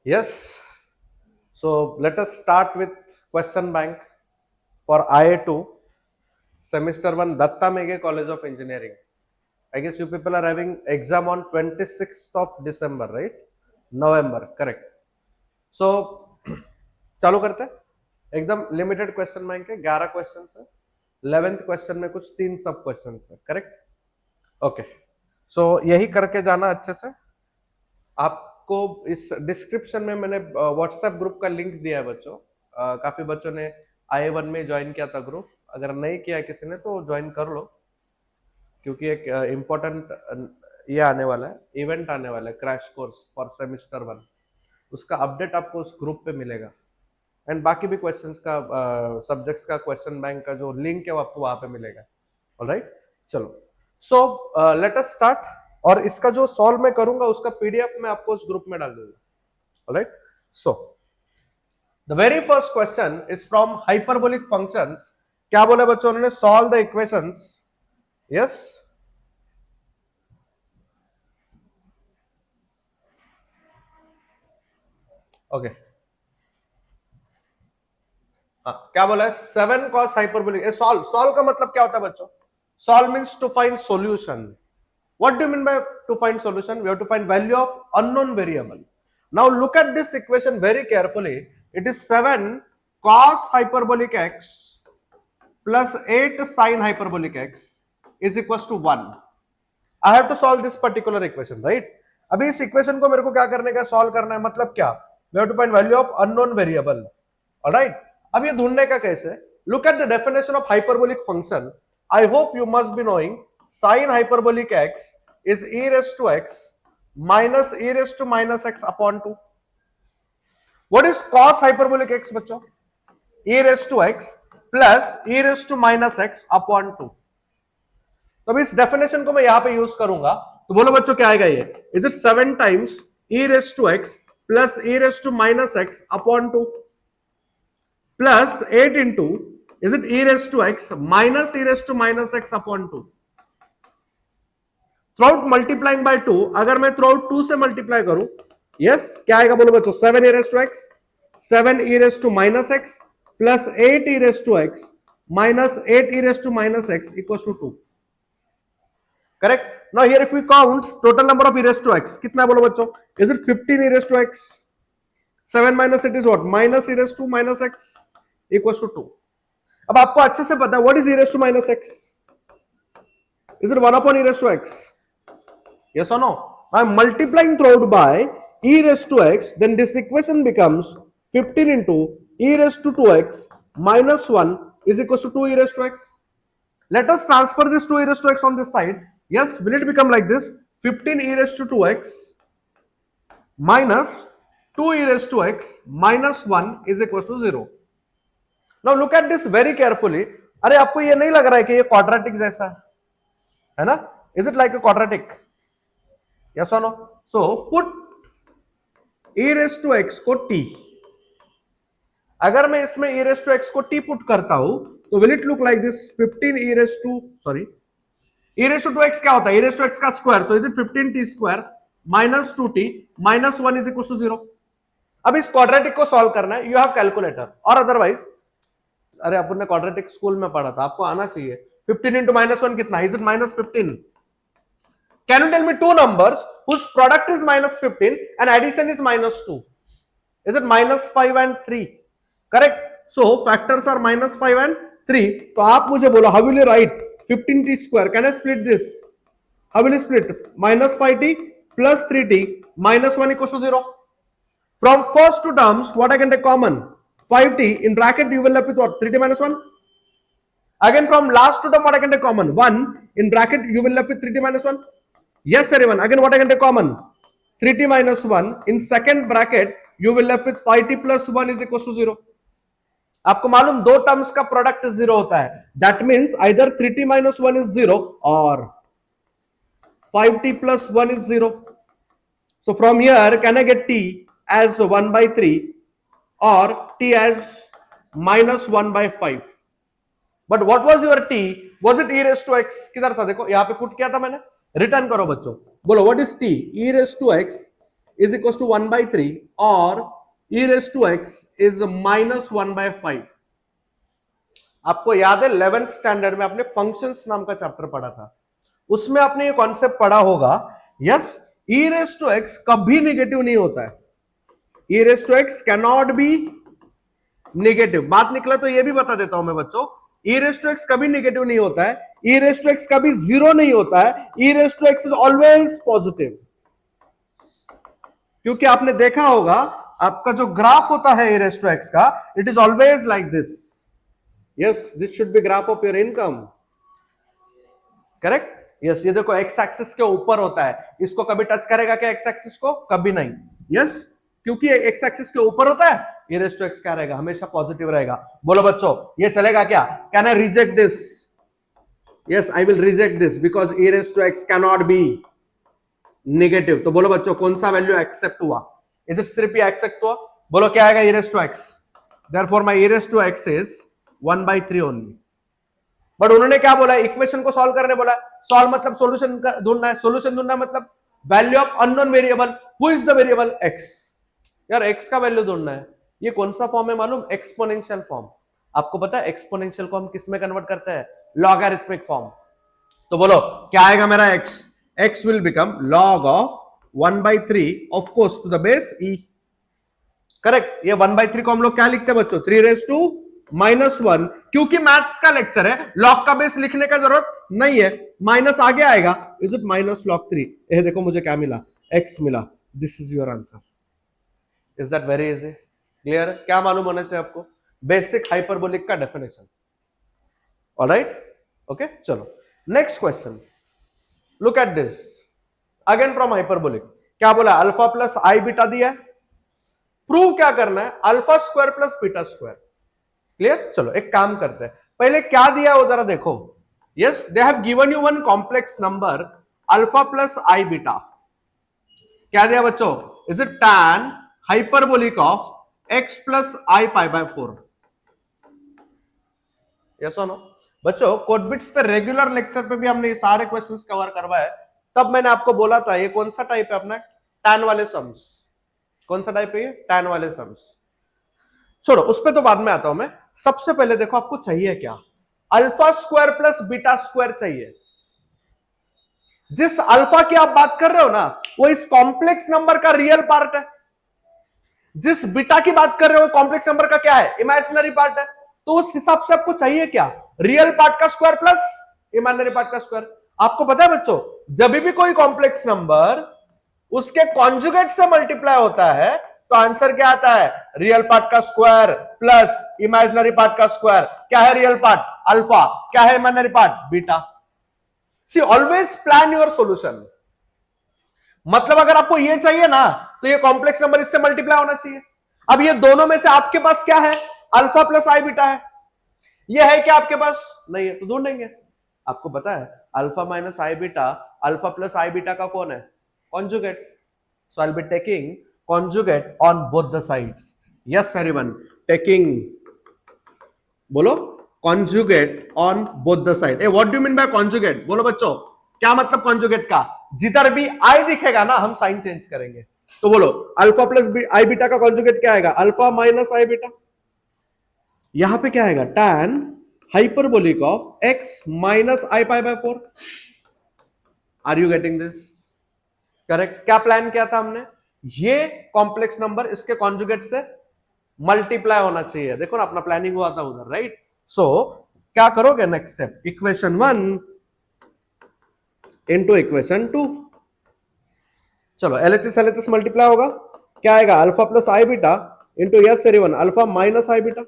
Yes. So let us start with question bank for IA2 semester 1 Datta Mege College of Engineering. I guess you people are having exam on 26th of December, right? November, correct. So चालू करते हैं एकदम limited question bank है 11 question है 11th question में कुछ 3 सब question है करेक्ट ओके सो यही करके जाना अच्छे से आपको इस डिस्क्रिप्शन में मैंने व्हाट्सएप ग्रुप का लिंक दिया है बच्चों काफी बच्चों ने IA1 में ज्वाइन किया था ग्रुप अगर नहीं किया है किसी ने तो ज्वाइन कर लो क्योंकि एक इम्पोर्टेंट ये आने वाला है इवेंट आने वाला है क्रैश कोर्स फॉर सेमेस्टर 1 उसका अपडेट आपको उस ग्रुप पे मिलेगा एंड बाकी भी क्वेश्चंस का सब्जेक्ट्स का क्वेश्चन बैंक का जो लिंक है वो आपको वहां पे मिलेगा ऑलराइट चलो सो लेट अस स्टार्ट और इसका जो सॉल्व मैं करूंगा उसका पीडीएफ मैं आपको उस ग्रुप में डाल दूंगा alright so the very first question is from hyperbolic functions क्या बोले बच्चों उन्होंने solve the equations yes okay हाँ क्या बोला है 7 cos हाइपरबोलिक सॉल्व सॉल्व का मतलब क्या होता है बच्चों solve means to find solution what do you mean by to find solution we have to find value of unknown variable now look at this equation very carefully it is 7 cos hyperbolic x plus 8 sin hyperbolic x is equals to 1 I have to solve this particular equation right अभी इस equation को मेरे को क्या करने का solve करना है मतलब क्या we have to find value of unknown variable alright अब ये ढूंढने का कैसे look at the definition of hyperbolic function I hope you must be knowing sin hyperbolic x is e raised to x minus e raised to minus x upon 2 what is cos hyperbolic x बच्चों e raised to x plus e raised to minus x upon 2 तो अब इस definition को मैं यहां पे use करूंगा तो बोलो बच्चों क्या आएगा ये is it 7 times e raised to x plus e raised to minus x upon 2 plus 8 into is it e raised to x minus e raised to minus x upon 2 throughout multiplying by 2 अगर मैं throughout 2 से multiply करूं yes क्या आएगा बोलो बच्चों 7 e raised to x 7 e raised to minus x plus 8 e raised to x minus 8 e raised to minus x equals to 2 correct now here if we count total number of e raised to x कितना बोलो बच्चों is it 15 e raised to x 7 minus it is what minus e raised to minus x equals to 2 अब आपको अच्छे से पता है what is e raised to minus x is it 1 upon e raised to x yes or no I'm multiplying throughout by e raised to x then this equation becomes 15 into e raised to 2x minus 1 is equals to 2 e raised to x let us transfer this 2 e raised to x on this side yes will it become like this 15 e raised to 2x minus 2 e raised to x minus 1 is equals to 0 now look at this very carefully अरे आपको ये नहीं लग रहा है कि ये quadratic जैसा है ना is it like a quadratic yes or no so put e raised to x को t अगर मैं इसमें e raised to x को t पुट करता हूं तो will it look like this 15 e raised to sorry e raised to 2x क्या होता है e raised to x का square so is it 15t square minus 2t minus 1 is equals to 0 अब इस quadratic को सॉल्व करना है you have calculator और अदरवाइज अरे अपन ने क्वाड्रेटिक स्कूल में पढ़ा था आपको आना चाहिए 15 into minus 1 कितना is it minus 15 can you tell me two numbers whose product is minus 15 and addition is minus 2 is it minus 5 and 3 correct so factors are minus 5 and 3 तो आप मुझे बोलो how will you write 15t square can I split this how will you split minus 5t plus 3t minus 1 equals to 0 from first two terms what I can take common 5t in bracket you will left with what 3t minus 1 again from last two term what I can take common 1 in bracket you will left with 3t minus 1 yes everyone again what I can take common 3t minus 1 in second bracket you will left with 5t plus 1 is equals to 0 आपको मालूम दो terms का product 0 होता है that means either 3t minus 1 is 0 और 5t plus 1 is 0 so from here can I get t as 1 by 3 or t as minus 1 by 5 but what was your t was it e raised to x किधर था देखो यहां पे put किया था मैंने return करो बच्चों बोलो what is t e raised to x is equal to 1/3 और e raise to x is -1/5। आपको याद है 11th स्टैंडर्ड में आपने फंक्शंस नाम का चैप्टर पढ़ा था, उसमें आपने ये कॉन्सेप्ट पढ़ा होगा। Yes, e raise to x कभी निगेटिव नहीं होता है, e raise to x cannot be negative. बात निकला तो ये भी बता देता हूं मैं बच्चों, e रेस टू x कभी नेगेटिव नहीं होता है, e रेस टू x कभी जीरो नहीं होता है, e raise to x is always positive. क्योंकि आपने देखा होगा आपका जो ग्राफ होता है e रेस टू x का, it is always like this. Yes, this should be graph of your income, correct. Yes, ये देखो एक्स एक्सिस के ऊपर होता है, इसको कभी टच करेगा क्या एक्स एक्सिस को? कभी नहीं। यस, क्योंकि एक्स एक्सिस के ऊपर होता है, e रेस टू x क्या रहेगा? हमेशा पॉजिटिव रहेगा। बोलो बच्चों, ये चलेगा क्या? Can I reject this? Yes, I will reject this because e raise to x cannot be negative. तो बोलो बच्चों, कौन सा वैल्यू एक्सेप्ट हुआ? इज इट सिर्फ ये एक्सेप्ट हुआ? बोलो क्या आएगा? e raise to x। Therefore my e raise to x is 1/3 only. But उन्होंने क्या बोला? इक्वेशन को सॉल्व करने बोला। सॉल्व मतलब सॉल्यूशन ढूंढना है, सॉल्यूशन ढूंढना मतलब value of unknown variable. Who is the variable? x। यार x का वैल्यू ढूंढना है। ये कौन सा फॉर्म है मालूम? Exponential form. आपको पता है एक्सपोनेंशियल को हम किस में कन्वर्ट करते हैं? Logarithmic form. तो बोलो क्या आएगा मेरा x? x will become log of 1/3 of course to the base e। Correct. ये 1/3 को हम लोग क्या लिखते हैं बच्चों? 3 रेज टू -1। क्योंकि मैथ्स का लेक्चर है, लॉग का बेस लिखने का जरूरत नहीं है, माइनस आगे आएगा। Is it -log3? ये देखो मुझे क्या मिला? x मिला। This is your answer. Is that very easy? Clear? क्या मालूम होना चाहिए आपको? बेसिक हाइपरबोलिक का डेफिनेशन। ऑलराइट, ओके, चलो next question. Look at this again from hyperbolic. क्या बोला? अल्फा प्लस आई बीटा दिया है, प्रूव क्या करना है? Alpha square plus beta square. Clear? चलो एक काम करते हैं, पहले क्या दिया वो जरा देखो। Yes, they have given you one complex number alpha plus i beta. क्या दिया बच्चों? Is it tan hyperbolic of x plus i pi by 4? Yes और नो? बच्चों कोडबिट्स पे रेगुलर लेक्चर पे भी हमने ये सारे क्वेश्चंस कवर करवाए, तब मैंने आपको बोला था ये कौन सा टाइप है अपना? tan वाले सम्स। कौन सा टाइप है ये? tan वाले सम्स। छोड़ो, उस पे तो बाद में आता हूं मैं। सबसे पहले देखो आपको चाहिए क्या? Alpha square plus beta square चाहिए। जिस अल्फा की आप बात कर रहे हो ना, वो इस कॉम्प्लेक्स नंबर का रियल पार्ट है। जिस बीटा की बात कर रहे हो कॉम्प्लेक्स नंबर का क्या है? इमेजिनरी पार्ट है। तो उस हिसाब से आपको चाहिए क्या? रियल पार्ट का स्क्वायर प्लस इमेजिनरी पार्ट का स्क्वायर। आपको पता है बच्चों, जब भी कोई कॉम्प्लेक्स नंबर उसके कॉन्जुगेट से मल्टीप्लाई होता है तो आंसर क्या आता है? रियल पार्ट का स्क्वायर प्लस इमेजिनरी पार्ट का स्क्वायर। क्या है रियल पार्ट? अल्फा। क्या है imaginary part? Beta. See always plan your solution. मतलब अगर आपको ये चाहिए ना, तो ये कॉम्प्लेक्स नंबर इससे मल्टीप्लाई होना चाहिए। अब ये दोनों में से आपके पास क्या है? अल्फा प्लस आई बीटा है। ये है क्या आपके पास? नहीं है, तो ढूंढेंगे। आपको पता है alpha minus i beta, alpha plus i beta का कौन है? Conjugate. So I will be taking conjugate on both the sides. Yes everyone, taking, बोलो conjugate on both the side. ए what do you mean by conjugate? बोलो बच्चों, क्या मतलब conjugate का? जिधर भी आई दिखेगा ना, हम साइन चेंज करेंगे। तो बोलो अल्फा प्लस आई बीटा का कॉन्जुगेट क्या आएगा? Alpha minus i beta. यहां पे क्या आएगा? tan hyperbolic of x minus i pi by 4। Are you getting this? Correct. क्या प्लान किया था हमने? ये कॉम्प्लेक्स नंबर इसके कॉन्जुगेट से मल्टीप्लाई होना चाहिए। देखो ना, अपना प्लानिंग हुआ था उधर, राइट? सो क्या करोगे next step? Equation 1 into equation 2। चलो LHS मल्टीप्लाई होगा। क्या आएगा? Alpha plus i beta into yes everyone alpha minus i beta.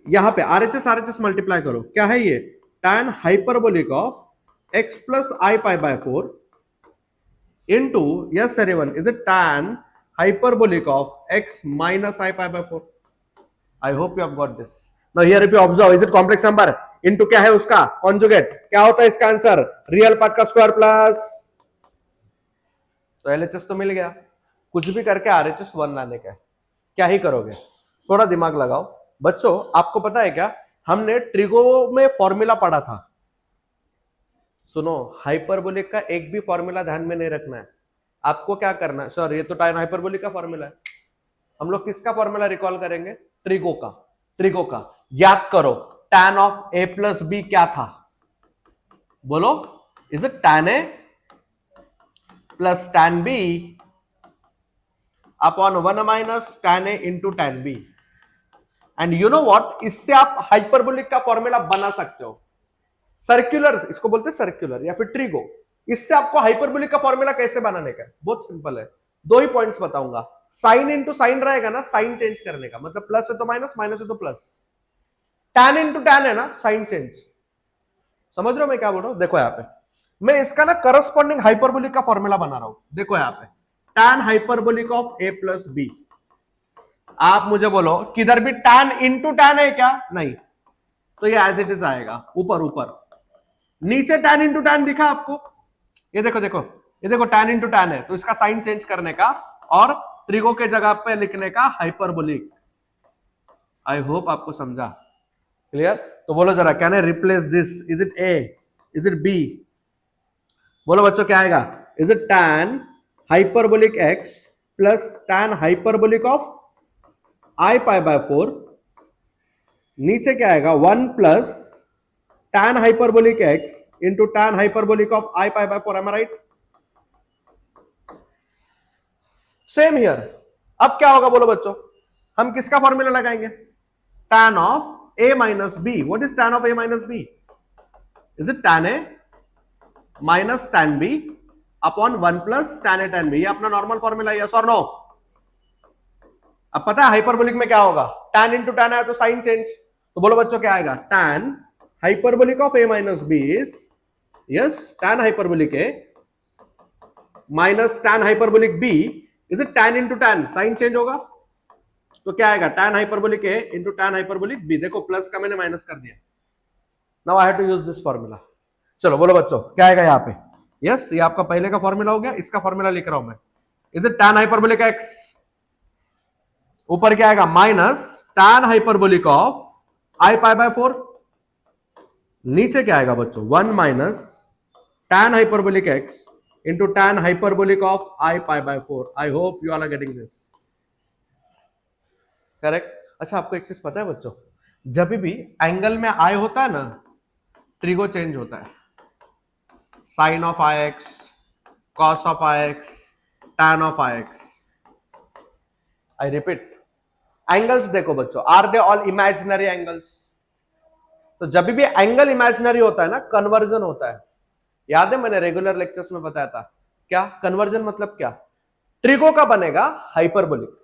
यहां पे RHS मल्टीप्लाई करो। क्या है ये? tan hyperbolic of x plus i pi by 4 into yes everyone is it tan hyperbolic of x minus I pi by 4. I hope you have got this. Now here if you observe, is it complex number into क्या है उसका conjugate? क्या होता है इसका answer? Real part का square plus. तो LHS तो मिल गया, कुछ भी करके RHS 1 लाने का है। क्या ही करोगे? थोड़ा दिमाग लगाओ बच्चों। आपको पता है क्या, हमने ट्रिगो में फॉर्मूला पढ़ा था। सुनो, हाइपरबोलिक का एक भी फॉर्मूला ध्यान में नहीं रखना है। आपको क्या करना है सर, ये तो tan हाइपरबोलिक का फॉर्मूला है, हम लोग किसका फॉर्मूला रिकॉल करेंगे, ट्रिगो का। ट्रिगो का याद करो, tan of a plus b क्या था, बोलो, is it tan a plus tan b upon 1 minus tan a into tan b। And you know what, इससे आप हाइपरबोलिक का फॉर्मूला बना सकते हो, सर्कुलर, इसको बोलते हैं सर्कुलर या फिर ट्रिगो। इससे आपको हाइपरबोलिक का फॉर्मूला कैसे बनाने का है, बहुत सिंपल है, दो ही पॉइंट्स बताऊंगा। साइन इंटू साइन रहेगा ना, साइन चेंज करने का मतलब प्लस है तो माइनस, माइनस है तो प्लस। टैन इंटू टैन है ना, साइन चेंज। समझ रहे हो मैं क्या बोल रहा हूं, देखो यहाँ पे मैं इसका ना करस्पॉन्डिंग हाइपरबोलिक का फॉर्मूला बना रहा हूं। देखो यहाँ पे tan hyperbolic of a plus b, आप मुझे बोलो किधर भी टैन इंटू टैन है क्या, नहीं, तो ये एज इट इज आएगा ऊपर ऊपर। नीचे टैन इंटू टैन दिखा आपको, ये देखो देखो, ये देखो टैन इंटू टैन है, तो इसका साइन चेंज करने का और ट्रिगो के जगह पे लिखने का हाइपरबोलिक। आई होप आपको समझा, क्लियर। तो बोलो जरा, can I replace this, is it A, is it be, बोलो बच्चों क्या आएगा, is it tan hyperbolic x plus tan hyperbolic of I pi by 4, नीचे क्या आएगा 1 plus tan hyperbolic x into tan hyperbolic of I pi by 4, am I right? Same here. अब क्या होगा बोलो बच्चों, हम किसका फॉर्मूला लगाएंगे, tan of a minus b। what is tan of a minus b, is it tan a minus tan b upon 1 plus tan a tan b। ये अपना नॉर्मल फॉर्मूला, यस और नो। अब पता है हाइपरबोलिक में क्या होगा, tan इंटू tan आया तो साइन चेंज, तो बोलो बच्चों क्या आएगा, tan hyperbolic of a minus b is, yes, tan hyperbolic a minus tan hyperbolic b, is it tan into tan, sign change होगा, तो क्या आएगा tan hyperbolic a into tan hyperbolic b। देखो प्लस का मैंने माइनस कर दिया, now I have to use this formula. चलो बोलो बच्चों क्या आएगा यहाँ पे, यस, ये आपका पहले का फॉर्मूला हो गया, इसका फॉर्मूला लिख रहा हूं मैं, is it tan hyperbolic x, ऊपर क्या आएगा minus tan hyperbolic of I pi by 4, नीचे क्या आएगा बच्चों 1 minus tan hyperbolic x into tan hyperbolic of I pi by 4। I hope you are getting this, correct. अच्छा आपको एक चीज पता है बच्चों, जब भी एंगल में I होता है ना, ट्रिगो चेंज होता है, sine of i x, cos of i x, tan of i x. I repeat, angles देखो बच्चों, are they all imaginary angles, तो जब भी एंगल इमेजिनरी होता है ना, कन्वर्जन होता है। याद है मैंने रेगुलर लेक्चर्स में बताया था, क्या कन्वर्जन मतलब क्या, ट्रिगो का बनेगा हाइपरबोलिक,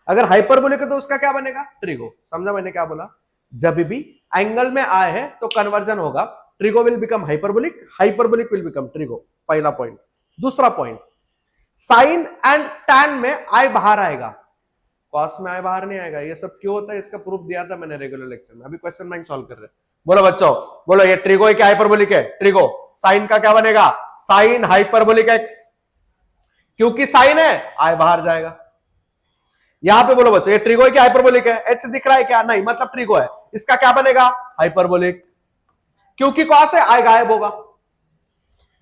अगर हाइपरबोलिक है तो उसका क्या बनेगा, ट्रिगो। समझा मैंने क्या बोला, जब भी एंगल में आए है तो कन्वर्जन होगा, trigo will become hyperbolic, hyperbolic will become trigo, पहला पॉइंट। दूसरा पॉइंट, साइन एंड टैन में आई बाहर आएगा, कॉस में आई बाहर नहीं आएगा। ये सब क्यों होता है, इसका प्रूफ दिया था मैंने रेगुलर लेक्चर में, अभी क्वेश्चन बैंक सॉल्व कर रहे हैं। बोलो बच्चों, बोलो ये ट्रिगो है क्या हाइपरबोलिक है, ट्रिगो। साइन का क्या बनेगा, साइन हाइपरबोलिक एक्स, क्योंकि साइन है आई बाहर जाएगा। यहां पे बोलो बच्चों ये ट्रिगो है क्या हाइपरबोलिक है, एच दिख रहा है क्या, नहीं, मतलब ट्रिगो है, इसका क्या बनेगा हाइपरबोलिक, क्योंकि कॉस है आई गायब होगा।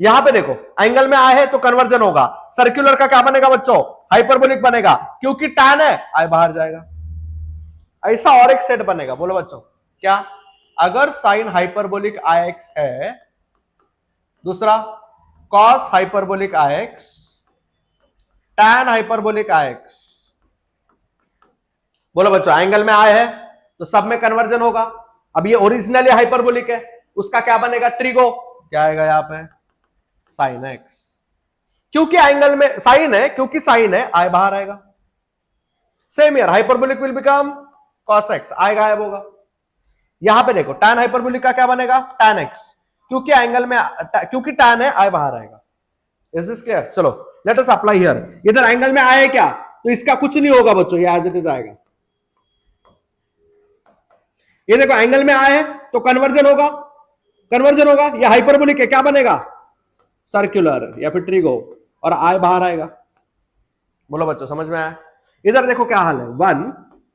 यहां पे देखो एंगल में आए है तो कन्वर्जन होगा, सर्कुलर का क्या बनेगा बच्चों, हाइपरबोलिक बनेगा, क्योंकि टैन है आई बाहर जाएगा। ऐसा और एक सेट बनेगा, बोलो बच्चों क्या, अगर साइन हाइपरबोलिक आई एक्स है, दूसरा कॉस हाइपरबोलिक आई एक्स, टैन हाइपरबोलिक आई एक्स, बोलो बच्चों एंगल में आए है तो सब में कन्वर्जन होगा। अब ये ओरिजिनली हाइपरबोलिक है, उसका क्या बनेगा ट्रिगो, क्या आएगा यहां पे साइन एक्स, क्योंकि एंगल में साइन है, क्योंकि साइन है आई बाहर आएगा। Same here hyperbolic will become cos x, i गायब होगा। यहां पे देखो टैन हाइपरबोलिक का क्या बनेगा टैन एक्स, क्योंकि एंगल में क्योंकि टैन है आई बाहर आएगा। इज दिस क्लियर, चलो लेट अस अप्लाई हियर। इधर एंगल में आए क्या, तो इसका कुछ नहीं होगा बच्चों, ये एज इट इज आएगा। ये देखो एंगल में आए तो कन्वर्जन होगा, कन्वर्जन होगा, ये हाइपरबोलिक है क्या बनेगा सर्कुलर या फिर ट्रिगो, और आई बाहर आएगा। बोलो बच्चों समझ में आया। इधर देखो क्या हाल है, 1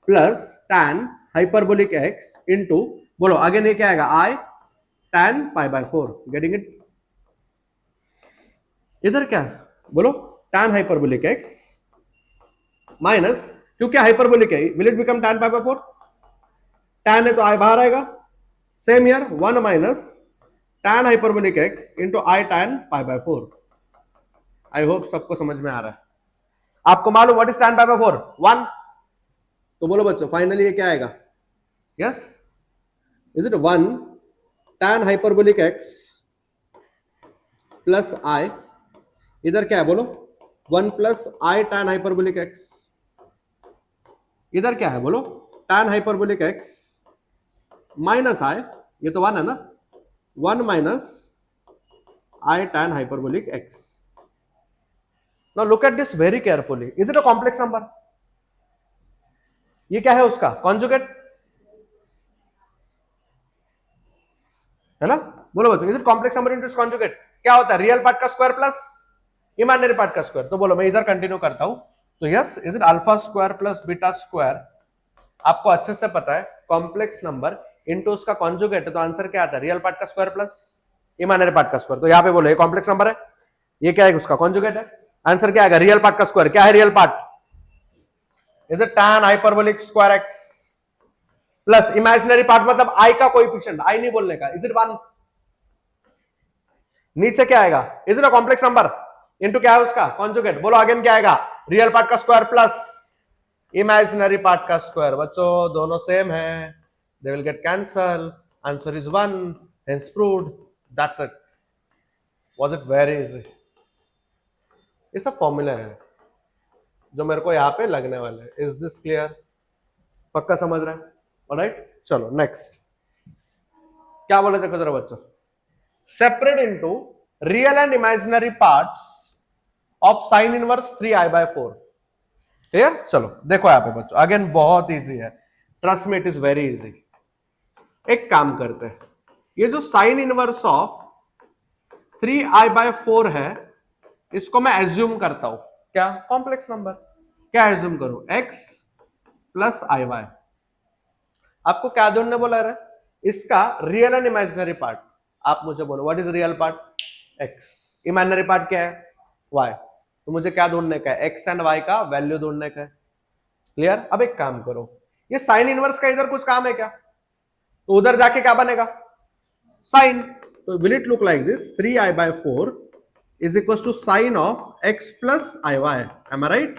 plus tan hyperbolic x into, बोलो आगे नहीं क्या आएगा i tan pi by 4, getting it. इधर क्या बोलो tan हाइपरबोलिक x माइनस, क्योंकि हाइपरबोलिक है, will it become tan pi by 4? tan है तो i बाहर आएगा, same here 1 minus tan hyperbolic x into i tan pi by 4। I hope सबको समझ में आ रहा है। आपको मालूम what is tan pi by 4? 1। तो बोलो बच्चों फाइनली ये क्या आएगा? Yes, is it 1 tan hyperbolic x plus i, इधर क्या है बोलो? 1 plus i tan hyperbolic x, इधर क्या है बोलो? tan hyperbolic x minus i, ये तो 1 है ना, 1 minus i tan hyperbolic x। Now look at this very carefully, is it a complex number? ये क्या है उसका कॉन्जुगेट, है ना? बोलो बच्चों, is it complex number into conjugate? क्या होता है? रियल पार्ट का स्क्वायर प्लस इमेजिनरी पार्ट का स्क्वायर। तो बोलो मैं इधर कंटिन्यू करता हूं, तो yes, is it alpha square plus beta square? आपको अच्छे से पता है कॉम्प्लेक्स नंबर इनटू उसका कॉन्जुगेट, तो आंसर क्या आता है? रियल पार्ट का स्क्वायर प्लस इमेजिनरी पार्ट का स्क्वायर। तो यहाँ पे बोलो ये कॉम्प्लेक्स नंबर है, ये क्या है? उसका कॉन्जुगेट है। आंसर क्या आएगा? रियल पार्ट का स्क्वायर। क्या है real part? Is it tan hyperbolic square x plus imaginary part मतलब i का कोएफिशिएंट, i नहीं बोलने का, इज इट 1? नीचे क्या आएगा? Is it a complex number into क्या है उसका कॉन्जुगेट? बोलो अगेन क्या आएगा? रियल पार्ट का स्क्वायर प्लस इमेजिनरी पार्ट का स्क्वायर। बच्चों दोनों सेम है, they will get cancel, answer is 1, hence proved, that's it. Was it very easy? ये सब फॉर्मूला है जो मेरे को यहाँ पे लगने वाले हैं। Is this clear? पक्का समझ रहा है? ऑलराइट, चलो नेक्स्ट क्या बोले देखो जरा बच्चों, separate into real and imaginary parts of sine inverse 3i/4। Clear? चलो देखो यहाँ पे बच्चों, अगेन बहुत इजी है, trust me it is very easy. एक काम करते हैं, ये जो साइन इनवर्स ऑफ 3i/4 है, इसको मैं एज्यूम करता हूं क्या? Complex number. क्या एज्यूम करूं? x plus i Y. आपको क्या ढूंढने बोला रहा है? इसका रियल एंड इमेजिनरी पार्ट। आप मुझे बोलो what is real part? x, imaginary part क्या है? y। तो मुझे क्या ढूंढने का है? x एंड y का वैल्यू ढूंढने का है। क्लियर? अब एक काम करो, ये साइन इनवर्स का इधर कुछ काम है क्या? तो उधर जाके क्या बनेगा? साइन। तो will it look like this, 3i/4 is equals to sine of x plus iy. Am I right?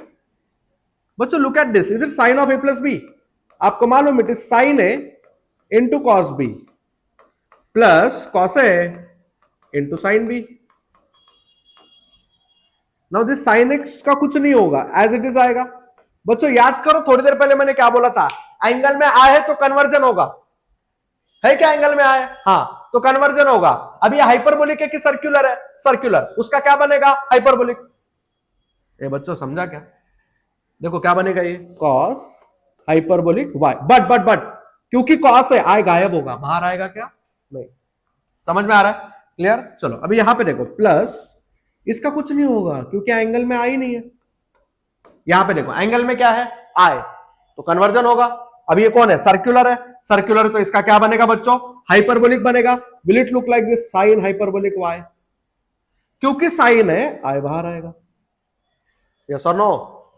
बच्चों look at this. Is it sine of a plus b? आपको मालूम it is sin a into cos b plus cos a into sin b. Now this sin x का कुछ नहीं होगा, as it is आएगा। बच्चों याद करो थोड़ी देर पहले मैंने क्या बोला था? एंगल में आ है तो कन्वर्जन होगा, है क्या? एंगल में आए, हाँ, तो कन्वर्जन होगा। अब ये हाइपरबोलिक है कि सर्कुलर है? सर्कुलर, उसका क्या बनेगा? हाइपरबोलिक। ये बच्चों समझा क्या? देखो क्या बनेगा ये, कॉस हाइपरबोलिक y। बट क्योंकि कॉस है, आय गायब होगा, बाहर आएगा क्या? नहीं। समझ में आ रहा है? क्लियर? चलो अभी यहां पे देखो, प्लस इसका कुछ नहीं होगा क्योंकि एंगल में आई नहीं है। यहां पे देखो एंगल में क्या है? आय, तो कन्वर्जन होगा। अब ये कौन है? सर्कुलर है। सर्कुलर तो इसका क्या बनेगा बच्चों? हाइपरबोलिक बनेगा। Will it look like this, sine hyperbolic y? क्योंकि साइन है, आई बाहर आएगा। यस और नो?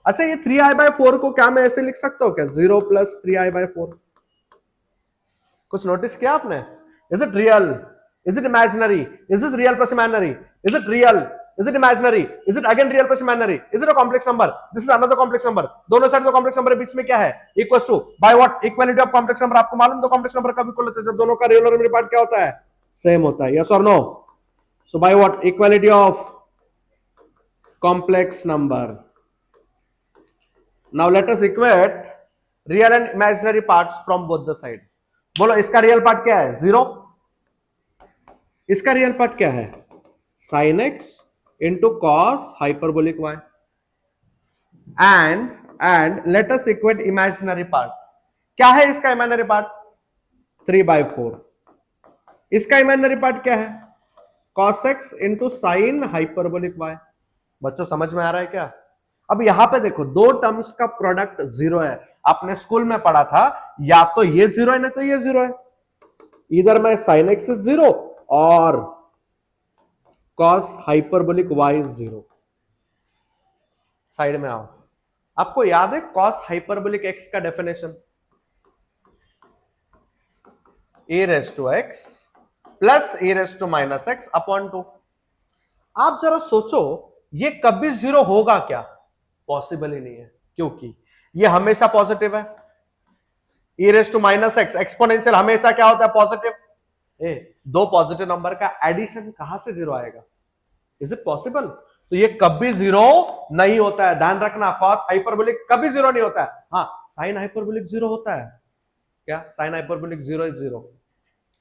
अच्छा ये 3i/4 को क्या मैं ऐसे लिख सकता हूं क्या? 0 प्लस 3i/4। कुछ नोटिस किया आपने? Is it real? Is it imaginary? Is this real plus imaginary? Is it real? Is it imaginary? Is it again real plus imaginary? Is it a complex number? This is another complex number. दोनों side दो complex number है, बीच में क्या है? Equals to by what? Equality of complex number. आपको मालूम दो कॉम्प्लेक्स नंबर कब इक्वल होता है? जब दोनों का रियल और इमेजिनरी पार्ट क्या होता है? सेम होता है। यस और no? So by what? Equality of complex number. Now let us equate real and imaginary parts from both the side. बोलो इसका रियल पार्ट क्या है? 0। इसका रियल पार्ट क्या है? sin x into cos hyperbolic y, and let us equate imaginary part। क्या है इसका इमेजिनरी पार्ट? 3/4। इसका इमेजिनरी पार्ट क्या है? cos x into sin hyperbolic y। बच्चों समझ में आ रहा है क्या? अब यहां पे देखो दो टर्म्स का प्रोडक्ट 0 है। आपने स्कूल में पढ़ा था, या तो ये 0 है, नहीं तो ये 0 है। इधर में sin x is 0 और cos hyperbolic y is 0। Side में आओ। आपको याद है कॉस हाइपरबोलिक एक्स का definition? E raise to x plus e raise to minus x upon 2। आप जरा सोचो, ये कभी जीरो होगा क्या? पॉसिबल ही नहीं है, क्योंकि ये हमेशा पॉजिटिव है। e raise to minus x exponential हमेशा क्या होता है? पॉजिटिव। दो पॉजिटिव नंबर का एडिशन कहां से जीरो आएगा? Is it possible? तो ये कभी जीरो नहीं होता है, ध्यान रखना। कॉस हाइपरबोलिक कभी जीरो नहीं होता है। हाँ, साइन हाइपरबोलिक जीरो होता है। क्या sine hyperbolic zero is zero,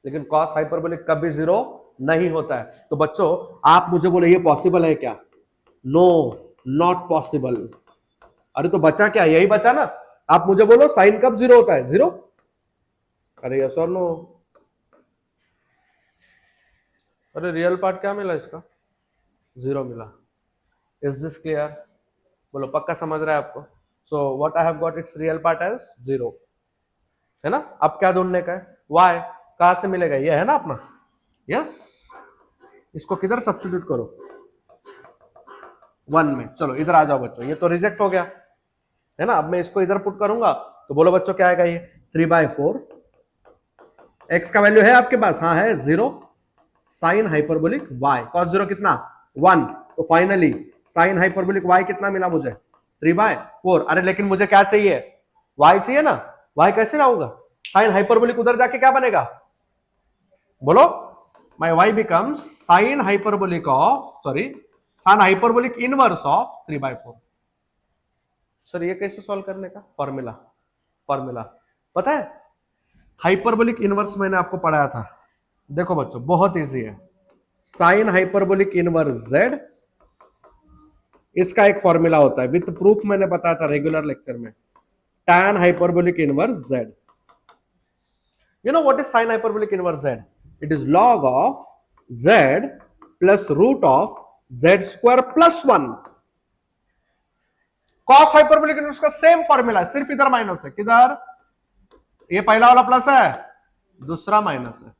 लेकिन कॉस हाइपरबोलिक कभी जीरो नहीं होता है। तो बच्चों आप मुझे बोले ये पॉसिबल है क्या? No, not possible. अरे तो बचा क्या? यही बचा ना। आप मुझे बोलो साइन कब जीरो होता है? जीरो। अरे यस और नो? अरे रियल पार्ट क्या मिला इसका? जीरो मिला। Is this clear? बोलो पक्का समझ रहा है आपको? So what I have got its real part as zero, है ना? अब क्या ढूंढने का है? y कहां से मिलेगा? ये है ना अपना। यस, इसको किधर सब्स्टिट्यूट करो? 1 में। चलो इधर आ जाओ बच्चों, ये तो रिजेक्ट हो गया है ना। अब मैं इसको इधर पुट करूंगा तो बोलो बच्चों क्या आएगा? ये 3/4। x का वैल्यू है आपके पास? हाँ है, 0 sine hyperbolic y। Cos zero कितना? 1। तो फाइनली साइन हाइपरबोलिक y कितना मिला मुझे? 3/4। अरे लेकिन मुझे क्या चाहिए? y चाहिए ना। y कैसे लाऊंगा? साइन हाइपरबोलिक उधर जाके क्या बनेगा? बोलो। My y becomes sine hyperbolic of, sorry, sign hyperbolic inverse of 3/4। Sir ये कैसे सॉल्व करने का? फॉर्मूला पता है? हाइपरबोलिक इनवर्स मैंने आपको पढ़ाया था। देखो बच्चों बहुत इजी है। साइन हाइपरबोलिक इनवर्स z, इसका एक फॉर्मूला होता है, विथ प्रूफ मैंने बताया था रेगुलर लेक्चर में। tan hyperbolic inverse z। You know what is sin hyperbolic inverse z? It is log of z plus root of z square plus 1। cos hyperbolic inverse का same formula है, सिर्फ इधर minus है। किधर? ये पहला वाला प्लस है, दूसरा माइनस है,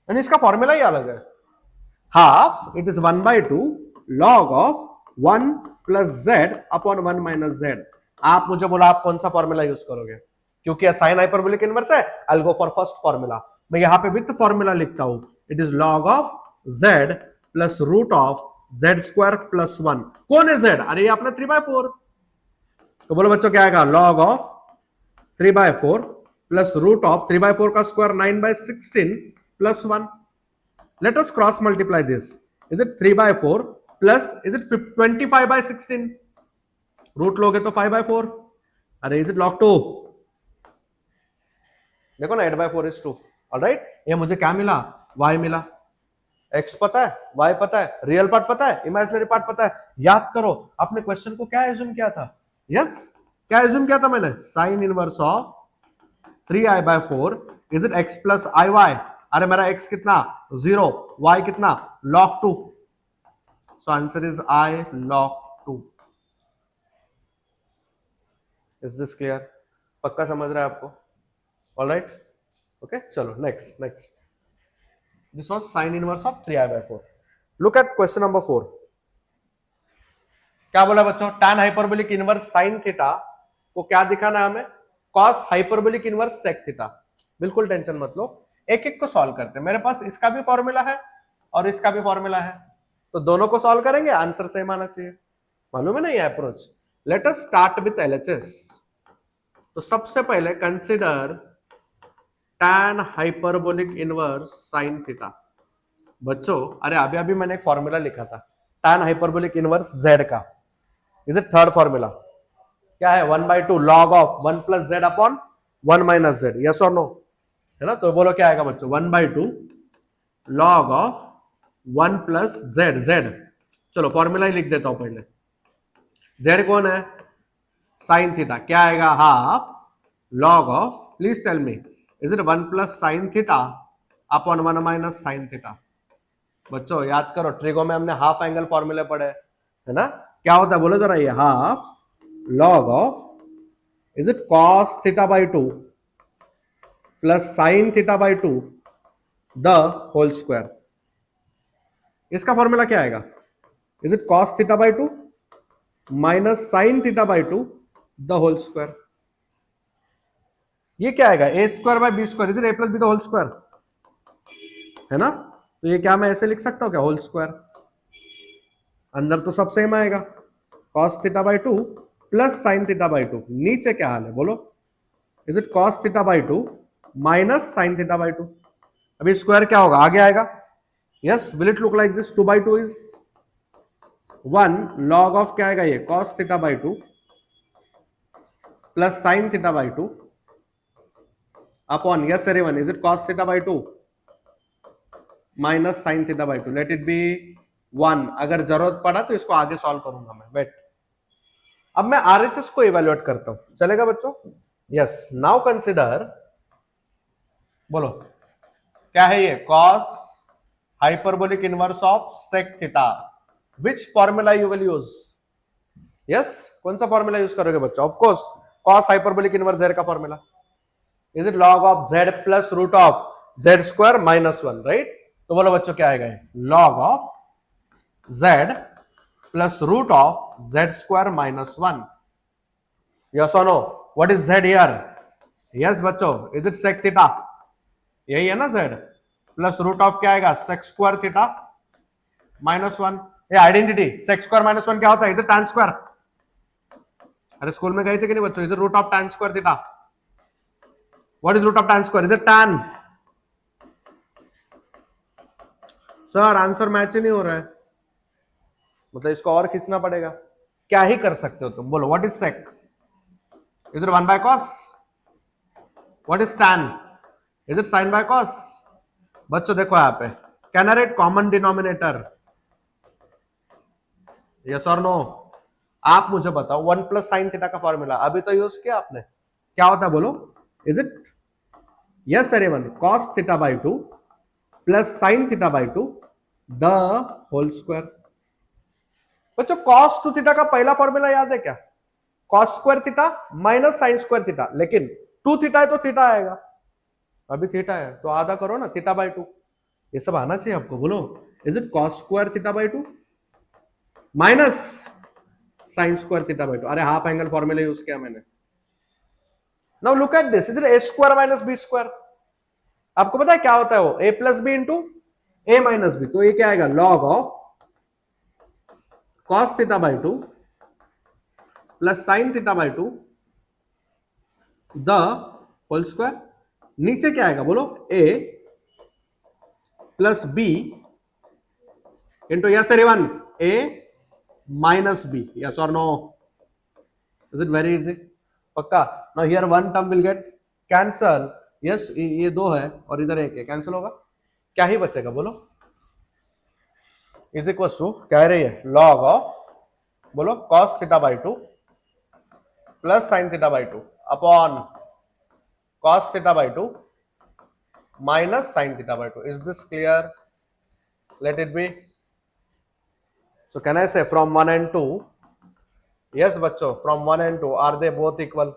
यानी इसका फॉर्मूला ही अलग है। Half it is 1/2 log of 1 plus z upon 1 minus z। आप मुझे बोला आप कौन सा फॉर्मूला यूज करोगे? क्योंकि साइन हाइपरबोलिक इनवर्स है, I will go for first formula. मैं यहां पे विथ फॉर्मूला लिखता हूं, it is log of z plus root of z square plus 1। कौन है z? अरे ये अपना 3/4। तो बोलो बच्चों क्या आएगा? log of 3/4 plus root of 3/4 का square 9/16 plus 1। Let us cross multiply this. Is it 3/4 plus is it 25/16? Root लोगे तो 5/4। अरे इज इट log 2? देखो ना, 8/4 is 2। ऑलराइट, ये मुझे क्या मिला? y मिला। x पता है, y पता है, रियल पार्ट पता है, इमेजिनरी पार्ट पता है। याद करो आपने क्वेश्चन को क्या एज्यूम किया था? यस, क्या एज्यूम किया था मैंने? Sine inverse of 3i/4 is it x plus i y. अरे मेरा x कितना? 0, y कितना? log 2। So answer is i log 2। Is this clear? पक्का समझ रहा है आपको? ऑलराइट, ओके, चलो next. This was sine inverse of 3i/4। Look at question number 4। क्या बोला बच्चों? tan hyperbolic inverse sin theta को क्या दिखाना है हमें? cos hyperbolic inverse sec theta. बिल्कुल टेंशन मत लो, एक एक को सॉल्व करते हैं। मेरे पास इसका भी फॉर्मूला है और इसका भी फॉर्मूला है, तो दोनों को सॉल्व करेंगे, आंसर सेम आना चाहिए। मालूम है ना ये approach? Let us start with LHS। तो सबसे पहले consider tan hyperbolic inverse sin theta. बच्चों अरे अभी अभी मैंने एक फॉर्मूला लिखा था tan हाइपरबोलिक इनवर्स z का। Is it third formula? क्या है? 1/2 log of 1 plus z upon 1 minus z। Yes और नो? है ना? तो बोलो क्या आएगा बच्चों? 1/2 log ऑफ 1 प्लस z। चलो फॉर्मूला ही लिख देता हूं पहले। z कौन है? Sine theta. क्या आएगा? Half log of, please tell me, is it 1 plus sine theta upon 1 minus sine theta? बच्चों याद करो, ट्रिगो में हमने हाफ एंगल फॉर्मूले पढ़े है ना? क्या होता है बोलो जरा? ये half log of, is it cos theta by 2 plus sine theta by 2 the whole square. इसका फॉर्मूला क्या आएगा? Is it cos theta by 2 minus sine theta by two the whole square. ये क्या आएगा, a square by b square, is it a plus b the whole square, है ना। तो ये क्या मैं ऐसे लिख सकता हूं क्या, होल स्क्वायर, अंदर तो सब सेम आएगा, cos theta by two plus sine theta by to, नीचे क्या हाल है बोलो, is it cos theta by two minus sine theta by to. अभी स्क्वायर क्या होगा, आगे आएगा, yes, will it look like this, 2/2 is 1 log of क्या आएगा, ये cos theta by two plus sine theta by two upon, yes everyone, is it cos theta by two minus sine theta by to, late it B 1, अगर जरूरत पड़ा तो इसको आगे solve करूंगा मैं, वेट। अब मैं आरएचएस को इवेल्युएट करता हूं, चलेगा बच्चों, यस। नाउ कंसिडर, बोलो क्या है ये, cos hyperbolic inverse of sec theta, which formula you will use, yes, कौन सा फॉर्मूला यूज करोगे बच्चों, of course cos hyperbolic inverse z का formula, is it log of z plus root of z square minus 1, right. तो बोलो बच्चों क्या आएगा, log of z plus root of z square minus 1, yes और no, what is z here, yes बच्चों, is it sec theta, यही है ना जेड, प्लस रूट ऑफ क्या आएगा, सेक स्क्वायर थीटा माइनस 1, ये आइडेंटिटी, सेक स्क्वायर माइनस 1 क्या होता है, इज इट टैन स्क्वायर, अरे स्कूल में गए थे कि नहीं बच्चों, is it root of tan square theta, what is root of tan square, is it tan, sir answer match ही नहीं हो रहा है, मतलब इसको और खींचना पड़ेगा, क्या ही कर सकते हो तुम, बोलो what is sec, is it 1 by cos, what is tan, is it sine by cos. बच्चों देखो यहां पे, can I write common denominator, yes और नो, आप मुझे बताओ 1 प्लस साइन थीटा का फॉर्मूला अभी तो यूज किया आपने, क्या होता है बोलो, इज इट, यस अरे one, cos theta by two plus sine theta by two the whole square. बच्चों कॉस टू थीटा का पहला फॉर्मूला याद है क्या, cos square theta minus sine square theta, लेकिन टू थीटा है तो थीटा आएगा, अभी थीटा है तो आधा करो ना, थीटा बाई टू, ये सब आना चाहिए आपको, बोलो is it cos square theta by two minus sine square theta by two, अरे हाफ एंगल फॉर्मूला यूज किया मैंने। Now look at this, is it a square minus b square, आपको पता है क्या होता है वो, a plus b into a minus b, तो ये क्या आएगा, log of cos theta by two plus sine theta by two the whole square, नीचे क्या आएगा बोलो, a plus b into, yes everyone, a minus b, yes और no, is it very easy, पक्का। Now here one term will get cancel, yes ये दो है और इधर एक है, कैंसिल होगा, क्या ही बचेगा बोलो, इज इक्वल टू क्या रही है, लॉग ऑफ बोलो cos theta by two plus sine theta by two upon cos theta by two minus sine theta by two, is this clear, let it be. So can I say from 1 and 2, yes बच्चों from 1 and 2 are they both equal,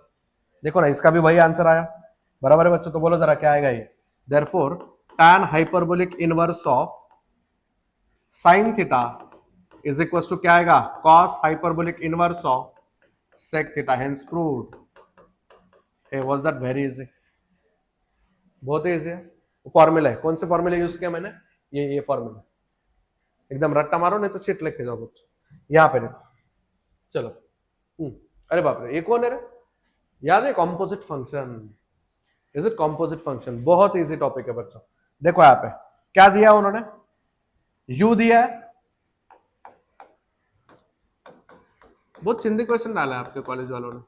देखो ना इसका भी वही answer आया, बराबर है बच्चों, तो बोलो जरा क्या आएगा ये, therefore tan hyperbolic inverse of sine theta is equal to क्या आएगा, cos hyperbolic inverse of sec theta, hence proved. Hey was that very easy, बहुत इजी है, फॉर्मूला है, कौन से फॉर्मूले यूज किया मैंने, ये फॉर्मूला, एकदम रट्टा मारो नहीं तो चिट लिख के जाओ बच्चों, यहां पे देखो, चलो, अरे बाप रे ये कौन है रे, याद है composite function, is it composite function, बहुत इजी टॉपिक है बच्चों। देखो यहाँ पे क्या दिया उन्होंने, u दिया है, बहुत चिंदी क्वेश्चन डाला है आपके कॉलेज वालों ने,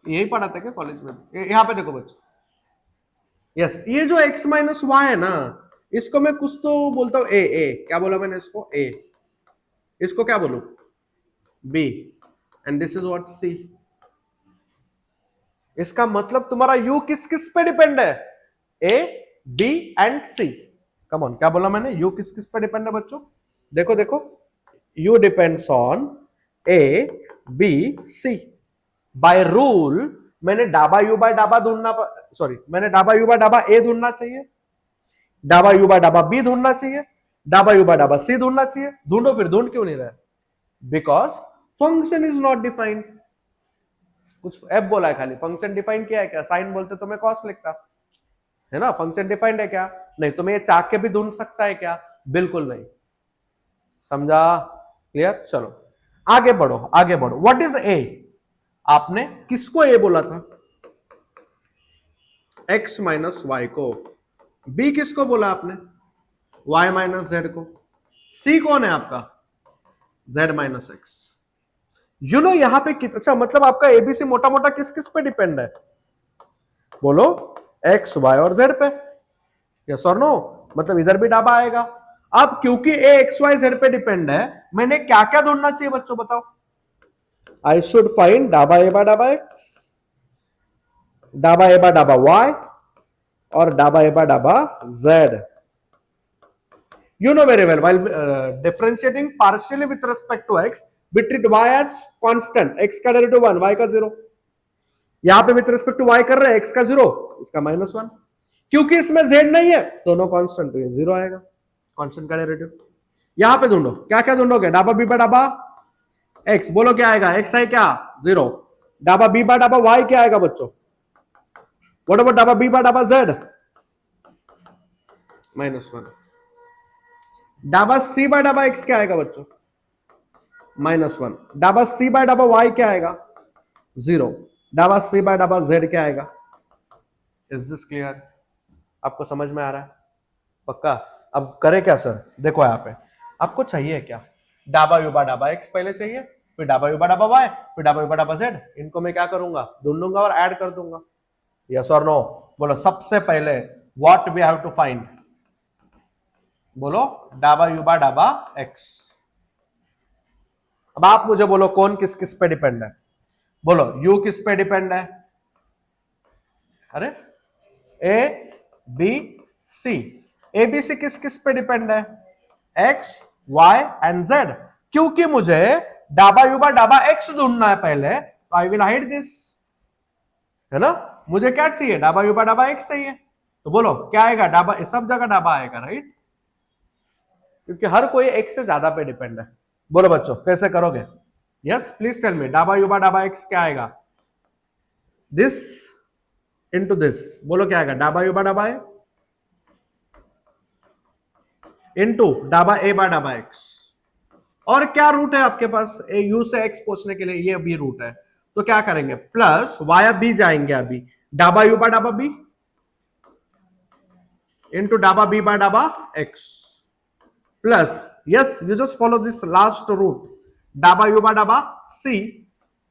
यही पढ़ा था क्या कॉलेज में, यहाँ पे देखो बच्चों, यस ये जो x माइनस वाई है ना, इसको मैं कुछ तो बोलता हूं ए, क्या बोला मैंने इसको, a, इसको क्या बोलूं, b, and this is what c। इसका मतलब तुम्हारा u किस किस पे डिपेंड है, a, b and c, come on, क्या बोला मैंने, u किस किस पे डिपेंड है बच्चों, देखो देखो, u depends on a, b, c, by rule मैंने डाबा u बाय डाबा ढूंढना, सॉरी मैंने डाबा u बाय डाबा a ढूंढना चाहिए, डाबा u बाय डाबा b ढूंढना चाहिए, डाबा u बाय डाबा c ढूंढना चाहिए, ढूंढो फिर, ढूंढ क्यों नहीं रहा है, because function is not defined. कुछ एफ बोला है खाली, फंक्शन डिफाइन किया है क्या? साइन बोलते तो मैं कॉस लिखता, है ना? फंक्शन डिफाइंड है क्या? नहीं। तो मैं ये चाक के भी ढूंढ सकता है क्या? बिल्कुल नहीं। समझा? क्लियर? चलो आगे बढ़ो, आगे बढ़ो। What is a? आपने किसको ए बोला था? x माइनस वाई को। b किसको बोला आपने? y माइनस जेड को। c कौन है आपका? z minus x. You know यहां पे अच्छा, मतलब आपका एबीसी मोटा मोटा किस किस पे डिपेंड है? बोलो। x y और z पे। यस और नो? मतलब इधर भी डाबा आएगा। अब क्योंकि ए एक्स वाई जेड पे डिपेंड है, मैंने क्या क्या ढूंढना चाहिए बच्चों बताओ? आई शुड फाइंड डाबा ए बाय डाबा एक्स, डाबा ए बाय डाबा वाई, और डाबा ए बाय डाबा z. You know very well, while differentiating partially with respect to x, we treat y as constant, x का डेरिवेटिव 1, y का 0। यहां पे विथ रिस्पेक्ट टू y कर रहे हैं, x का 0, इसका -1। क्योंकि इसमें z नहीं है, दोनों कांस्टेंट, तो ये 0 आएगा, कांस्टेंट का डेरिवेटिव। यहां पे ढूंढो, क्या क्या ढूंढोगे? डाबा b बाय डाबा x, बोलो क्या आएगा? x है क्या? 0। डाबा b बाय डाबा y क्या आएगा बच्चों? व्हाट अबाउट डाबा b बाय डाबा z? -1। डाबा सी बाय डाबा एक्स क्या आएगा बच्चों? -1। डाबा सी बाय डाबा वाई क्या आएगा? 0। डाबा सी बाय डाबा जेड क्या आएगा? Is this clear? आपको समझ में आ रहा है? पक्का? अब करें क्या सर? देखो यहाँ पे आपको चाहिए क्या? डाबा यू बाय डाबा एक्स पहले चाहिए, फिर डाबा यू बाय डाबा वाई, फिर डाबा यू बाय डाबा जेड। इनको मैं क्या करूंगा? ढूंढूंगा और ऐड कर दूंगा। यस और नो? बोलो सबसे पहले what we have to find. बोलो डाबा यू बाय डाबा एक्स। अब आप मुझे बोलो कौन किस किस पे डिपेंड है? बोलो u किस पे डिपेंड है? अरे A B C, A B C किस किस पे डिपेंड है? x y and z। क्योंकि मुझे डाबा यू बाय डाबा x ढूंढना है पहले, तो आई विल हाइड दिस, है ना? मुझे क्या चाहिए? डाबा यू बाय डाबा x चाहिए। तो बोलो क्या आएगा? डाबा, सब जगह डाबा आएगा, राइट? क्योंकि हर कोई x से ज्यादा पे डिपेंड है। बोलो बच्चों कैसे करोगे? Yes please tell me. डाबा यू बाय डाबा एक्स क्या आएगा? This into this. बोलो क्या आएगा? डाबा यू बाय डाबा ए इंटू डाबा ए बाय डाबा एक्स। और क्या रूट है आपके पास? ए यू से एक्स पहुंचने के लिए ये भी रूट है, तो क्या करेंगे? प्लस वाया बी जाएंगे अभी, डाबा यू बाय डाबा बी इंटू डाबा बी बाय डाबा x, plus yes you just follow this last route, डाबा यू बाय डाबा सी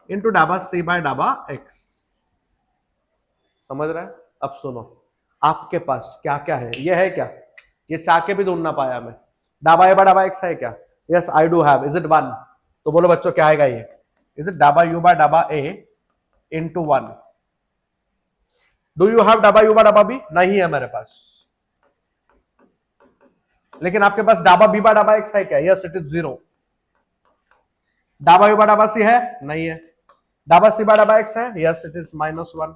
इंटू डाबा सी बाय डाबा एक्स। समझ रहे हैं? अब सुनो, आपके पास क्या क्या है? ये है क्या? ये चाह के भी ढूंढना पाया मैं। डाबा ए बाय डाबा एक्स है क्या? Yes I do have. Is it 1? तो बोलो बच्चों क्या आएगा ये? इज इट डाबा यू बाय डाबा a into 1? Do you have डाबा यू बाय डाबा बी? नहीं है मेरे पास। लेकिन आपके पास डाबा बी बाय डाबा एक्स है क्या? Yes it is 0। डाबा यू बाय डाबा सी है? नहीं है। डाबा सी बाय डाबा एक्स है? Yes it is -1।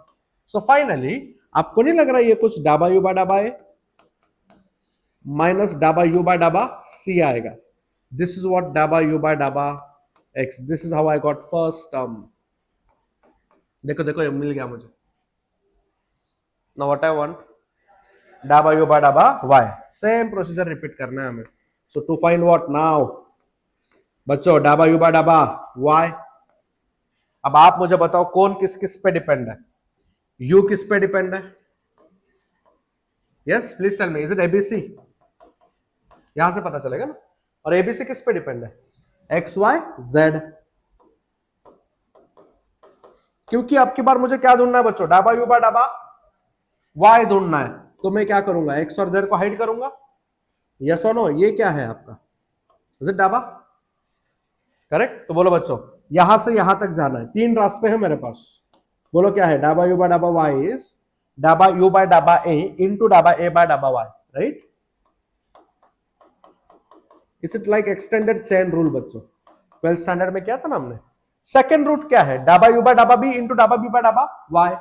So finally आपको नहीं लग रहा ये कुछ डाबा यू बाय डाबा ए माइनस डाबा यू बाय डाबा सी आएगा? दिस इज व्हाट डाबा यू बाय डाबा x, this is how I got first term. देखो देखो ये मिल गया मुझे। Now what I want, dhaba u by डाबा वाई। सेम प्रोसीजर रिपीट करना है हमें। सो टू फाइंड व्हाट नाउ बच्चों? डाबा यू बाय डाबा वाई। अब आप मुझे बताओ कौन किस किस पे डिपेंड है? u किस पे डिपेंड है? Yes please tell me. Is it abc? यहां से पता चलेगा ना। और एबीसी किस पे डिपेंड है? X y z. क्योंकि अब की बार मुझे क्या ढूंढना है बच्चों? डाबा यू बाय डाबा वाई ढूंढना है, तो मैं क्या करूंगा? एक्स और जेड को हाइड करूंगा। यस और नो? ये क्या है आपका? Is it dhaba? करेक्ट। तो बोलो बच्चों यहां से यहां तक जाना है, 3 रास्ते हैं मेरे पास। बोलो क्या है? डाबा यू बाय डाबा वाई इज डाबा यू बाय डाबा ए इंटू डाबा ए बाय डाबा y, right? Is it like extended chain rule बच्चों? 12th स्टैंडर्ड में किया था ना हमने। सेकेंड रूट क्या है? डाबा यू बाय डाबा बी इंटू डाबा बी बाय डाबा y.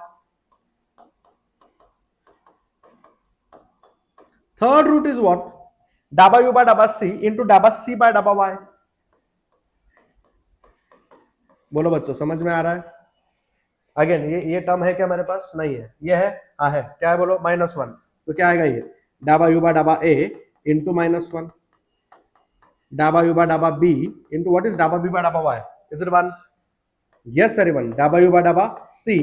Third route is what? डाबा यू बाय डाबा सी इंटू डाबा सी बाय डाबा वाई। बोलो बच्चों, समझ में आ रहा है? अगेन ये टर्म है क्या मेरे पास? नहीं है। ये है? हाँ है। क्या है बोलो? -1। तो क्या आएगा ये? डाबा यू बाय डाबा ए इंटू -1, डाबा यू बाय डाबा बी इंटू व्हाट इज डाबा बी बाय डाबा y? Is it 1? Yes, everyone. Dabba u by dabba c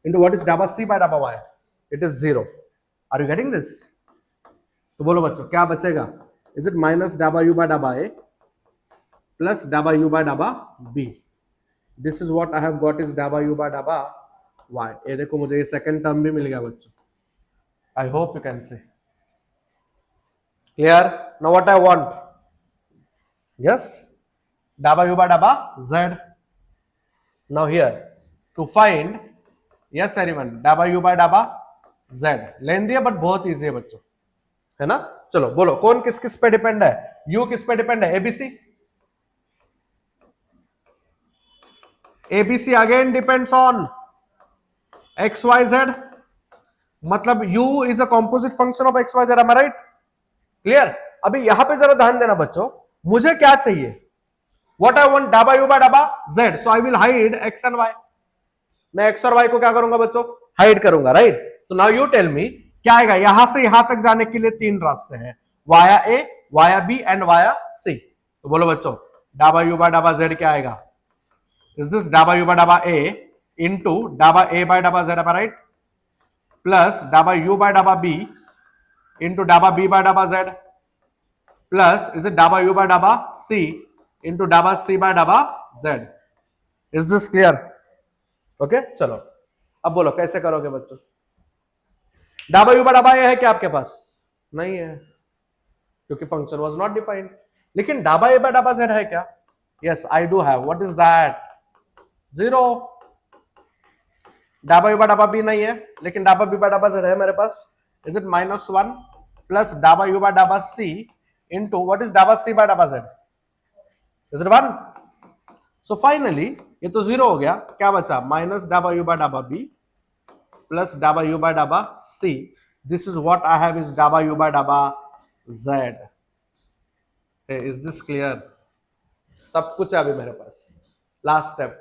into what is dabba c by dabba y? It is 0. Are you getting this? तो बोलो बच्चों, क्या बचेगा? Is it minus dabba u by dabba a plus dabba u by dabba b? This is what I have got is dabba u by dabba y. ये देखो, मुझे ये second term भी मिल गया बच्चों. I hope you can see. Clear? Now what I want? Yes, dabba u by dabba z. Now here to find, yes everyone, dhaba u by dhaba z लेंदी है but बहुत easy है बच्चों, है ना? चलो बोलो, कौन किस किस पे डिपेंड है? u किस पे डिपेंड है? Abc. Abc again depends on x y z. मतलब u is a composite function of x y z. Am I right? Clear? अभी यहां पे जरा ध्यान देना बच्चों, मुझे क्या चाहिए? What I want? Dhaba u by dhaba z. So I will hide x and y. मैं x और y को क्या करूंगा बच्चों? हाइड करूंगा, राइट? तो नाउ यू टेल मी, क्या आएगा? यहां से यहां तक जाने के लिए 3 रास्ते हैं, via a, via b and via c. तो बोलो बच्चों, डाबा यू बाय डाबा जेड क्या आएगा? इज दिस डाबा यू बाय डाबा ए इंटू डाबा ए बाय डाबा जेड, राइट? प्लस डाबा यू बाय डाबा बी इंटू डाबा बी बाय डाबा जेड प्लस इज इट डाबा यू बाय डाबा सी इंटू डाबा सी बाय डाबा z. Is this clear? Okay, चलो अब बोलो कैसे करोगे बच्चों? डाबा यू बाय डाबा ए है क्या आपके पास? नहीं है, क्योंकि फंक्शन वाज नॉट डिफाइंड. लेकिन डाबा ए बाय डाबा जेड है क्या? Yes, I do have. What is that? 0. डाबा यू बाय डाबा बी नहीं है, लेकिन डाबा बी बाय डाबा जेड है मेरे पास. इज इट -1 प्लस डाबा यू बाय डाबा सी इंटू व्हाट इज डाबा सी बाय डाबा z? Is it 1? So finally ये तो 0 हो गया. क्या बचा? माइनस डाबा यू बाय डाबा बी प्लस डाबा यू बाय डाबा c. This is what I have is डाबा यू बाय डाबा जेड. Is this clear? सब कुछ है अभी मेरे पास. Last step,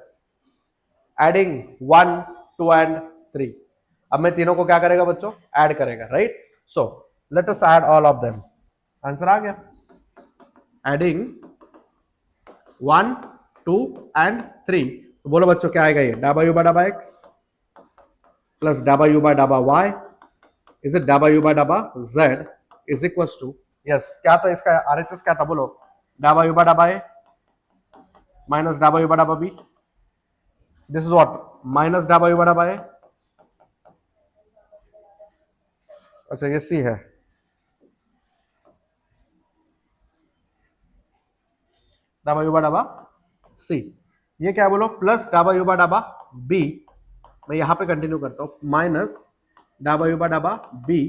adding 1 2 and 3. अब मैं तीनों को क्या करेगा बच्चों? ऐड करेगा, right? So let us add all of them. Answer आ गया. Adding 1 2 and 3. तो बोलो बच्चों क्या आएगा? ये डाबा यू बाय डाबा एक्स प्लस डाबा यू बाय डाबा वाई इज इट डाबा यू बाय डाबा z is equal to, yes क्या था इसका आरएचएस? क्या था बोलो? डाबा यू बाय डाबा ए माइनस डाबा यू बाय डाबा b. This is what? Minus डाबा यू बाय डाबा ए. अच्छा ये सी है. डाबा यू बाय डाबा सी. ये क्या बोलो? प्लस डाबा यू बाय डाबा बी. मैं यहां पे कंटिन्यू करता हूं. माइनस डाबा यू बाय डाबा बी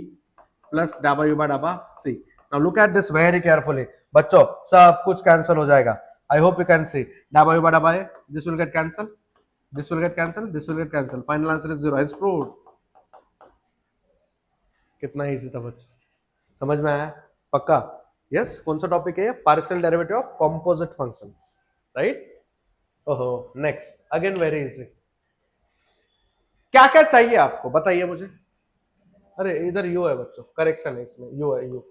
प्लस डाबा यू बाय डाबा c. Now look at this very carefully बच्चों, सब कुछ कैंसिल हो जाएगा. I hope you can see. डाबा यू बाय डाबा a, this will get cancel, this will get cancel, this will get cancel. Final answer is 0. It's proved. कितना easy था बच्चों, समझ में आया? पक्का? यस. कौन सा टॉपिक है? Partial derivative of composite functions, right? ओहो, नेक्स्ट अगेन वेरी इजी. क्या क्या चाहिए आपको बताइए मुझे. अरे इधर यू है बच्चों, करेक्शन है इसमें. यू है, यू.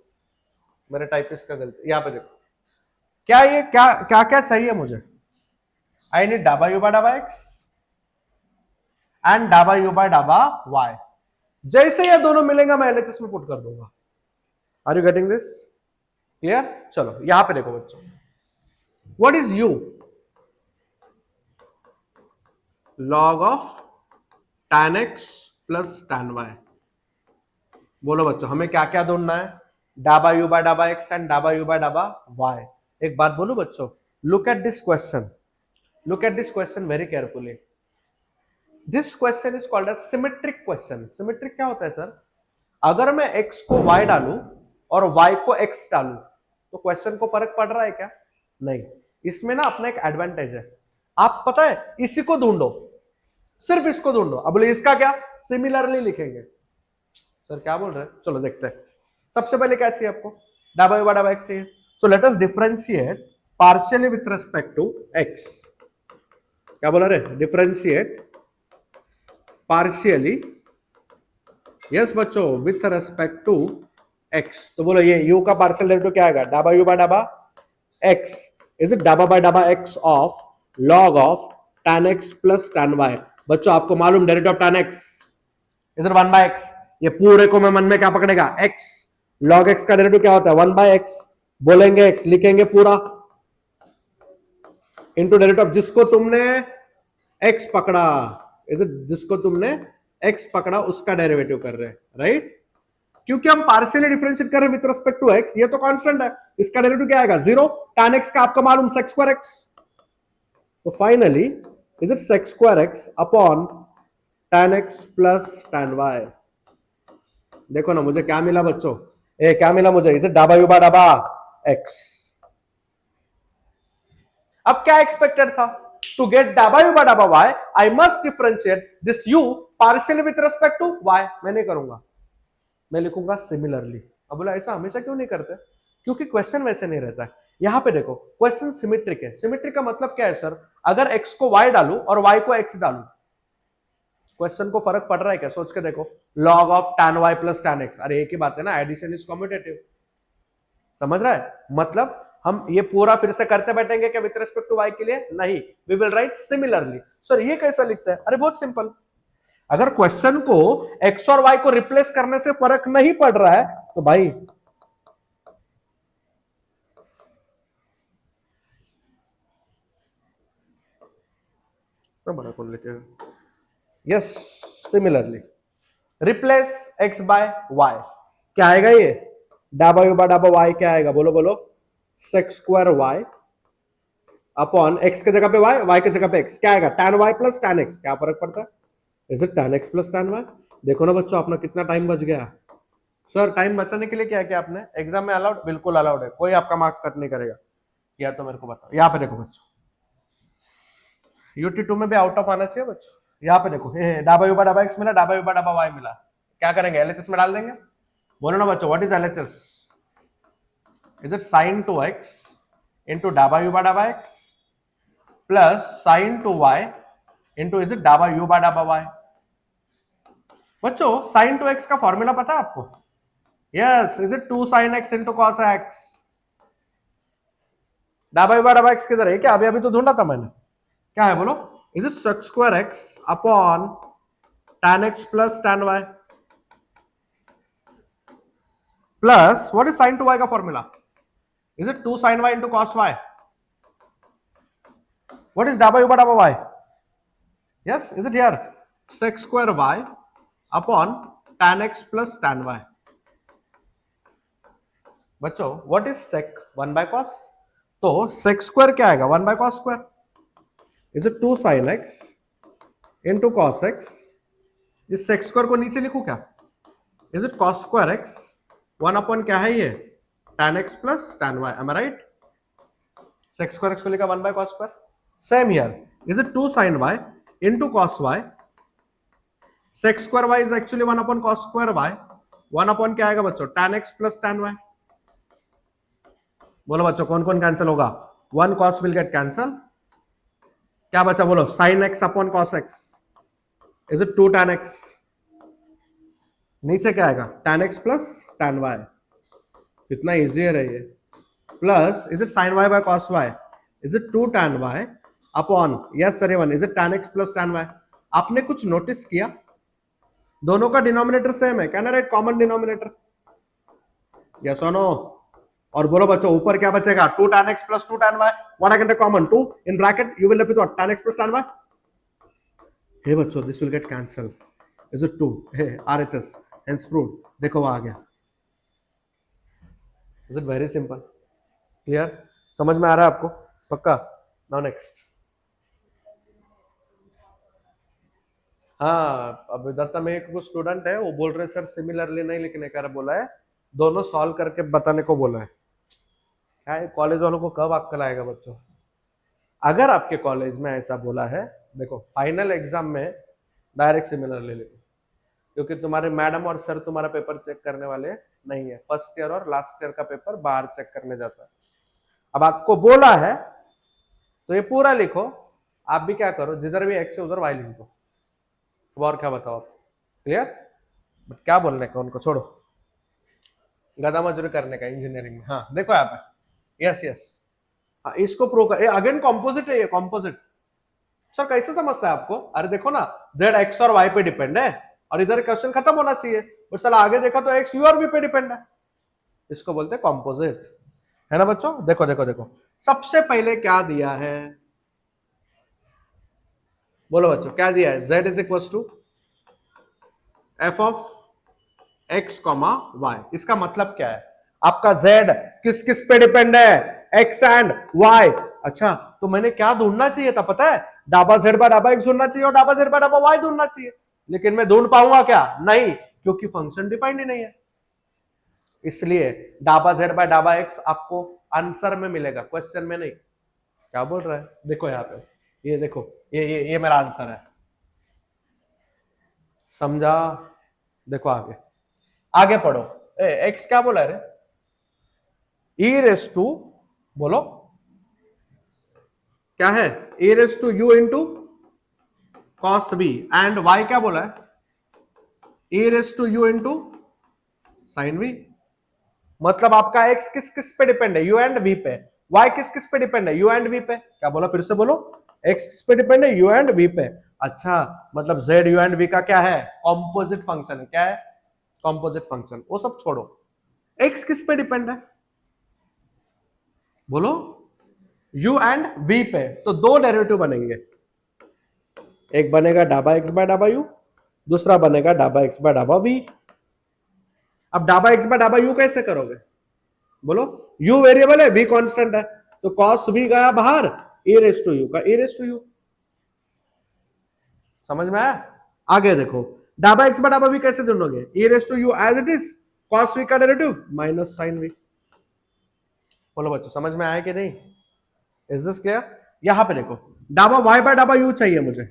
मेरे टाइपिस्ट का गलती. यहां पे देखो, क्या ये क्या क्या क्या चाहिए मुझे? आई नीड डाबा यू बाय डाबा एक्स एंड डाबा यू बाय डाबा वाई. जैसे ये दोनों मिलेंगे मैं एलएचएस में पुट कर दूंगा. Are you getting this? Clear? चलो यहां पे देखो बच्चों, what is u? Log of tan x plus tan y. बोलो बच्चों हमें क्या क्या ढूंढना है? डाबा यू बाय डाबा एक्स एंड डाबा यू बाय डाबा वाई. एक बात बोलूं बच्चों, look at this question, look at this question very carefully. This question is called as symmetric question. Symmetric क्या होता है सर? अगर मैं x को y डालूं और y को x डालूं तो क्वेश्चन को फर्क पड़ रहा है क्या? नहीं. इसमें ना अपना एक एडवांटेज है. आप पता है इसी को ढूंढो, सिर्फ इसको ढूंढो. अब बोले इसका क्या? सिमिलरली लिखेंगे. सर क्या बोल रहे हैं? चलो देखते हैं. सबसे पहले क्या चाहिए आपको? डाबा यू बाय डाबा एक्स चाहिए. So let us differentiate partially with respect to x. क्या बोला रे, डिफरेंशिएट पार्शियली, यस बच्चों, विथ रेस्पेक्ट टू एक्स। तो बोलो ये u का पार्शियल डेरिवेटिव क्या आएगा, डाबा u बाय डाबा x, इज इट डाबा बाय डाबा x of log of tan x plus tan y। बच्चों आपको मालूम derivative of tan x is it 1 by x। ये पूरे को मैं मन में क्या पकड़ेगा, x, log x का डेरिवेटिव क्या होता है 1 बाय x, बोलेंगे x, लिखेंगे पूरा इनटू डेरिवेटिव जिसको तुमने x पकड़ा, इज इट, जिसको तुमने x पकड़ा उसका डेरिवेटिव कर रहे हैं, राइट। क्योंकि हम पार्शियली डिफरेंशिएट कर रहे हैं विद रिस्पेक्ट टू x, ये तो कांस्टेंट है, इसका डेरिवेटिव क्या आएगा 0, tan x का आपका मालूम sec स्क्वायर x। तो finally is it sec square x upon tan x plus tan y। देखो ना मुझे क्या मिला बच्चों, क्या मिला मुझे, इज इट डाबा यू बाय डाबा x। अब क्या एक्सपेक्टेड था, टू गेट डाबा यू बाय डाबा y I must differentiate this u partially with respect to y। मैं नहीं करूंगा, मैं लिखूंगा सिमिलरली। अब बोला ऐसा हमेशा क्यों नहीं करते, क्योंकि क्वेश्चन वैसे नहीं रहता है। यहां पे देखो क्वेश्चन सिमेट्रिक है। सिमेट्रिक का मतलब क्या है सर, अगर x को y डालू और y को x डालू, क्वेश्चन को फर्क पड़ रहा है क्या, सोच के देखो, log of tan y plus tan x, अरे एक ही बात है ना, एडिशन इज कम्यूटेटिव। समझ रहा है, मतलब हम ये पूरा फिर से करते बैठेंगे क्या विद रिस्पेक्ट टू y के लिए, नहीं, we will write similarly. Sir ये कैसा लिखता है, अरे बहुत सिंपल, अगर क्वेश्चन को x और y को रिप्लेस करने से फर्क नहीं पड़ रहा है तो भाई तो बड़ा कौन लिखे, yes, similarly replace x by y, क्या आएगा ये, डाबा यू बाय डाबा y, क्या आएगा बोलो बोलो, sec square y upon x के जगह पे y के जगह पे x, क्या आएगा tan y plus tan x, क्या फर्क पड़ता है, is it tan x plus tan y। देखो ना बच्चों अपना कितना टाइम बच गया। सर टाइम बचाने के लिए क्या किया आपने, एग्जाम में अलाउड, बिल्कुल अलाउड है, कोई आपका मार्क्स कट नहीं करेगा, या तो मेरे को बताओ। यहाँ पे देखो बच्चों, UT2 में भी आउट ऑफ आना चाहिए बच्चों। यहाँ पे देखो डाबा यू बाय डाबा x मिला, डाबा यू बाय डाबा y मिला, क्या करेंगे LHS में डाल देंगे। बोलो ना बच्चों, what is LHS, is it sin 2x into डाबा यू बाय डाबा x plus sin 2y into is it डाबा यू बाय डाबा y। बच्चों sin 2x का फॉर्मूला पता है आपको, yes, is it 2 sin x into cos x। डाबा यू बाय डाबा x किधर है, क्या अभी अभी तो ढूंढा था मैंने, क्या है बोलो, is it sec square x upon tan x plus tan y plus what is sin 2y का formula, is it 2 sin y into cos y। What is डाबा यू बाय डाबा y, yes, is it here sec square y upon tan x plus tan y। बच्चों what is sec 1 by cos, तो sec square क्या आएगा 1 by cos square, is it 2 sin x into cos x। इस sec square को नीचे लिखूं क्या, is it cos square x 1 upon क्या है ये tan x plus tan y, am I right. sec square x को लिखा 1 by cos square, same here, is it 2 sin y into cos y। sec square y is actually 1 upon cos square y, 1 upon क्या आएगा बच्चों tan x plus tan y। बोलो बच्चों कौन कौन cancel होगा, 1 cos विल गेट कैंसल, क्या बचा बोलो sin x upon cos x, is it 2 tan x, नीचे क्या आएगा tan x plus tan y, कितना इजी है ये, plus is it sin y by cos y, is it 2 tan y upon, yes sir 1, is it tan x plus tan y। आपने कुछ notice किया, दोनों का डिनोमिनेटर सेम है, can I write common denominator, yes और no. और बोलो बच्चों ऊपर क्या बचेगा 2 tan x plus 2 tan y, what I can take common 2 in bracket, you will left with what tan x plus tan y। Hey बच्चों this will get cancel, is it 2, hey RHS hence proved, देखो वो आ गया, is it very simple, clear, समझ में आ रहा है आपको पक्का। नाउ नेक्स्ट, हाँ अब दत्ता में एक स्टूडेंट है वो बोल रहे सर सिमिलरली नहीं लिखने का बोला है, दोनों सॉल्व करके बताने को बोला है। क्या है कॉलेज वालों को कब अक्ल आएगा बच्चों, अगर आपके कॉलेज में ऐसा बोला है, देखो फाइनल एग्जाम में डायरेक्ट सिमिलरली लिखो, क्योंकि तुम्हारे मैडम और सर तुम्हारा पेपर चेक करने वाले नहीं है, फर्स्ट ईयर और लास्ट ईयर का पेपर बाहर चेक करने जाता है। अब आपको बोला है तो ये पूरा लिखो, आप भी क्या करो, जिधर भी एक्स है उधर वाई लिख दो। और क्या बताओ आप, क्लियर? बट क्या बोलने का उनको, छोड़ो, गधा मजदूरी करने का इंजीनियरिंग में। हाँ देखो यहाँ पे, यस यस, इसको प्रूव कर, अगेन कॉम्पोजिट है ये, कॉम्पोजिट। सर कैसे समझता है आपको? अरे देखो ना, जेड एक्स और वाई पे डिपेंड है, और इधर क्वेश्चन खत्म होना चाहिए, और चला आगे देखा तो एक्स यू और वी पे डिपेंड है, इसको बोलते हैं कॉम्पोजिट, है ना बच्चों? देखो देखो देखो, सबसे पहले क्या दिया है, बोलो बच्चों क्या दिया है? z is equal to f of x comma y. इसका मतलब क्या है? आपका z किस किस पे डिपेंड है? x and y। अच्छा, तो मैंने क्या ढूंढना चाहिए था पता है? डाबा z बाय डाबा x ढूंढना चाहिए और डाबा z बाय डाबा y ढूंढना चाहिए, लेकिन मैं ढूंढ पाऊंगा क्या? नहीं, क्योंकि फंक्शन डिफाइंड ही नहीं है। इसलिए डाबा z बाय डाबा x आपको आंसर में मिलेगा, क्वेश्चन में नहीं। क्या बोल रहा है? देखो यहाँ पे, ये देखो, ये मेरा आंसर है, समझा? देखो आगे, आगे पढ़ो। एक्स क्या बोला रे? ई रेस टू, बोलो क्या है? E raise to you into cos v, and y क्या बोला है? E raise to you into sine v. मतलब आपका एक्स किस किस पे डिपेंड है? यू एंड वी पे। वाई किस किस पे डिपेंड है? यू एंड वी पे। क्या बोला, फिर से बोलो। एक्स किस पे डिपेंड है? यू एंड वी पे। अच्छा, मतलब जेड यू एंड वी का क्या है? कॉम्पोजिट फंक्शन है। क्या है? Composite function. वो सब छोड़ो, एक्स किस पे डिपेंड है? बोलो, u एंड v पे। तो दो डेरिवेटिव बनेंगे, एक बनेगा डाबा x बाय डाबा u, दूसरा बनेगा डाबा x बाय डाबा v। अब डाबा x बाय डाबा u कैसे करोगे? बोलो, u वेरिएबल है, v कांस्टेंट है, तो cos v गया बाहर, e रेस टू u का e रेस टू u। समझ में आया? आगे देखो, डाबा x बाय डाबा v कैसे ढूंढोगे? e raise to u as it is, cos v का डेरिवेटिव माइनस साइन v। बोलो बच्चों, समझ में आया कि नहीं? Is this clear? यहां पे देखो, डाबा y बाय डाबा u चाहिए मुझे।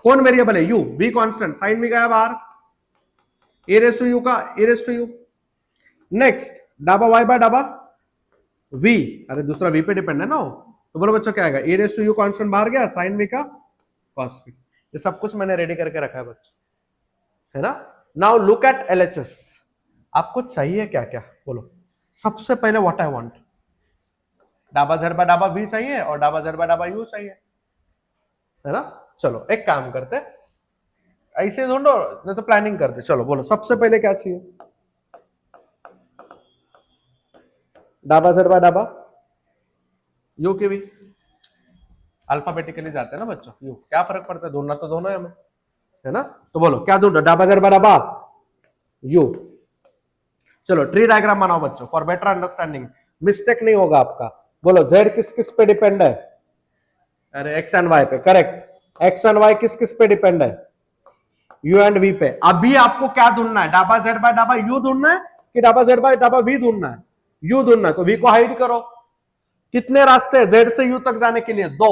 कौन वेरिएबल है? u, v constant, sine v गया बाहर, ए रेस टू यू का e raise to u. Next, डाबा y बाय डाबा v, अरे दूसरा v पे डिपेंड है ना, तो बोलो बच्चों क्या आएगा? ए रेस टू यू कांस्टेंट बाहर गया, साइन v का कॉस v। ये सब कुछ मैंने रेडी करके रखा है बच्चों, है ना? Now look at LHS. आपको चाहिए क्या क्या? बोलो, सबसे पहले व्हाट आई वांट, डाबा z बाय डाबा v चाहिए और डाबा z बाय डाबा u चाहिए, है ना? चलो एक काम करते, ऐसे ढूंढो, नहीं तो प्लानिंग करते। चलो बोलो, सबसे पहले क्या चाहिए? डाबा z बाय डाबा u के भी अल्फाबेटिकली जाते हैं ना बच्चों, यू क्या फर्क पड़ता है, ढूंढना तो दोनों है हमें, है ना? तो बोलो क्या ढूंढो? डाबा z बाय डाबा u। चलो ट्री डायग्राम बनाओ बच्चों, फॉर बेटर अंडरस्टैंडिंग, मिस्टेक नहीं होगा आपका। बोलो, z किस किस पे डिपेंड है? अरे x एंड y पे, करेक्ट। x एंड y किस किस पे डिपेंड है? u एंड v पे। अभी आपको क्या ढूंढना है? डाबा z बाय डाबा u ढूंढना है कि डाबा z बाय डाबा v ढूंढना है? u ढूंढना है, तो v को हाइड करो। कितने रास्ते हैं z से u तक जाने के लिए? दो,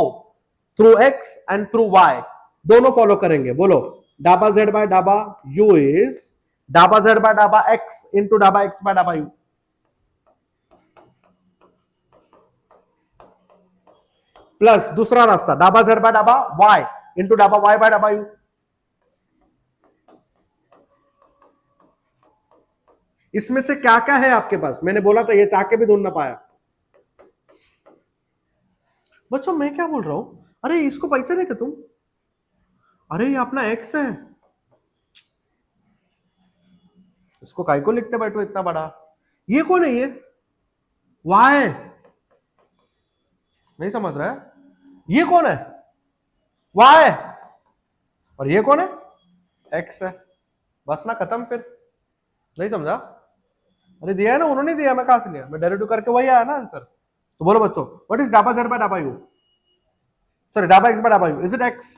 through x and through y, दोनों फॉलो करेंगे। बोलो, डाबा z बाय डाबा u इज डाबा z बाय डाबा x इंटू डाबा x बाय डाबा u। प्लस दूसरा रास्ता, डाबा z बाय डाबा y इंटू डाबा y बाय डाबा u। इसमें से क्या क्या है आपके पास? मैंने बोला था ये चाह के भी ढूंढ ना पाया। बच्चों मैं क्या बोल रहा हूं, अरे इसको पैसे नहीं क्या तुम? अरे ये अपना एक्स है, इसको काय को लिखते बैठो इतना बड़ा? ये कौन है? ये वाई, नहीं समझ रहा है? ये कौन है? वाई। और ये कौन है? एक्स है। बस ना, खत्म फिर। नहीं समझा? अरे दिया है ना, उन्होंने दिया, मैं कहां से लिया? मैं डायरेक्ट करके वही आया ना आंसर। तो बोलो बच्चों, व्हाट इज डाबा जेड बाय डाबा यू? सॉरी, डाबा एक्स बाय डाबा यू, इज इट एक्स?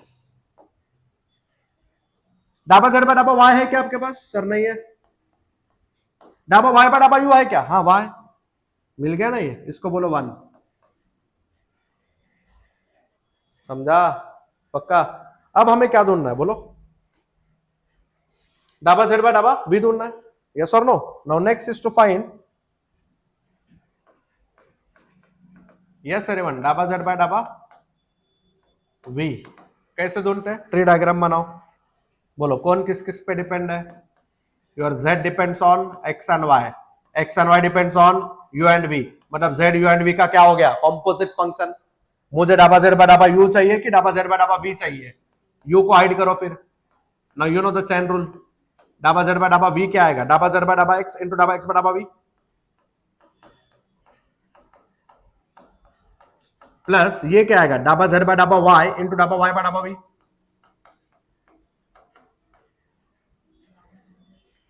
डाबा जेड बाय डाबा वाई है क्या आपके पास? सर नहीं है। डाबा वाई बाय डाबा यू है क्या? हाँ वाई, मिल गया ना ये, इसको बोलो वन। समझा? पक्का? अब हमें क्या ढूंढना है? बोलो, डाबा जेड बाय डाबा वी ढूंढना है, यस और no? Now next is to find, yes everyone, डाबा जेड बाय डाबा v। कैसे ढूंढते हैं? ट्री डायग्राम बनाओ, बोलो कौन किस किस पे डिपेंड है। Your z depends on x and y, x and y depends on u and v, मतलब z u एंड v का क्या हो गया? Composite function. मुझे डाबा z बाय डाबा u चाहिए कि डाबा z बाय डाबा v चाहिए? u को हाइड करो फिर। Now you know the chain rule. डाबा z बाय डाबा v क्या आएगा? डाबा z बाय डाबा x इंटू डाबा x बाय डाबा v प्लस ये क्या आएगा? डाबा z बाय डाबा y इंटू डाबा y बाय डाबा v,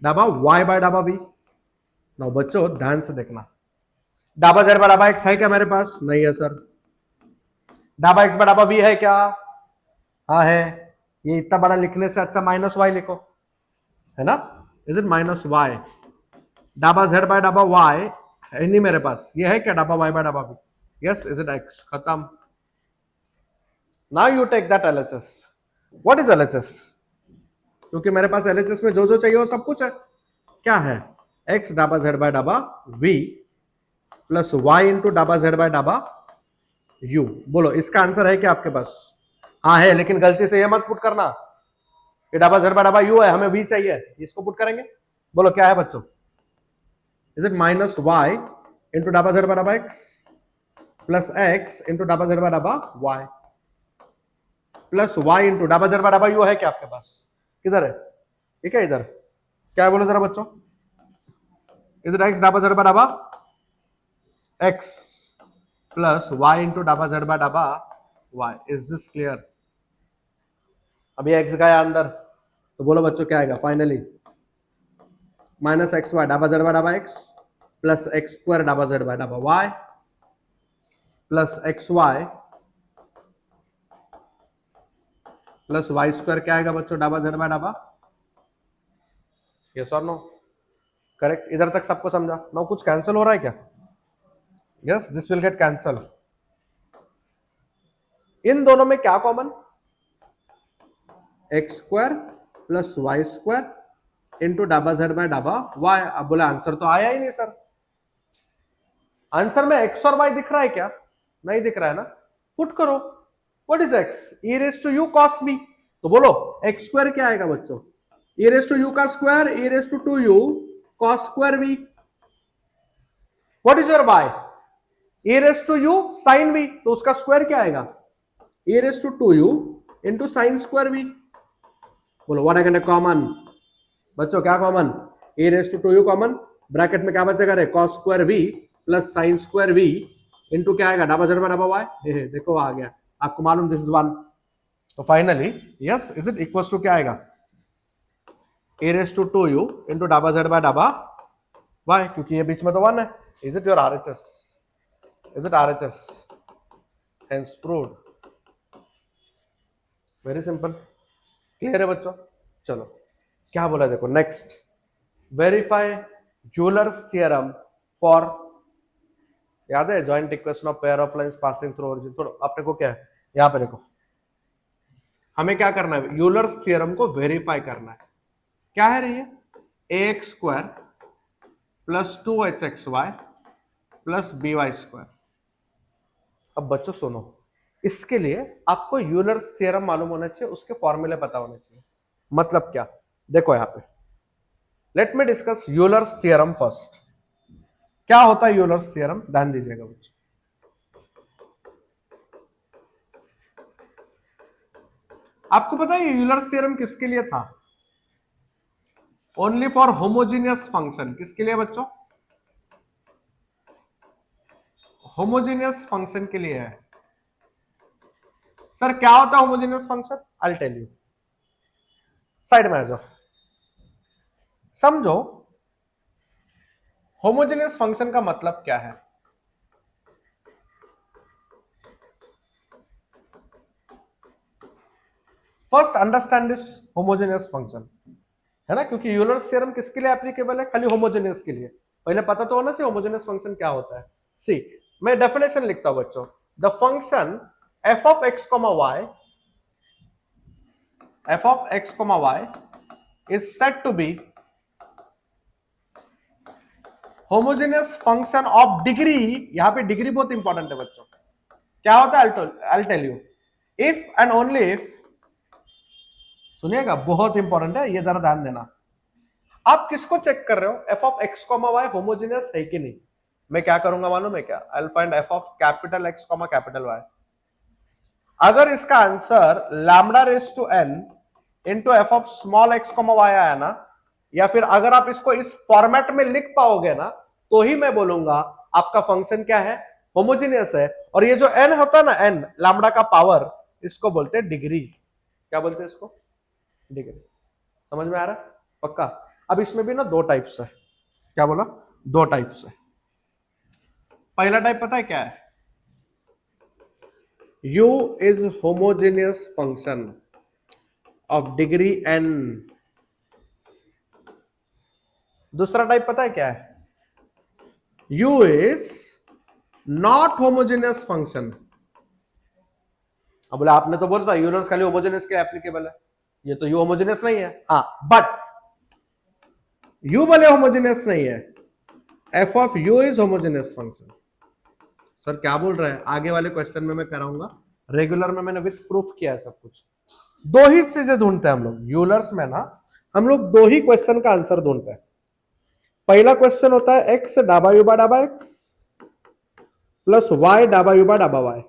डाबा y बाय डाबा v। नाउ बच्चों ध्यान से देखना, डाबा z बाय डाबा x है क्या मेरे पास? नहीं है सर। डाबा x बाय डाबा v है क्या? हाँ है। ये इतना बड़ा लिखने से अच्छा माइनस y लिखो, है ना? Is it minus y? डाबा z बाय डाबा y है नहीं मेरे पास, ये है क्या? डाबा y बाय डाबा v। Yes, is it x? खत्म। Now you take that LHS। What is LHS? क्योंकि मेरे पास LHS में जो जो चाहिए वो सब कुछ है। क्या है? x डाबा z बाय डाबा v प्लस y इंटू डाबा z बाय डाबा u। बोलो इसका आंसर है क्या आपके पास? हाँ है, लेकिन गलती से ये मत पुट करना कि डाबा z बाय डाबा u है, हमें v चाहिए, इसको पुट करेंगे। बोलो क्या है बच्चों? Is it minus y into डाबा z बाय डाबा x प्लस x इंटू डाबा z बाय डाबा y प्लस y इंटू डाबा z बाय डाबा u है क्या आपके पास? किधर है? ठीक है, इधर। क्या है बोलो जरा बच्चों? इज इट x डाबा z बाय डाबा x प्लस y इंटू डाबा z बाय डाबा y। Is this clear? अभी x गया अंदर, तो बोलो बच्चों क्या आएगा फाइनली? माइनस एक्स वाई डाबा z बाय डाबा x प्लस एक्स स्क्वायर डाबा z बाय डाबा y plus x y plus y square क्या आएगा बच्चों? डाबा z बाय डाबा। यस और नो? करेक्ट। इधर तक सबको समझा? नो कुछ कैंसिल हो रहा है क्या? Yes, this will get cancel. इन दोनों में क्या common? X square plus y square into डाबा z बाय डाबा y। अब बोला आंसर तो आया ही नहीं सर। आंसर में x और y दिख रहा है क्या? नहीं दिख रहा है ना? पुट करो। What is x? e raise to u cos b। तो बोलो x स्क्वायर क्या आएगा बच्चों? e रेज टू u का square, e raise to 2u cos square v। What is your y? e raise to u sin v, तो उसका square क्या आएगा? e raise to 2u into sine square v। बोलो what I common? बच्चों क्या common? e raise to 2u common, bracket में क्या बचेगा रे? cos square v plus sine square v into क्या आएगा? डाबा z बाय डाबा y। देखो आ गया, आपको मालूम दिस इज 1। तो finally yes, is it equals to क्या आएगा? e raise to 2u into डाबा z बाय डाबा y, क्योंकि ये बीच में तो 1 है। Is it your RHS? Is it RHS? Hence proved. Very simple. Clear है बच्चों? चलो क्या बोला देखो next, verify Euler's theorem for, याद है joint equation of pair of lines passing through origin. तो अपने को क्या है यहां पे देखो, हमें क्या करना है? यूलर्स थ्योरम को वेरीफाई करना है। क्या है रे? ये ax square plus 2hxy plus by square. अब बच्चों सुनो, इसके लिए आपको यूलर्स थ्योरम मालूम होना चाहिए, उसके फॉर्मूले पता होने चाहिए। मतलब क्या? देखो यहां पे, let me discuss Euler's theorem first. क्या होता है यूलर्स थ्योरम? ध्यान दीजिएगा बच्चों। आपको पता है यूलर्स थ्योरम किसके लिए था? Only for homogeneous function. किसके लिए बच्चों? होमोजीनियस फंक्शन के लिए है। सर क्या होता है homogeneous function? I tell you. Side में आ जाओ, समझो होमोजेनियस फंक्शन का मतलब क्या है। First understand this homogeneous function, है ना? क्योंकि यूलर्स थ्योरम किसके लिए एप्लीकेबल है? खाली होमोजेनियस के लिए। पहले पता तो होना चाहिए होमोजेनियस फंक्शन क्या होता है। सी, मैं डेफिनेशन लिखता हूं बच्चों। The function f of x, y, f of x, y is said to be homogeneous function of degree. यहां पे डिग्री बहुत इंपॉर्टेंट है बच्चों। क्या होता है? I'll tell you. If and only if, सुनिएगा बहुत इंपॉर्टेंट है ये, जरा ध्यान देना। आप किसको चेक कर रहे हो? F of x comma Y homogeneous है कि नहीं। मैं क्या करूंगा मालूम है क्या? I will find F of capital X comma capital Y. अगर इसका answer lambda raise to N into F of small x comma Y आया ना, या फिर अगर आप इसको इस फॉर्मेट में लिख पाओगे ना, तो ही मैं बोलूंगा आपका फंक्शन क्या है, होमोजेनियस है। और ये जो एन होता है ना, एन लैम्डा का पावर, इसको बोलते हैं डिग्री। क्या बोलते हैं इसको? डिग्री। समझ में आ रहा है? पक्का? अब इसमें भी ना दो टाइप्स है। क्या बोला? दो टाइप्स है। पहला टाइप पता है क्या है? U is homogeneous function of degree n। दूसरा टाइप पता है क्या है? U is not homogeneous function। अब बोले आपने तो बोला था यूलर्स खाली होमोजेनियस के एप्लीकेबल है, ये तो U होमोजेनियस नहीं है। हाँ, बट U भले होमोजेनियस नहीं है, f of U is homogeneous function। Sir क्या बोल रहे हैं? आगे वाले क्वेश्चन में मैं कराऊंगा, रेगुलर में मैंने विथ प्रूफ किया है सब कुछ। दो ही चीजें ढूंढते हैं हम लोग यूलर्स में ना, हम लोग दो ही क्वेश्चन का आंसर ढूंढते हैं। पहला क्वेश्चन होता है एक्स डाबा यू बा डाबा एक्स प्लस वाई डाबा यू बा डाबा वाई।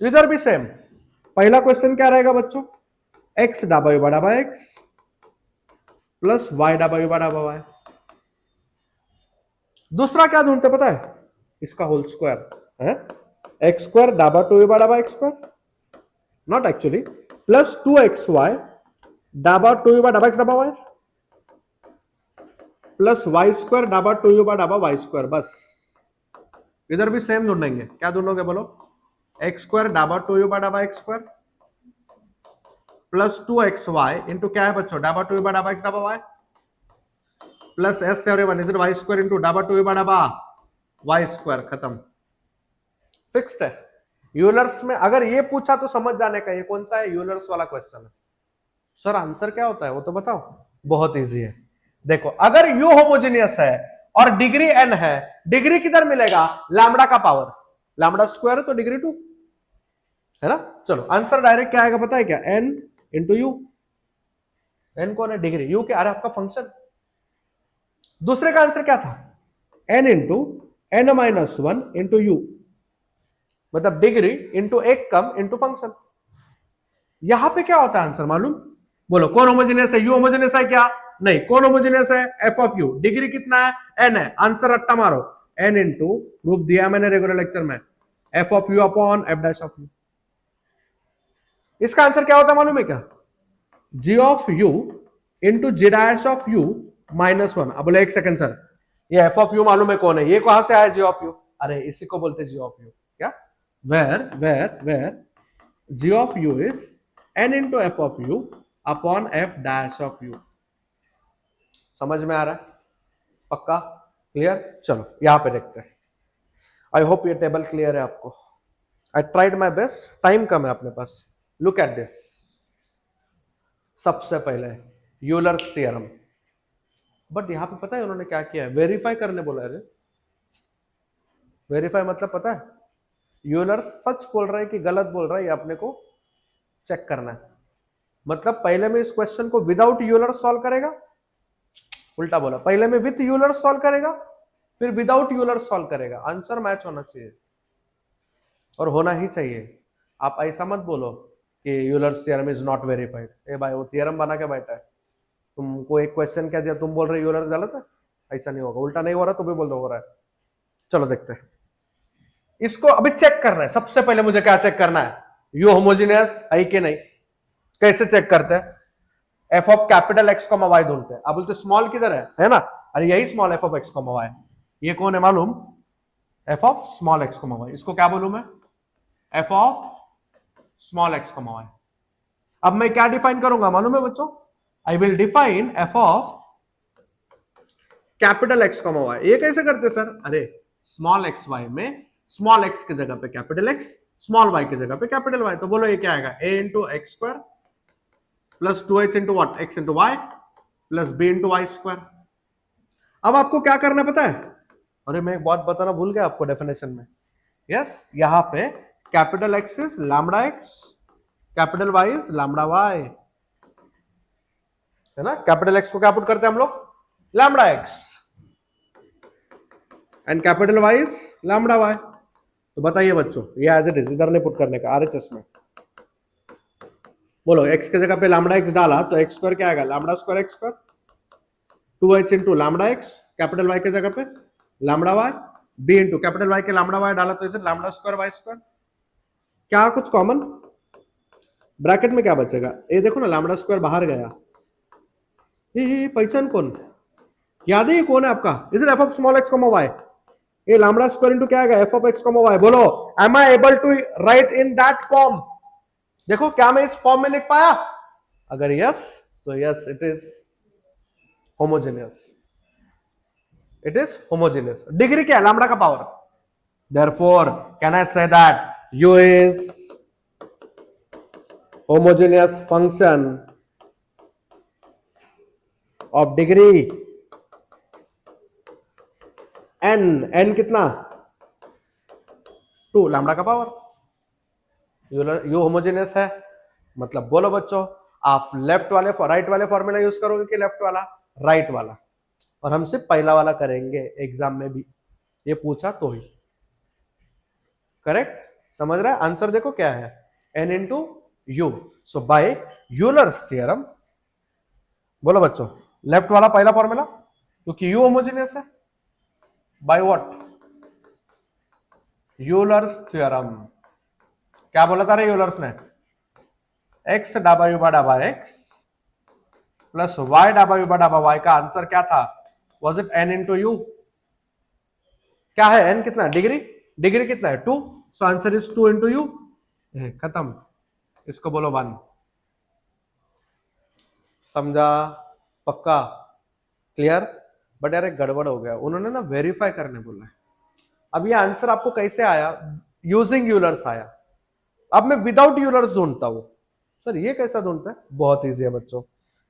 इधर भी सेम। पहला क्वेश्चन क्या रहेगा बच्चों? एक्स डाबा यू बा डाबा एक्स प्लस वाई डाबा यू बा डाबा वाई। दूसरा क्या ढूंढते पता है? इसका होल स्क्वायर है, x square dhaba two u by डाबा x square, not actually, plus 2xy डाबा टू यू बा डाबा एक्स डाबा Y plus y square dhaba two u by डाबा वाई स्क्वायर। बस इधर भी सेम ढूंढेंगे। क्या ढूंढोगे बोलो? X square dhaba two u by डाबा x square plus 2xy into क्या है बच्चों? डाबा टू यू बा डाबा एक्स डाबा Y plus yes everyone is it Y square into डाबा टू यू बा डाबा वाई स्क्वायर। खत्म, फिक्स्ड है। यूलर्स में अगर ये पूछा तो समझ जाने का ये कौन सा है, यूलर्स वाला क्वेश्चन है। सर आंसर क्या होता है वो तो बताओ। बहुत इजी है। देखो, अगर यू होमोजेनियस है और डिग्री एन है, डिग्री किधर मिलेगा? लैम्डा का पावर, लैम्डा स्क्वायर है तो डिग्री 2 है ना। चलो आंसर डायरेक्ट क्या आएगा पता है क्या? N into you. एन कौन है? डिग्री। यू क्या? अरे आपका फंक्शन। दूसरे का आंसर क्या था? N into N minus one into U, मतलब डिग्री इंटू एक कम इंटू फंक्शन। यहां पे क्या होता है आंसर मालूम? बोलो कौन होमोजेनियस है? यू होमोजेनियस है क्या? नहीं। कौन होमोजेनियस है? F of you. डिग्री कितना है? एन है। आंसर रट्टा मारो, एन इंटू, प्रूफ दिया मैंने रेगुलर लेक्चर में, f of you upon F dash of u. इसका आंसर क्या होता है मालूम है क्या? G of you into ji dash of you minus one. अब बोले एक सेकंड सर, ये एफ ऑफ यू मालूम है कौन है, ये कहां से आया जी ऑफ यू? अरे इसी को बोलते जी ऑफ यू। क्या? Where G of you is N into F of you upon F dash of U. समझ में आ रहा है? पक्का? क्लियर? चलो यहां पे देखते हैं। आई होप ये टेबल क्लियर है आपको। I tried my best, time कम है अपने पास। Look at this. सबसे पहले यूलर्स थ्योरम, बट यहां पे पता है उन्होंने क्या किया है? वेरीफाई करने बोला है। वेरीफाई मतलब पता है? यूलर्स सच बोल रहा है कि गलत बोल रहा है, ये अपने को चेक करना है। मतलब पहले में इस क्वेश्चन को विदाउट यूलर सॉल्व करेगा, उल्टा बोला, पहले में विथ यूलर सॉल्व करेगा, फिर विदाउट यूलर सॉल्व करेगा। आंसर मैच होना चाहिए और होना ही चाहिए। आप ऐसा मत बोलो कि Euler's theorem is not verified. ए भाई वो थ्योरम बना के बैठा है, तुमको एक क्वेश्चन क्या दिया, तुम बोल रहे यूलर्स गलत है? ऐसा नहीं होगा। उल्टा नहीं हो रहा तो भी बोल दो हो रहा है। चलो देखते हैं इसको। अभी चेक करना है, सबसे पहले मुझे क्या चेक करना है? यू होमोजेनियस है कि नहीं। कैसे चेक करते हैं? F of capital X comma Y ढूंढते हैं। अब बोलते स्मॉल किधर है ना? अरे यही small F of x comma Y. ये कौन है मालूम? F of small x comma Y. इसको क्या बोलूं मैं? F of small x comma Y. अब मैं क्या डिफाइन करूंगा मालूम है बच्चों? I will define F of capital X comma Y. ये कैसे करते सर? अरे स्मॉल एक्स वाई में स्मॉल एक्स की जगह पे कैपिटल एक्स, स्मॉल वाई की जगह पे कैपिटल वाई। तो बोलो ये क्या आएगा? A into x square plus 2h into what? X into y plus b into y square. अब आपको क्या करना पता है? अरे मैं एक बात बताना भूल गया आपको डेफिनेशन में। यस, यहां पे capital X is lambda X, capital Y is lambda Y, है ना। कैपिटल एक्स को क्या पुट करते हैं हम लोग, lambda X, and capital Y is lambda Y. तो बताइए बच्चों, ये एज इट इज, इधर नहीं पुट करने का, आरएचएस में। बोलो एक्स के जगह पे लैम्बडा एक्स डाला तो एक्स स्क्वायर क्या आएगा, lambda square x square, 2h into lambda X, capital Y के जगह पे lambda Y, B into capital Y के लैम्बडा वाई डाला तो is lambda square Y square. क्या कुछ कॉमन, ब्रैकेट में क्या बचेगा, ये देखो ना लैम्बडा स्क्वायर बाहर गया, ये पहचान कौन, याद है ये कौन है आपका, is it f of small x comma Y, ये लैम्बडा स्क्वायर इनटू क्या आएगा, f of x comma y. बोलो am I able to write in that form, देखो क्या मैं इस फॉर्म में लिख पाया, अगर यस तो yes it is homogeneous, it is homogeneous. Degree क्या है, लैम्बडा का power, therefore can I say that U is homogeneous function of degree N, N कितना 2, लैम्बडा का पावर, यू होमोजेनियस है, मतलब बोलो बच्चों आप लेफ्ट वाले राइट वाले फॉर्मूला यूज करोगे कि लेफ्ट वाला, राइट वाला, और हम सिर्फ पहला वाला करेंगे, एग्जाम में भी ये पूछा तो ही, करेक्ट, समझ रहा है। आंसर देखो क्या है, n into U, so by Euler's theorem, बोलो बच्चों लेफ्ट वाला पहला फॉर्मूला, क्योंकि यू होमोजेनियस है, बाय व्हाट, यूलर्स थ्योरम। क्या बोला था रे यूलर्स ने, एक्स डाबा यू डाबा एक्स प्लस वाई डाबा यू डाबा वाई का आंसर क्या था, was it N into U, क्या है एन कितना, डिग्री, डिग्री कितना है 2, so answer is 2 into U, खत्म, इसको बोलो 1, समझा, पक्का, क्लियर। बट यार एक गड़बड़ हो गया, उन्होंने ना वेरीफाई करने बोला है। अब ये आंसर आपको कैसे आया, यूजिंग यूलर्स आया, अब मैं विदाउट यूलर्स ढूंढता हूं, सर ये कैसा ढूंढता है, बहुत इजी है बच्चों।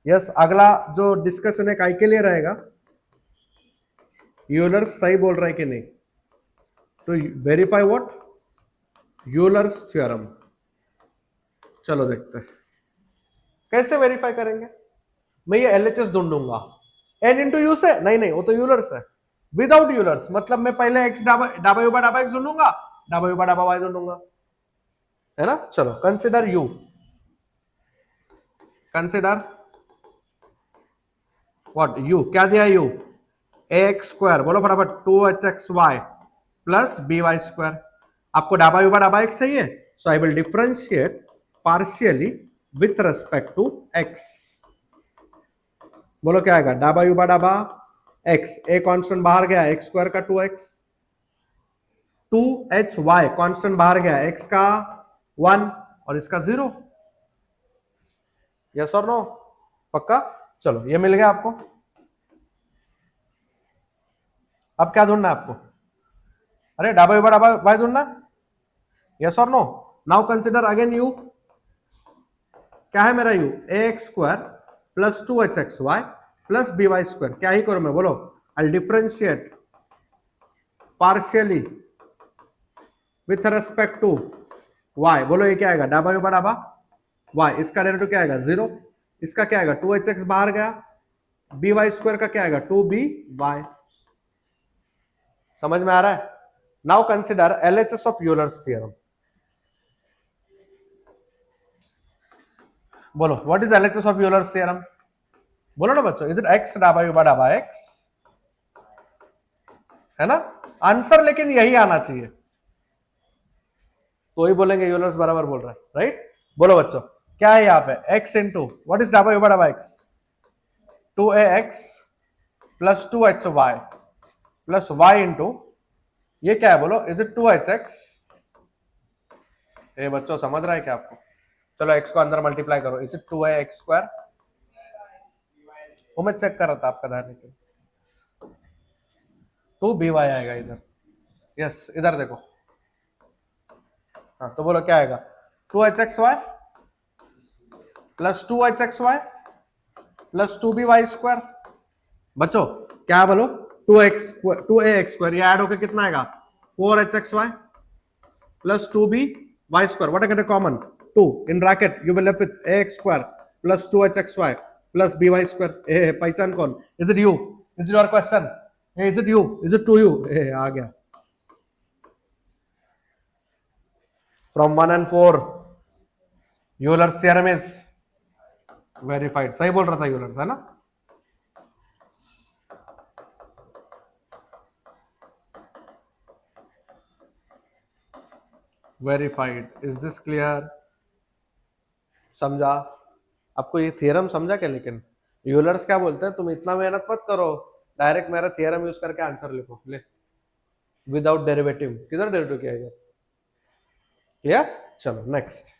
यस अगला जो डिस्कशन है काय के लिए रहेगा, यूलर्स सही बोल रहा है कि नहीं, तो वेरीफाई व्हाट, यूलर्स थ्योरम। चलो देखते हैं कैसे वेरीफाई करेंगे। मैं ये एलएचएस ढूंढूंगा, एन इंटू यू से, नहीं नहीं वो तो यूलर्स है, विदाउट यूलर्स मतलब मैं पहले एक्स डाबा यू डाबा एक्स ढूंढूंगा, डाबा यू डाबा वाई ढूंढूंगा, है ना। चलो consider u, consider what, u क्या दिया, यू एक्स स्क्वायर, बोलो फटाफट 2hxy plus b y square, आपको डाबा यू डाबा एक्स चाहिए, so I will differentiate partially with respect to x, बोलो क्या आएगा, डाबा यू डाबा एक्स, ए कांस्टेंट बाहर गया, एक्स स्क्वायर का 2x, 2hy कांस्टेंट बाहर गया, x का 1 और इसका 0, यस और नो, पक्का। चलो ये मिल गया आपको, अब क्या ढूंढना है आपको, अरे डाबा यू डाबा वाई ढूंढना, यस और no. Now consider again u, क्या है मेरा u, x square plus 2hxy plus b y square, क्या ही करो मैं, बोलो I differentiate partially with respect to y, बोलो ये क्या आएगा, डाबा यू डाबा y, इसका डेरिवेटिव क्या आएगा 0, इसका क्या आएगा 2hx बाहर गया, बी वाई स्क्वायर का क्या आएगा 2by, समझ में आ रहा है। Now consider LHS of Euler's theorem, बोलो what is LHS of Euler's theorem, बोलो ना बच्चों, इज इट एक्स डाबा यू डाबा एक्स, है ना आंसर, लेकिन यही आना चाहिए, तो ही बोलेंगे यूलर्स बराबर बोल रहा है, राइट। बोलो बच्चों क्या है यहाँ पे, x इंटू व्हाट इज डाबा you dhaba x, 2ax plus 2hy plus y into ये क्या है, बोलो इज इट 2hx, ये बच्चों समझ रहा है क्या आपको, चलो x को अंदर मल्टीप्लाई करो, इज इट 2ax स्क्वायर, वो मैं चेक कर रहा था आपका ध्यान, लेकिन 2by आएगा इधर, यस इधर देखो, हाँ तो बोलो क्या आएगा 2hxy plus 2hxy plus 2by square, बच्चों क्या बोलो 2ax स्क्वायर, ये ऐड होकर कितना आएगा 4hxy plus 2b y square. What I get a common? 2. In bracket, you will left with ax square plus 2hxy plus by square. Hey, पहचान कौन? Is it you? Is it your question? Hey, is it you? Is it to you? Hey, आ गया. From 1 and 4, Euler's theorem is verified. सही बोल रहा था Euler's, है ना? Verified. Is this clear? समझा? आपको ये थियरम समझा क्या? लेकिन यूलर्स क्या बोलते हैं, तुम इतना मेहनत मत करो, डायरेक्ट मेरा थियरम यूज करके आंसर लिखो. ले, विदाउट डेरिवेटिव. किधर डेरिवेटिव किया गया? क्लियर? चलो नेक्स्ट.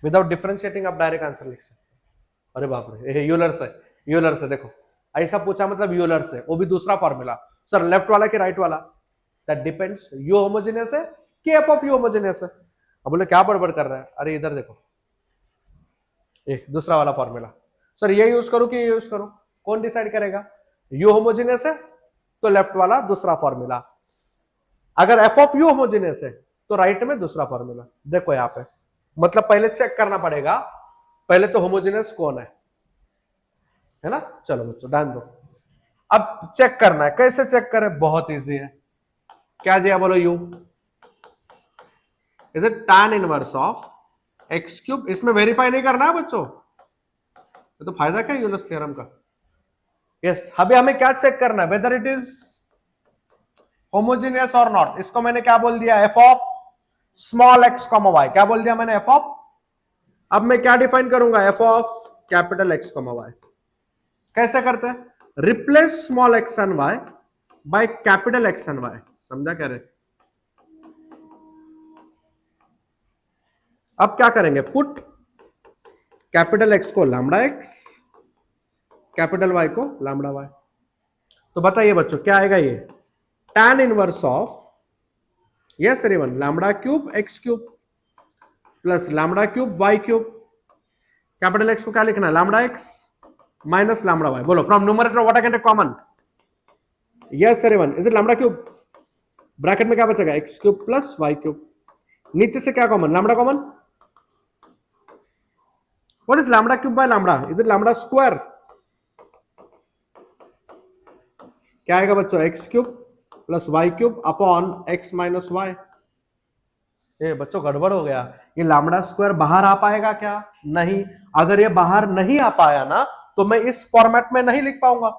विदाउट डिफरेंशिएटिंग आप डायरेक्ट आंसर लिख सकते. अरे बाप रे, यूलर्स है. यूलर्स है. देखो ऐसा पूछा मतलब यूलर्स है, वो भी दूसरा फॉर्मूला. सर लेफ्ट वाला कि राइट वाला? That depends. यू होमोजेनियस है कि एफ ऑफ यू होमोजेनियस है? अब बोले क्या बड़बड़ कर रहा है? अरे इधर देखो, दूसरा वाला फॉर्मूला. सर ये यूज करूं कि ये यूज करूं? कौन डिसाइड करेगा? यू होमोजेनियस है तो लेफ्ट वाला दूसरा फॉर्मूला. अगर एफ ऑफ यू होमोजेनियस है तो राइट में दूसरा फॉर्मूला. देखो यहाँ पे मतलब पहले चेक करना पड़ेगा, पहले तो होमोजेनियस कौन है ना? चलो बच्चों ध्यान दो. अब चेक करना है. कैसे चेक करें? बहुत इजी है. क्या दिया बोलो? You is it tan inverse of X cube. इसमें वेरीफाई नहीं करना है बच्चों, तो फायदा क्या यूलर्स थ्योरम का? यस. अभी हमें क्या चेक करना है? वेदर इट इज होमोजेनियस और नॉट. इसको मैंने क्या बोल दिया? F of small x comma Y. क्या बोल दिया मैंने? F of. अब मैं क्या डिफाइन करूंगा? F of capital X comma Y. कैसे करते हैं? Replace small X and Y by capital X and Y. समझा क्या रे? अब क्या करेंगे? पुट कैपिटल एक्स को लैम्डा एक्स, कैपिटल वाई को लैम्डा वाई. तो बताइए बच्चों क्या आएगा? ये tan inverse of, yes everyone, lambda cube x cube plus lambda cube y cube. Capital x को क्या लिखना है? Lambda x minus lambda y. बोलो from numerator what I get common? Yes everyone, is it lambda cube? Bracket में क्या बचेगा? X cube plus Y cube. नीचे से क्या common? Lambda common. What is lambda cube by lambda? Is it lambda square? क्या आएगा बच्चों? X cube plus Y cube upon X minus Y. ये बच्चों गड़बड़ हो गया. ये लैम्डा स्क्वायर बाहर आ पाएगा क्या? नहीं. अगर ये बाहर नहीं आ पाया ना तो मैं इस फॉर्मेट में नहीं लिख पाऊंगा,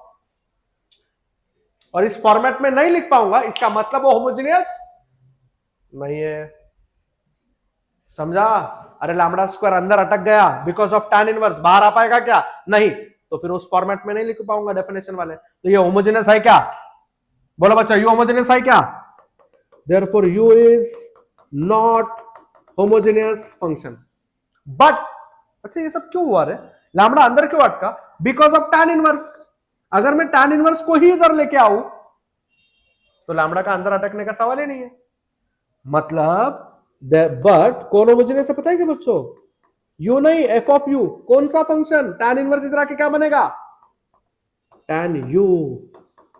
और इस फॉर्मेट में नहीं लिख पाऊंगा इसका मतलब वो होमोजेनियस नहीं है. समझा? अरे लैम्डा स्क्वायर अंदर अटक गया बिकॉज ऑफ tan इनवर्स. बाहर आ पाएगा क्या? नहीं. तो फिर उस फॉर्मेट में नहीं लिख पाऊंगा डेफिनेशन वाले. तो ये होमोजेनियस है क्या? बोलो बच्चा, यू होमोजेनियस है क्या? Therefore you is not homogeneous function. But अच्छा ये सब क्यों हुआ रे? लैम्डा अंदर क्यों अटका? Because of tan inverse. अगर मैं tan इनवर्स को ही इधर लेके आऊं तो लैम्डा का अंदर अटकने का सवाल ही नहीं है. मतलब बट कौन होमोजेनियस है पता है क्या बच्चों? यू नहीं, एफ ऑफ यू. कौन सा फंक्शन? tan इनवर्स इधर आके क्या बनेगा? tan u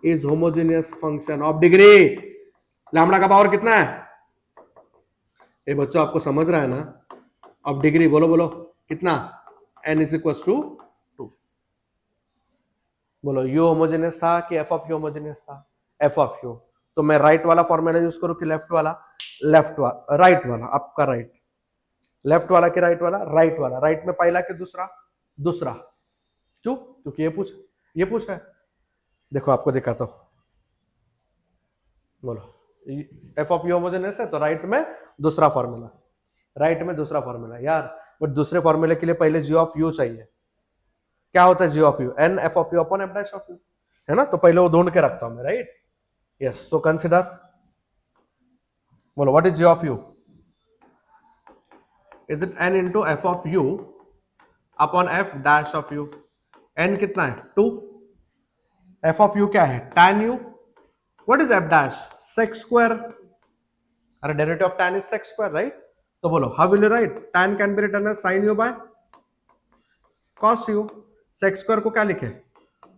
is homogeneous function of degree. Lambda का पावर कितना है? ये बच्चों आपको समझ रहा है ना? Of degree. बोलो बोलो कितना? n is equal to 2. बोलो u होमोजेनियस था कि एफ ऑफ यू होमोजेनियस था? F of U. तो मैं राइट वाला फॉर्मूला यूज करूं कि लेफ्ट वाला? लेफ्ट वाला. राइट वाला. आपका राइट. लेफ्ट वाला कि राइट वाला? राइट वाला. राइट में पहला कि दूसरा? दूसरा. क्यों? क्योंकि ये पूछ रहा है. देखो आपको दिखाता हूं. बोलो एफ ऑफ यू होमोजेनियस है तो राइट में दूसरा फॉर्मूला. राइट में दूसरा फॉर्मूला. यार बट दूसरे फॉर्मूले के लिए पहले जी ऑफ यू चाहिए. क्या होता है g of u? N f of you upon F dash of u, है ना? तो पहले वो ढूंढ के रखता हूं मैं. राइट. यस. So consider. बोलो what is ji of you? Is it n into F of you upon F dash of u. n कितना है? 2. एफ ऑफ यू क्या है? tan u. What is f dash? sec square. अरे derivative of tan is sec square, right? तो बोलो how will you write? tan can be written as sin u by cos u. sec square को क्या लिखे?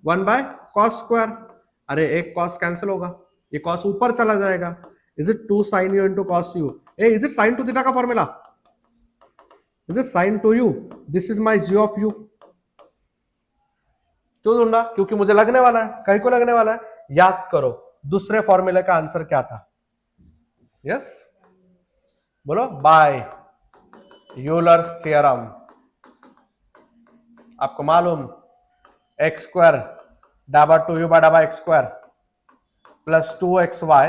1 by cos square. अरे एक cos cancel होगा, ये cos ऊपर चला जाएगा. Is it 2 sin u into cos u? ए इज इट sin 2 थीटा का formula? Is it sine two u, this is my g of u. क्यों ढूंढा? क्योंकि मुझे लगने वाला है। कहीं को लगने वाला है? याद करो दूसरे फॉर्मूले का आंसर क्या था। यस बोलो, बाय यूलर्स थ्योरम आपको मालूम X square dhaba two U by डाबा एक्स स्क्वायर प्लस 2xy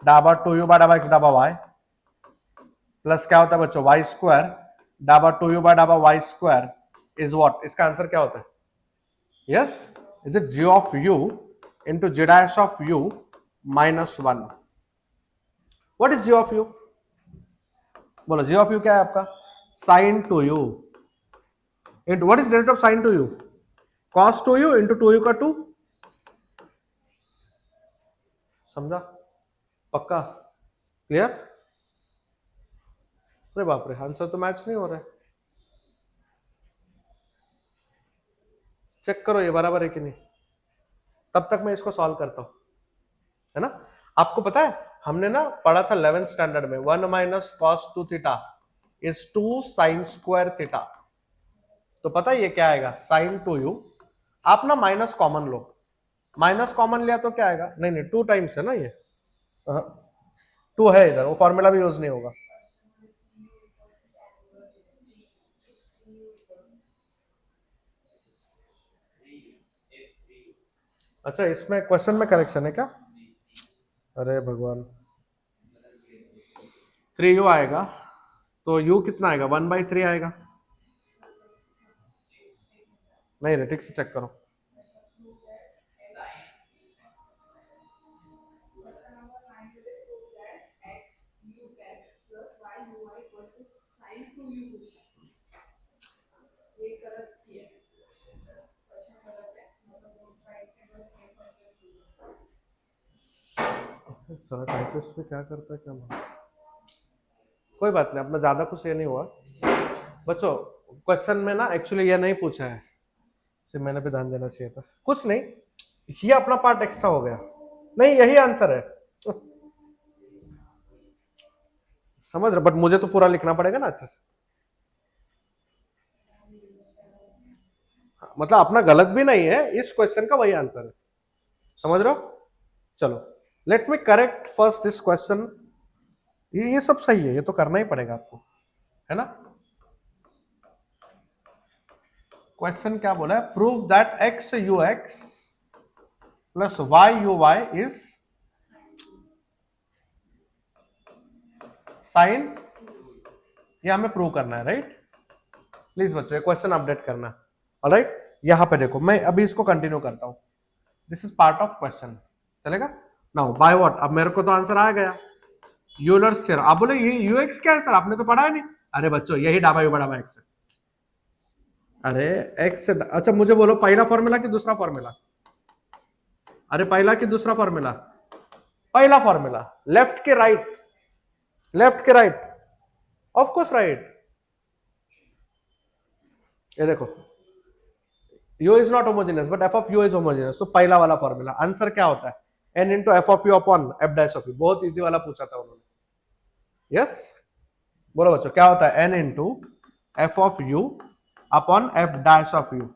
डाबा टू यू बाय डाबा एक्स डाबा वाई प्लस क्या होता है बच्चों, Y square dhaba two U by डाबा वाई स्क्वायर इज व्हाट। इसका आंसर क्या होता है? Yes, is it G of you into ji dash of you minus 1। What is ji of U? बोलो जी ऑफ यू क्या है आपका? Sign two you into what is derivative of sine two U? Cos two you into two you का 2। समझा? पक्का? Clear? अरे बाप रे, आंसर तो मैच नहीं हो रहा है। चेक करो ये बराबर है कि नहीं, तब तक मैं इसको सॉल्व करता हूं, है ना। आपको पता है हमने ना पढ़ा था 11th स्टैंडर्ड में 1 minus cos 2 theta is 2 sign square theta. तो पता है ये क्या आएगा? Sign two you. आप ना माइनस कॉमन लो, माइनस कॉमन लिया तो क्या आएगा? नहीं नहीं, 2 टाइम्स है ना ये, 2 है इधर, वो फॉर्मूला भी यूज नहीं होगा। अच्छा, इसमें क्वेश्चन में करेक्शन है क्या? अरे भगवान, 3u आएगा तो u कितना आएगा? 1/3 आएगा। नहीं रे, ठीक से चेक करो। सर टाइपिस्ट पे क्या करता है क्या मालूम। कोई बात नहीं, अपना ज्यादा कुछ ये नहीं हुआ बच्चों। क्वेश्चन में ना एक्चुअली ये नहीं पूछा है, सिर्फ मैंने भी ध्यान देना चाहिए था। कुछ नहीं, ये अपना पार्ट एक्स्ट्रा हो गया। नहीं, यही आंसर है, समझ रहे? बट मुझे तो पूरा लिखना पड़ेगा ना अच्छे से। मतलब अपना गलत भी नहीं है, इस क्वेश्चन का वही आंसर है, समझ रहे हो। चलो let me correct first this question. ये सब सही है, ये तो करना ही पड़ेगा आपको, है ना। क्वेश्चन क्या बोला है? Prove that X U X plus Y U Y is sine. ये हमें प्रूव करना है, राइट। प्लीज बच्चों ये क्वेश्चन अपडेट करना, ऑलराइट। यहां पे देखो, मैं अभी इसको कंटिन्यू करता हूं। This is part of question, चलेगा। नाउ बाय व्हाट, अब मेरे को तो आंसर आ गया, यूलर्स थ्योरम। आप बोले ये यूएक्स क्या है सर, आपने तो पढ़ा है नहीं। अरे बच्चों यही डाबा यू बड़ा एक्स है। अरे एक्स, अच्छा मुझे बोलो पहला फॉर्मूला कि दूसरा फॉर्मूला? अरे पहला कि दूसरा फॉर्मूला? पहला फॉर्मूला। लेफ्ट के राइट, लेफ्ट के राइट, ऑफ कोर्स राइट। ये देखो, u is not homogeneous but f of u is homogeneous, तो पहला वाला फॉर्मूला। आंसर क्या होता है? n into F of you upon F dash of you. बहुत इजी वाला पूछा था उन्होंने। यस बोलो बच्चों, क्या होता है? n into F of you upon F dash of you,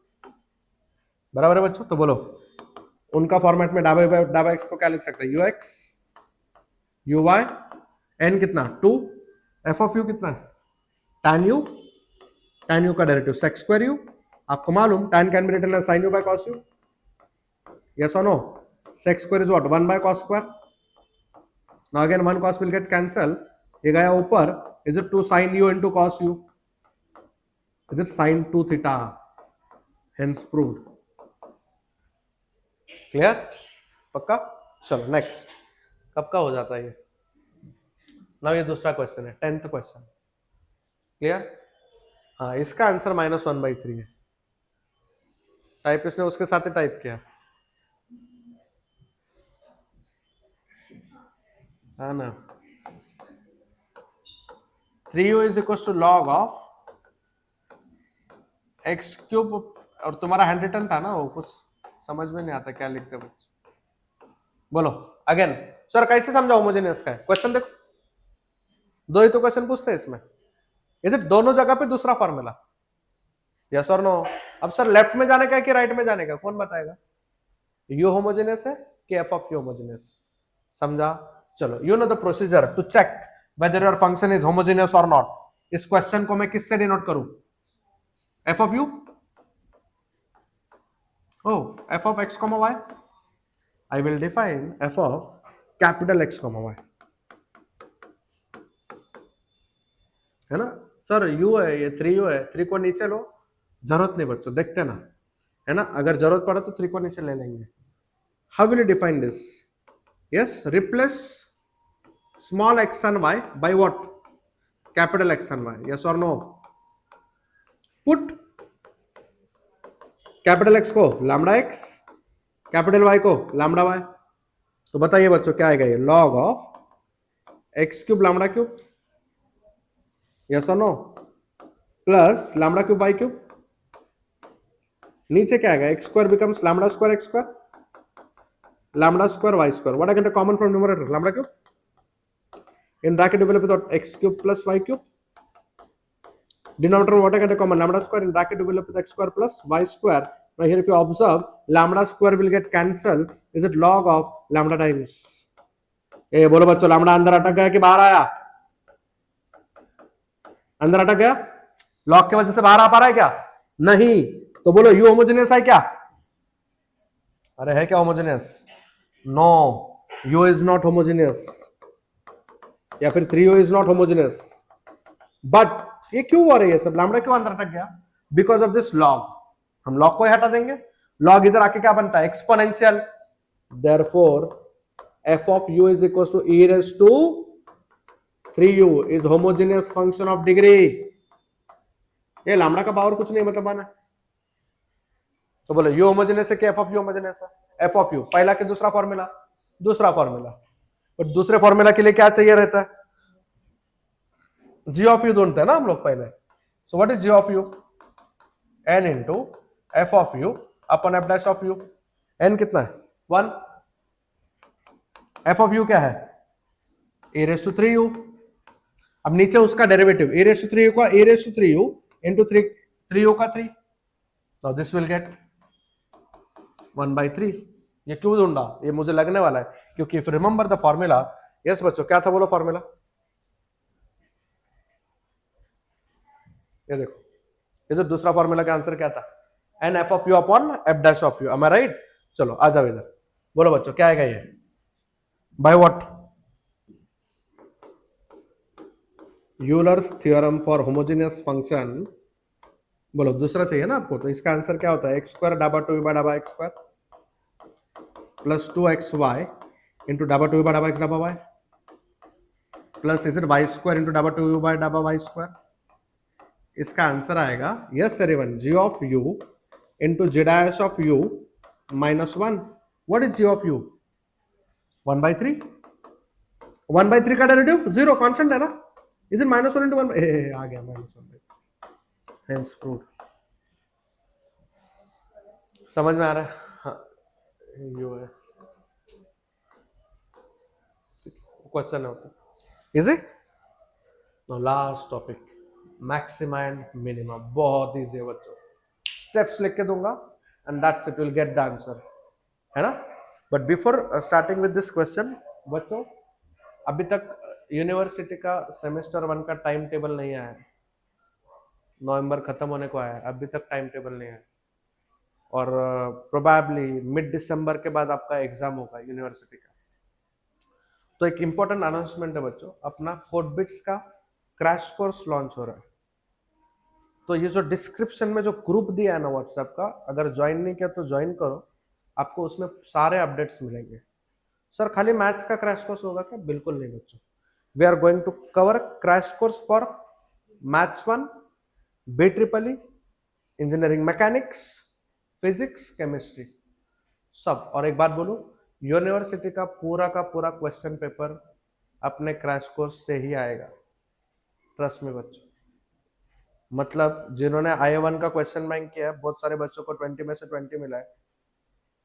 बराबर है बच्चों। तो बोलो उनका फॉर्मेट में डाबा एक्स को क्या लिख सकते हैं? U X U Y, N कितना 2, एफ ऑफ यू कितना है? tan यू, tan यू का डेरिवेटिव सेक स्क्वायर यू। आपको मालूम tan can be written as sin u by cos u, yes or no? sec square is what? 1 by cos square. Now again 1 cos will get cancel, ये गया ऊपर, is it 2 sin u into cos u? Is it sin 2 theta? Hence proved. Clear? पक्का? चलो next, कब का हो जाता है ये? नाउ ये दूसरा क्वेश्चन है, 10th क्वेश्चन। क्लियर? हाँ, इसका आंसर -1/3 है। टाइपिस्ट ने उसके साथ ही टाइप किया है ना। 3u is equal to log of X cube, और तुम्हारा हैंड रिटन था ना, वो कुछ समझ में नहीं आता क्या लिखते बच्चे। बोलो अगेन सर कैसे समझा होमोजेनियस का है? क्वेश्चन देखो, दो ही तो क्वेश्चन पूछते हैं इसमें। इज इट दोनों जगह पे दूसरा फॉर्मूला? यस और नो? अब सर लेफ्ट में जाने का है कि राइट में जाने का, कौन बताएगा? यू होमोजेनियस है कि एफ ऑफ यू होमोजेनियस? समझा? चलो, U know the procedure to check whether your function is homogeneous और नॉट. इस क्वेश्चन को मैं किससे डिनोट करूं? F of U? Oh, f of x comma y. I will define f of capital X comma y. है ना sir? u है, ये 3u है, 3 को नीचे लो, जरूरत नहीं बच्चों, देखते ना, है ना? अगर जरूरत पड़े तो 3 को नीचे ले लेंगे. How will you define this? Yes, replace small x and y by what? Capital X and y. Yes or no? Put capital X को lambda x, capital Y को lambda y. तो बताइए बच्चों क्या आएगा? ये log of x cube lambda क्यूब, yes और no, plus lambda cube y cube. नीचे क्या आएगा? X square becomes lambda square x square, lambda square y square. What I get a common from numerator? Lambda cube. In bracket develop with x cube plus y cube. Denominator what I get a common? Lambda square. In bracket develop with x square plus y square. Now here if you observe, lambda square will get cancelled. Is it log of lambda times? ए बोलो बच्चों, lambda अंदर अटक गया कि बाहर आया? अंदर अटक गया, लॉग की वजह से बाहर आ पा रहा है क्या? नहीं. तो बोलो यू होमोजेनियस है क्या? अरे है क्या homogeneous? No, U is not homogeneous, या फिर 3u is not homogeneous. But ये क्यों हो रही है सब? लैम्डा क्यों अंदर अटक गया? Because of this log. हम लॉग को हटा देंगे, लॉग इधर आके क्या बनता है? Exponential. Therefore f of u is equals to e raised to 3u is homogeneous function of degree. ये लैम्डा का पावर कुछ नहीं मतलब आना. तो बोलो u होमोजेनियस है कि f of u होमोजेनियस है? f of u. पहला के दूसरा फॉर्मूला? दूसरा फॉर्मूला. और दूसरे फॉर्मूला के लिए क्या चाहिए रहता है? g of u ढूंढते हैं ना हम लोग पहले. So what is g of u? n into f of u upon f dash of u. n कितना है? 1. f of u क्या है? a raised to 3u. अब नीचे उसका derivative a raised to 3u का a raised to 3u into 3u का 3. Now this will get 1/3. ये क्यों ढूंढा? ये मुझे लगने वाला है क्योंकि if you remember the formula. yes बच्चों, क्या था बोलो फॉर्मूला? ये देखो, ये जो दूसरा फॉर्मूला का आंसर क्या था? n f of u upon f dash of u. am I right? चलो आ जाओ इधर, बोलो बच्चों क्या आएगा ये? by what? Euler's theorem for homogeneous function. बोलो दूसरा चाहिए ना आपको, तो इसका आंसर क्या होता है? X square dhaba to bye डाबा एक्स स्क्वायर प्लस 2xy इंटू डाबा टू बाय डाबा एक्स डाबा Y plus is it Y square into डाबा टू बाय डाबा वाई स्क्वायर. इसका आंसर आएगा yes everyone, G of you into ji dash of you minus 1. What is ji of U? 1/3. 1/3 का derivative 0 constant है ना? Is it -1 into 1? आ गया -1. Hence proved. समझ में आ रहा है? हाँ, यू है क्वेश्चन होता है. Is it? No, last topic, maxima and minima. बहुत इजी है बच्चों, स्टेप्स लिख के दूंगा and that's it, will get the answer, है ना? But before starting with this question बच्चों, अभी तक यूनिवर्सिटी का सेमेस्टर 1 का टाइम टेबल नहीं आया है. नवंबर खत्म होने को आया है, अभी तक टाइम टेबल नहीं आया. और प्रोबेबली मिड दिसंबर के बाद आपका एग्जाम होगा यूनिवर्सिटी का. तो एक इंपॉर्टेंट अनाउंसमेंट है बच्चों, अपना कोडबिट्स का क्रैश कोर्स लॉन्च हो रहा है. तो ये जो डिस्क्रिप्शन में जो ग्रुप दिया है ना व्हाट्सएप का, अगर ज्वाइन नहीं किया तो ज्वाइन करो, आपको उसमें सारे अपडेट्स मिलेंगे. सर खाली मैथ्स का क्रैश कोर्स होगा क्या? बिल्कुल नहीं बच्चों. We are going to cover crash course for maths 1, BEEE, engineering mechanics, physics, chemistry, सब. और एक बात बोलूं, यूनिवर्सिटी का पूरा क्वेश्चन पेपर अपने क्रैश कोर्स से ही आएगा. ट्रस्ट में बच्चों, मतलब जिन्होंने IA1 का क्वेश्चन बैंक किया है, बहुत सारे बच्चों को 20 में से 20 मिला है.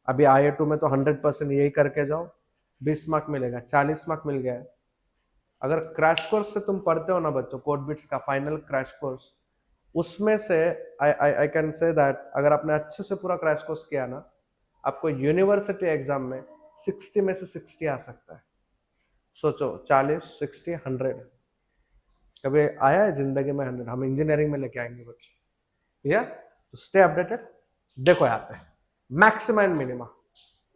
अभी IA2 में तो 100% यही करके जाओ, 20 मार्क मिलेगा, 40 मार्क मिल गया है. अगर क्रैश कोर्स से तुम पढ़ते हो ना बच्चों, कोड बिट्स का फाइनल क्रैश कोर्स, उसमें से आई कैन से दैट अगर आपने अच्छे से पूरा क्रैश कोर्स किया ना, आपको यूनिवर्सिटी एग्जाम में 60 में से 60 आ सकता है। सोचो 40, 60, 100, कभी आया है जिंदगी में 100? हम इंजीनियरिंग में लेके आएंगे बच्चे। या तो स्टे अपडेटेड। देखो यहाँ पे मैक्सिमा एंड मिनिमा,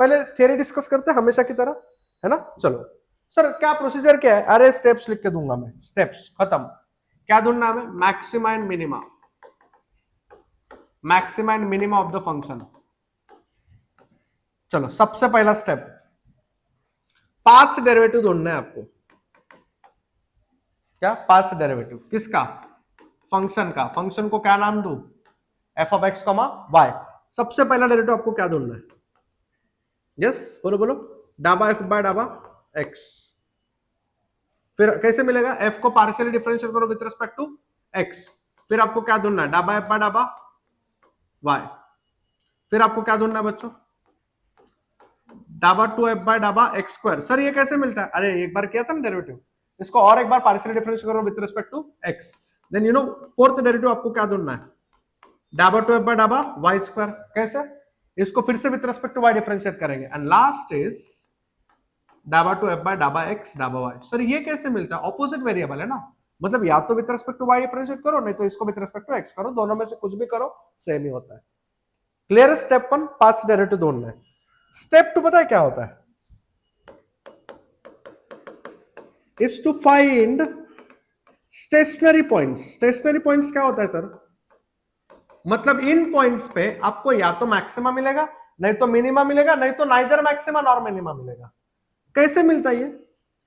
पहले थियरी डिस्कस करते हैं हमेशा की तरह, है ना। चलो सर क्या प्रोसीजर क्या है? अरे स्टेप्स लिख के दूंगा मैं, स्टेप्स खत्म। क्या ढूंढना है? Maxima and minima, maxima and minima of the function. चलो सबसे पहला स्टेप, 5 डेरिवेटिव ढूंढना है आपको। क्या? 5 डेरिवेटिव किसका? फंक्शन का। फंक्शन को क्या नाम दूं? F of x comma Y. सबसे पहला डेरिवेटिव आपको क्या ढूंढना है? यस बोलो बोलो। डाबा एफ बाय डाबा एक्स। फिर कैसे मिलेगा? एफ को पार्शियली डिफरेंशिएट करो विद रिस्पेक्ट टू एक्स। फिर आपको क्या ढूंढना है? डाबा एफ बाय डाबा वाई। फिर आपको क्या ढूंढना है बच्चों? डाबा 2f बाय डाबा एक्स स्क्वायर। सर ये कैसे मिलता है? अरे एक बार किया था ना डेरिवेटिव, इसको और एक बार पार्शियली डिफरेंशिएट करो with respect to x. Then you know fourth derivative आपको क्या ढूंढना है? डाबा 2f बाय डाबा वाई स्क्वायर। कैसे? इसको फिर से with respect to Y differentiate करेंगे। एंड लास्ट इज डाबा 2f बाय डाबा एक्स डाबा वाई। सर ये कैसे मिलता है? ऑपोजिट वेरिएबल है ना, मतलब या तो with respect to Y differentiate करो, नहीं तो इसको विद रिस्पेक्ट टू एक्स करो, दोनों में से कुछ भी करो सेम ही होता है। क्लियर? स्टेप 1 5 डेरिवेटिव ढूंढना है। स्टेप 2 पता है क्या होता है? Is to find stationary points. Stationary points क्या होता है सर? मतलब इन पॉइंट्स पे आपको या तो मैक्सिमा मिलेगा, नहीं तो मिनिमा मिलेगा, नहीं तो नाइदर मैक्सिमा नॉर मिनिमा मिलेगा। कैसे मिलता है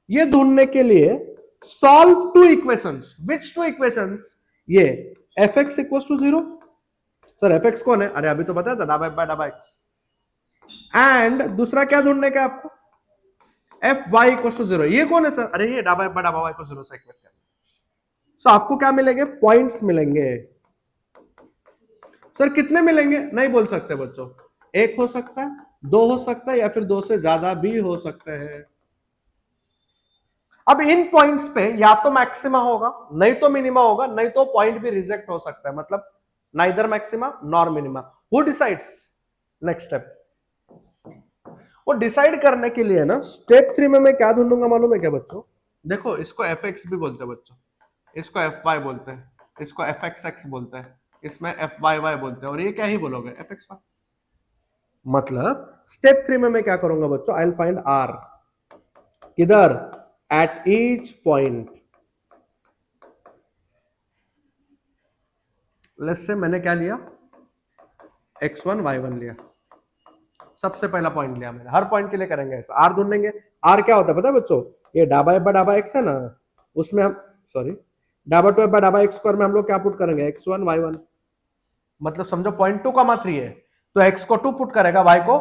ये ढूंढने के लिए सॉल्व 2 इक्वेशंस। Which 2 equations? ये f x equal to 0। Sir f x कौन है? अरे अभी तो बताया था, डाबा एफ बाय डाबा एक्स। एंड दूसरा क्या ढूंढने का आपको? F y equal to 0। ये कौन है सर? अरे ये डाबा एफ बाय डाबा वाई को 0 से इक्वेट करना। सो आपको क्या मिलेंगे? पॉइंट्स मिलेंगे। सर कितने मिलेंगे? नहीं बोल सकते बच्चों, 1 हो सकता है, 2 हो सकता है, या फिर 2 से ज्यादा भी हो सकते हैं। अब इन पॉइंट्स पे या तो मैक्सिमा होगा, नहीं तो मिनिमा होगा, नहीं तो पॉइंट भी रिजेक्ट हो सकता है, मतलब neither maxima nor minima. Who decides? Next step. वो डिसाइड करने के लिए ना स्टेप 3 में मैं क्या ढूंढूंगा मालूम है क्या बच्चों? देखो इसको एफ एक्स भी बोलते हैं बच्चों, इसको एफ वाई बोलते हैं, इसको एफ एक्स एक्स बोलते हैं, इसमें एफ वाई वाई बोलते हैं, और ये क्या ही बोलोगे? F x y. मतलब स्टेप 3 में मैं क्या करूंगा बच्चों? I will find r. किधर? At each point. Let's say मैंने क्या लिया? x1 y1 लिया, सबसे पहला पॉइंट लिया मैंने। हर पॉइंट के लिए करेंगे ऐसा, आर ढूंढेंगे। आर क्या होता है पता है बच्चों? ये डाबा एफ बाय डाबा एक्स है ना, उसमें हम सॉरी डाबा 2 एफ बाय डाबा एक्स स्क्वायर में हम लोग क्या पुट करेंगे? x1 y1। मतलब समझो पॉइंट 2 का 3 है, तो x को 2 पुट करेगा, y को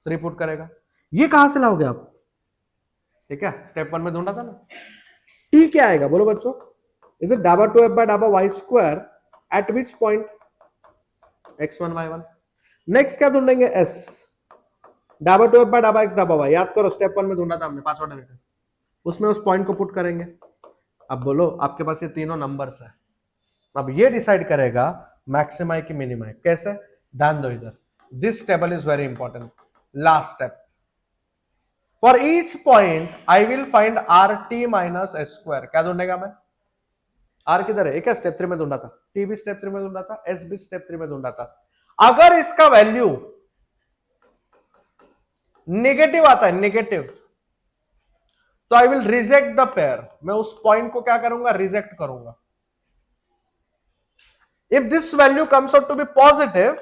3 पुट करेगा। ये कहां से लाओगे आप? ठीक है, स्टेप 1 में ढूंढा था ना। t क्या आएगा बोलो बच्चों? इज इट डाबा 2 एफ बाय डाबा Y square at which point? x1 y1। Next क्या ढूंढेंगे? s। डाबा 2 एफ बाय डाबा एक्स डाबा वाई। याद करो स्टेप 1 में ढूंढा था हमने 5 डेरिवेटिव, उसमें उस पॉइंट को पुट करेंगे। अब बोलो आपके पास ये तीनों नंबर्स है, अब ये डिसाइड करेगा मैक्सिमा की मिनिमा। कैसे? ध्यान दो इधर, this table is very important. Last step, for each point I will find r T minus s square. क्या ढूंढेगा मैं? आर किधर है? क्या स्टेप 3 में ढूंढा था, टी भी स्टेप 3 में ढूंढा था, एस भी स्टेप 3 में ढूंढा था। अगर इसका वैल्यू नेगेटिव आता है, नेगेटिव, तो I will reject the pair. मैं उस पॉइंट को क्या करूंगा? रिजेक्ट करूंगा। If this value comes out to be positive,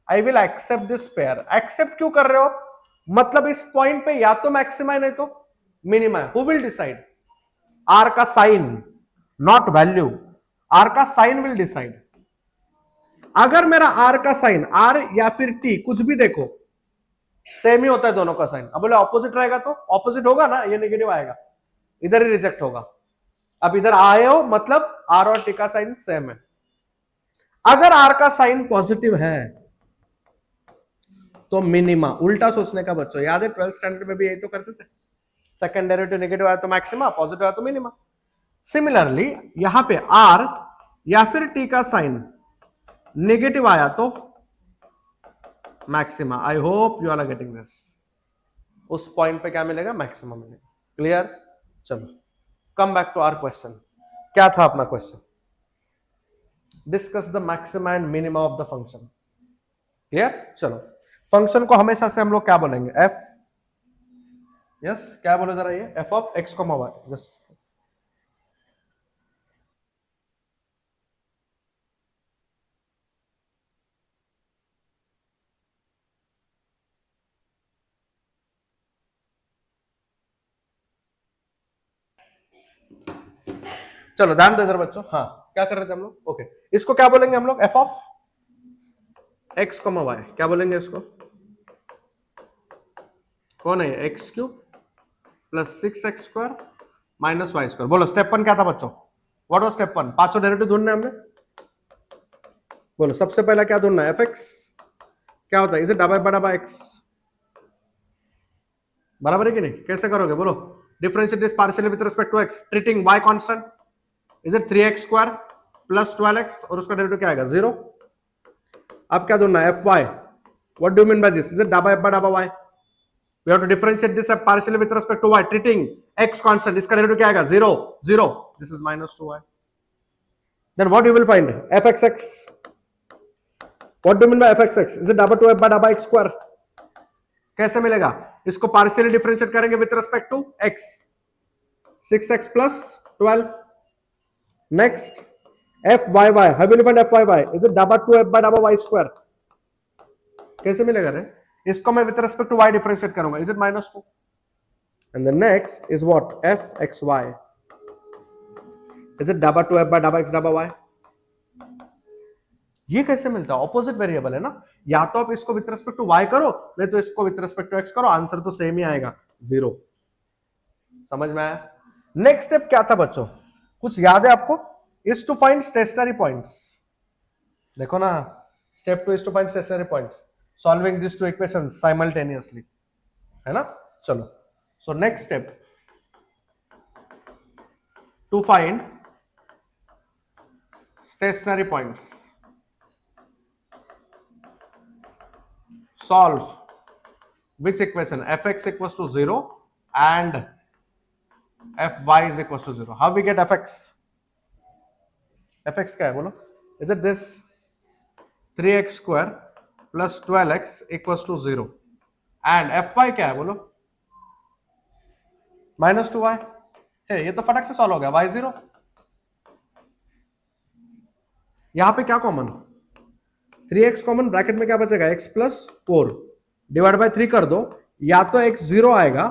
I will accept this pair. Accept क्यों कर रहे हो? मतलब इस पॉइंट पे या तो मैक्सिमा है नहीं तो मिनिमा है। Who will decide? आर का साइन, नॉट वैल्यू। आर का साइन विल डिसाइड। अगर मेरा आर का साइन, आर या फिर टी कुछ भी देखो सेम ही होता है दोनों का साइन, अब बोले ऑपोजिट रहेगा तो ऑपोजिट होगा ना, ये नेगेटिव आएगा, इधर ही रिजेक्ट होगा। अब इधर आए हो मतलब आर और टी का साइन सेम है। अगर आर का साइन पॉजिटिव है तो मिनिमा। उल्टा सोचने का बच्चों, याद है 12th स्टैंडर्ड में भी यही तो करते थे। सेकंड डेरिवेटिव नेगेटिव आया तो मैक्सिमा, पॉजिटिव आया तो मिनिमा। सिमिलरली यहां पे आर या फिर टी का साइन नेगेटिव आया तो maxima. I hope you are getting this. उस पॉइंट पे क्या मिलेगा? मैक्सिमा मिलेगा। क्लियर? चलो come back to our question. क्या था अपना question? Discuss the maxima and minima of the function. Clear? चलो फंक्शन को हमेशा से हम लोग क्या बोलेंगे? एफ, यस क्या बोले जरा ये? F of x comma Y. Just चलो ध्यान दो इधर बच्चों। हाँ क्या कर रहे थे हम लोग? ओके इसको क्या बोलेंगे हम लोग? F of x comma Y. क्या बोलेंगे इसको? कौन है? X cube plus 6x² minus Y square. बोलो स्टेप वन क्या था बच्चों? What was step one? पांचों डेरिवेटिव ढूंढने हमने। बोलो सबसे पहला क्या ढूंढना है? एफ एक्स क्या होता है? Is it double by X? बराबर है कि नहीं? कैसे करोगे बोलो? Differentiate this partially with respect to X, treating Y constant. Is it 3x² plus 12x और उसका डेरिवेटिव क्या आएगा? 0। अब क्या ढूंढना है? F Y. What do you mean by this? Is it double Y? We have to differentiate this partially with respect to y, treating x constant. इसका derivative क्या आएगा? 0 0। This is minus 2y. Then what you will find? fxx. What do you mean by fxx? Is it double 2f by double x square? कैसे मिलेगा? इसको partially differentiate करेंगे with respect to x। 6x plus 12. Next fyy. How will you find fyy? Is it double 2f by double y square? कैसे मिलेगा रे? इसको मैं with respect to y differentiate करूंगा। Is it -2? And the next is what? fxy. Is it double 2f by double x double y? ये कैसे मिलता है? ऑपोजिट वेरिएबल है ना। या तो आप इसको विथ रिस्पेक्ट टू y करो, नहीं तो इसको विथ रिस्पेक्ट टू x करो, आंसर तो सेम ही आएगा, 0। समझ में आया? नेक्स्ट स्टेप क्या था बच्चों? कुछ याद है आपको? Is to find stationary points. देखो ना, step 2 is to find stationary points, solving these two equations simultaneously, है ना? चलो so next step to find stationary points. Solve which equation? fx equals to 0 and fy is equals to 0. How we get fx? fx क्या है बोलो? Is it this 3x² plus 12x equals to 0 and fy क्या है बोलो? -2y है। ये तो फटक से सॉल्व हो गया। y0 यहां पे क्या कॉमन? 3x कॉमन, ब्रैकेट में क्या बचेगा? x प्लस 4 डिवाइड बाय 3 कर दो, या तो x 0 आएगा,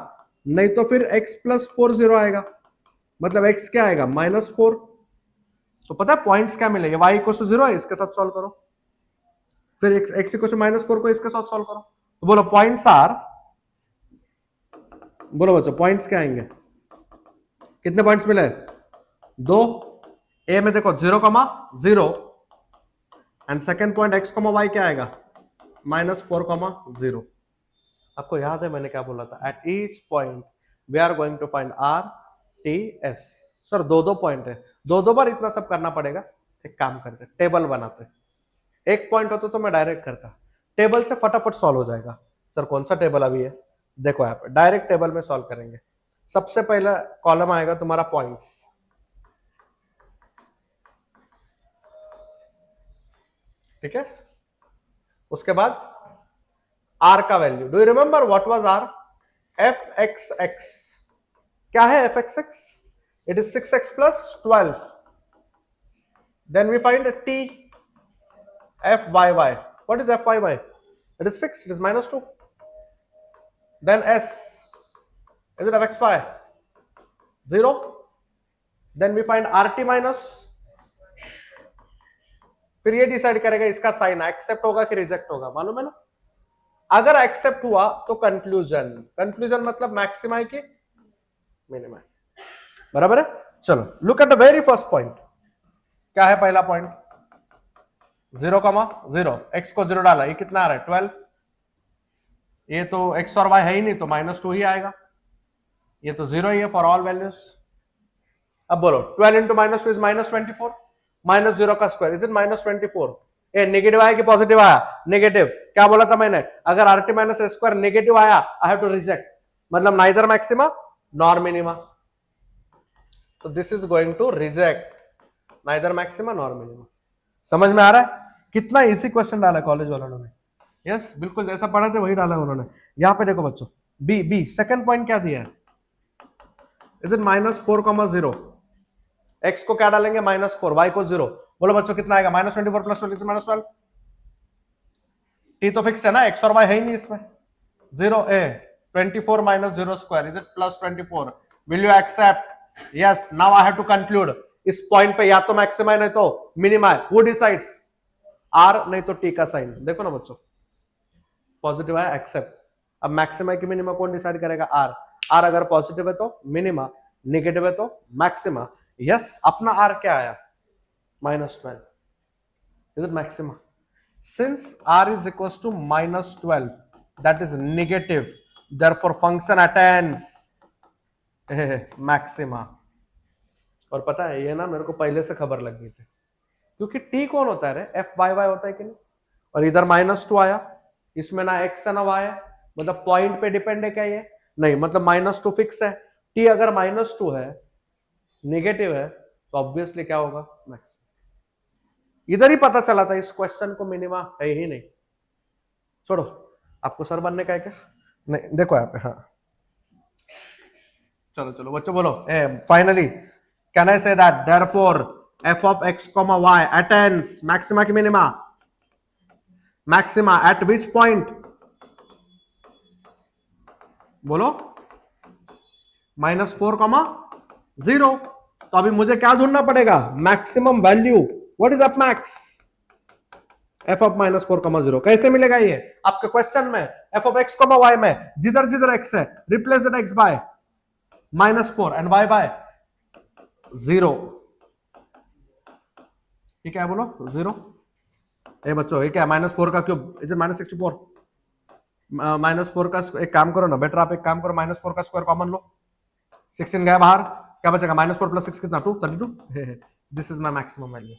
नहीं तो फिर x प्लस 4 0 आएगा, मतलब x क्या आएगा? -4। तो पता है पॉइंट्स क्या मिलेंगे? y इक्वल टू 0 है, इसके साथ सॉल्व करो, फिर x इक्वल टू -4 को इसके साथ सॉल्व करो। तो बोलो पॉइंट्स आर, बोलो बच्चों पॉइंट्स क्या आएंगे? कितने पॉइंट्स मिले? 2। ए में देखो 0,0 and second point x, y क्या आएगा? -4,0। आपको याद है मैंने क्या बोला था? At each point we are going to find r, t, s। Sir 2 point है, 2 बार इतना सब करना पड़ेगा। एक काम करते, टेबल बनाते। एक पॉइंट होता तो मैं डायरेक्ट करता, टेबल से फटाफट सॉल्व हो जाएगा। सर कौन सा टेबल अभी है? देखो यहाँ पे डायरेक्ट टेबल में सॉल्व करेंगे। सबसे पहला कॉलम आएगा तुम्हारा पॉइंट्स, ठीक है? उसके बाद आर का value. Do you remember what was R? fxx। क्या है fxx? It is 6x plus 12। Then we find t fyy. What is fyy? It is fixed, it is -2. Then s, is it fxy? 0. Then we find rt minus, फिर ये decide करेगा इसका sign accept होगा कि reject होगा, मालूम है ना? अगर एक्सेप्ट हुआ तो कंक्लूजन, कंक्लूजन मतलब मैक्सिमा की मिनिमा, बराबर है? चलो look at the very first point. क्या है पहला पॉइंट? 0,0, x को 0 डाला, ये कितना आ रहा है? 12। ये तो x और y है ही नहीं, तो -2 ही आएगा। ये तो जीरो ही है फॉर ऑल वैल्यूज। अब बोलो 12 into minus two is minus 24, minus zero का स्क्वायर इज इट माइनस 24। ए नेगेटिव आया कि पॉजिटिव आया? नेगेटिव। क्या बोला था मैंने? अगर R T minus A square negative आया आई हैव टू रिजेक्ट, मतलब नाइदर मैक्सिमा नॉर मिनिमा। तो this is going to reject neither maxima nor minima. समझ में आ रहा है? कितना इजी क्वेश्चन डाला कॉलेज वालों ने। यस बिल्कुल जैसा पढ़ा थे वही डाला उन्होंने। यहां पे देखो बच्चों, बी बी सेकंड पॉइंट क्या दिया है? Is it minus 4,0। एक्स को क्या डालेंगे? -4, वाई को 0। बोलो बच्चों कितना आएगा? -24 प्लस 12 -12। टी तो फिक्स है ना, एक्स और वाई है ही नहीं इसमें। 0 a 24 minus 0 square is it plus 24। Will you accept? Yes. Now I have to conclude. इस पॉइंट पे या तो मैक्सिमा है नहीं तो मिनिमा है। Who decides? आर नहीं तो टी का साइन। देखो ना बच्चों, पॉजिटिव है एक्सेप्ट। अब मैक्सिमा की मिनिमा कौन डिसाइड करेगा? आर। आर अगर पॉजिटिव है तो मिनिमा, नेगेटिव है तो मैक्सिमा। यस अपना आर क्या आया? -12। Is it maxima? Since r is equals to -12, that is negative, therefore function attains maxima। और पता है ये ना मेरे को पहले से खबर लग गई थी, क्योंकि t कौन होता है रे? एफ वाई वाई होता है कि नहीं? और इधर -2 आया, इसमें ना x है ना y है, मतलब पॉइंट पे डिपेंड है क्या ये? नहीं, मतलब -2 फिक्स है। t अगर -2 है, नेगेटिव है, तो ऑब्वियसली क्या होगा? मैक्सिमा। इधर ही पता चला था इस क्वेश्चन को मिनिमा है ही नहीं। छोड़ो, आपको सर बनने का है क्या? नहीं, देखो यहाँ पे। हाँ चलो चलो बच्चों बोलो। Finally can I say that therefore f of x comma y attains maxima की minima? Maxima at which point? बोलो -4,0। तो अभी मुझे क्या ढूंढना पड़ेगा? Maximum value. What is f max? F of -4,0। कैसे मिलेगा ये? आपके क्वेश्चन में एफ ऑफ एक्स वाई में जिधर जिधर एक्स है replace x by -4 and Y by 0। ठीक है बोलो 0। ए बच्चों ये क्या? -4 का क्यूब इज -64। -4 का एक काम करो ना बेटर, आप एक काम करो, -4 का स्क्वायर कॉमन लो, 16 गया बाहर, क्या बचेगा? -4 + 6 कितना? 2 32। This is my maximum value.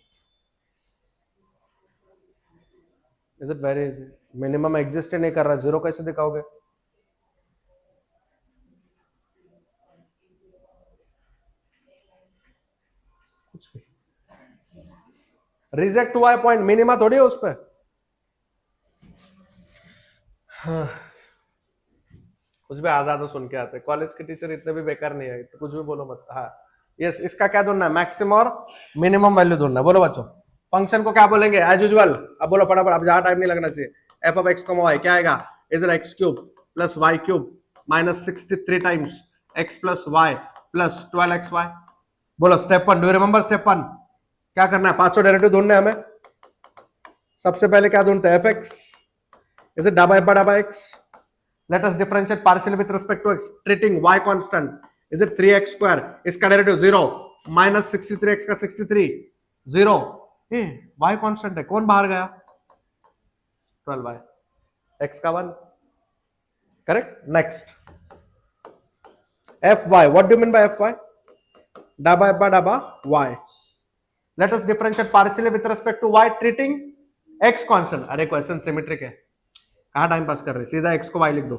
Is it very easy? Minimum exist ही नहीं कर रहा, 0 कैसे दिखाओगे? कुछ भी रिजेक्ट हुआ है पॉइंट, मिनिमा थोड़ी है उस पर। हाँ। कुछ भी आधा तो सुन के आते, कॉलेज के टीचर इतने भी बेकार नहीं है, तो कुछ भी बोलो मत। हाँ यस, इसका क्या ढूंढना है? मैक्सिमम और मिनिमम वैल्यू ढूंढना है। बोलो बच्चों फंक्शन को क्या बोलेंगे एज यूजुअल? अब बोलो फटाफट, अब ज्यादा टाइम नहीं लगना चाहिए। F of x comma Y क्या आएगा? Is it x cube plus Y cube -63 times x plus y plus 12xy। बोलो step 1, do you remember step 1? क्या करना है? पांचों डेरिवेटिव ढूंढने हमें। सबसे पहले क्या ढूंढते हैं? एफ एक्स इज इट डबा x. Let us differentiate partially with respect to x, treating y constant. Is it 3x square? इसका डेरिवेटिव 0 -63x का 63 0। y constant है, कौन बाहर गया? 12y, x का 1। Correct. Next fy, what do you mean by fy? डबा y। Let us differentiate partially with respect to y, treating x constant। अरे question symmetric है, कहां टाइम पास कर रहे? सीधा x को y लिख दो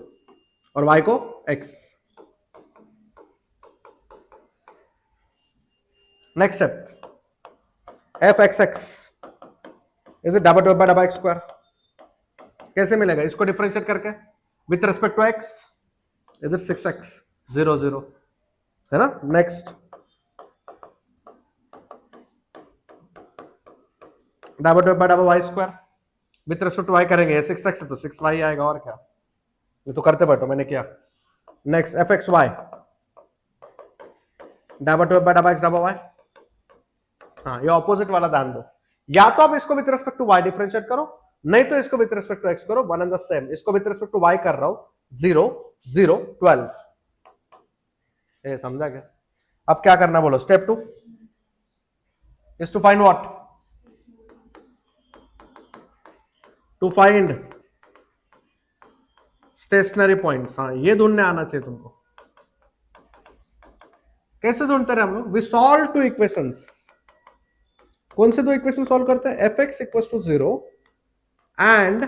और y को x। Next step f x x is it डबा एक्स स्क्वायर। कैसे मिलेगा? इसको डिफरेंशिएट करके with respect to x is it 6x 0 0 है ना। नेक्स्ट डबा y square with respect to y करेंगे, 6x है तो 6y आएगा, और क्या? ये तो करते बैठो, मैंने किया। नेक्स्ट एफ एक्स वाई डबा एक्स डबा वाई। हाँ ये ऑपोजिट वाला ध्यान दो, या तो आप इसको with respect to y differentiate करो, नहीं तो इसको विथ रिस्पेक्ट टू x करो, वन एंड द सेम। इसको विथ रिस्पेक्ट टू y कर रहा हूं 0 0 12। ये समझा क्या? अब क्या करना बोलो? Step 2 is to find what? To find stationary points. हाँ ये ढूंढने आना चाहिए तुमको। कैसे ढूंढते रहे हम लोग? We solve two equations. कौन से दो इक्वेशन सॉल्व करते हैं? F x equal to 0 and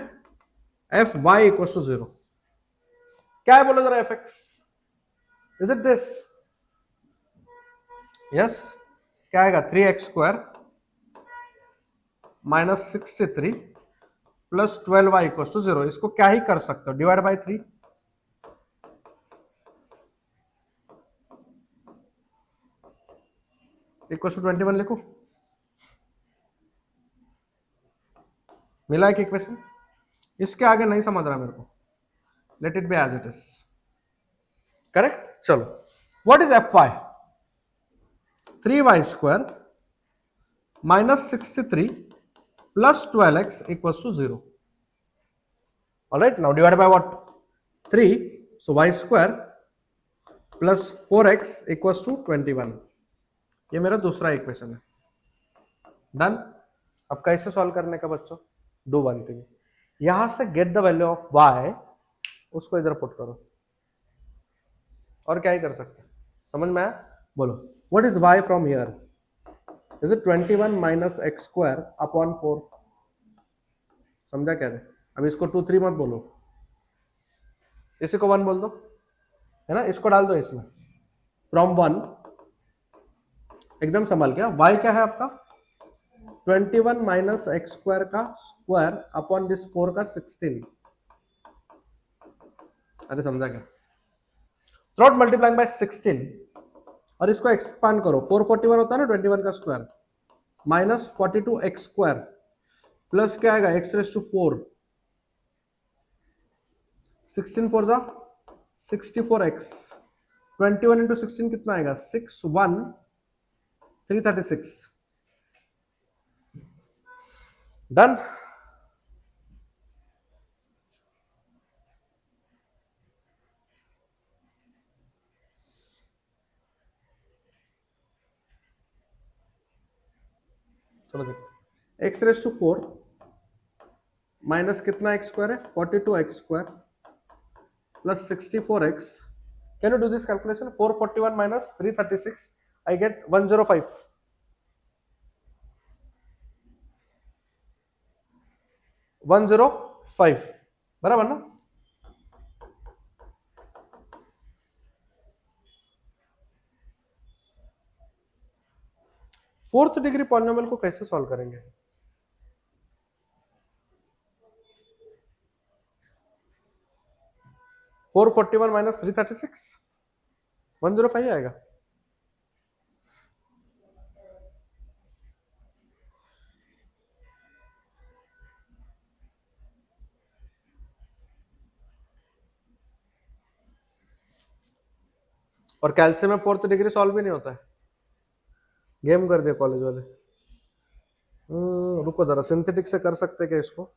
f y equal to 0. क्या है बोलो जरा? F x is it this? Yes. क्या आएगा? 3x² minus 63 plus 12y equal to 0. इसको क्या ही कर सकते हो? Divide by 3. इक्वल टू 21 लिखो. मिला एक इक्वेशन. इसके आगे नहीं समझ रहा मेरे को. Let it be as it is. Correct. चलो, what is F Y? 3y² minus 63 plus 12x equals to 0. Alright, now divide by what? 3. So y² plus 4x equals to 21. ये मेरा दूसरा इक्वेशन है. डन. अब कैसे सॉल्व करने का बच्चों? Do one thing. यहां से get the value of y, उसको इधर पुट करो. और क्या ही कर सकते? समझ में आया? बोलो. What is y from here? Is it 21 minus x² upon 4? समझा क्या है? अब इसको 2 3 मत बोलो, इसी को 1 बोल दो, है ना? इसको डाल दो इसमें. फ्रॉम 1 एकदम संभाल गया. y क्या है आपका? 21 माइनस x² का स्क्वायर अपॉन दिस 4 का 16. अरे समझा क्या? थ्रू मल्टीप्लाइंग बाय 16 और इसको एक्सपांड करो. 441 होता है ना 21 का स्क्वायर, माइनस 42x² प्लस क्या आएगा? x raise to 4. 16 4 जा 64x. 21 इंटू 16 कितना आएगा? 61 336. डन. चलो देखो. x रेज टू 4 माइनस कितना x² है? 42x² plus 64x. Can you do this calculation? 441 minus 336 I get 105. 105 बराबर ना? फोर्थ डिग्री पॉलिनोमियल को कैसे सॉल्व करेंगे? फोर 41 माइनस 336 105 आएगा. और कैल्शियम में फोर्थ डिग्री सॉल्व भी नहीं होता है. गेम कर दिया कॉलेज वाले. रुको जरा, सिंथेटिक से कर सकते क्या इसको?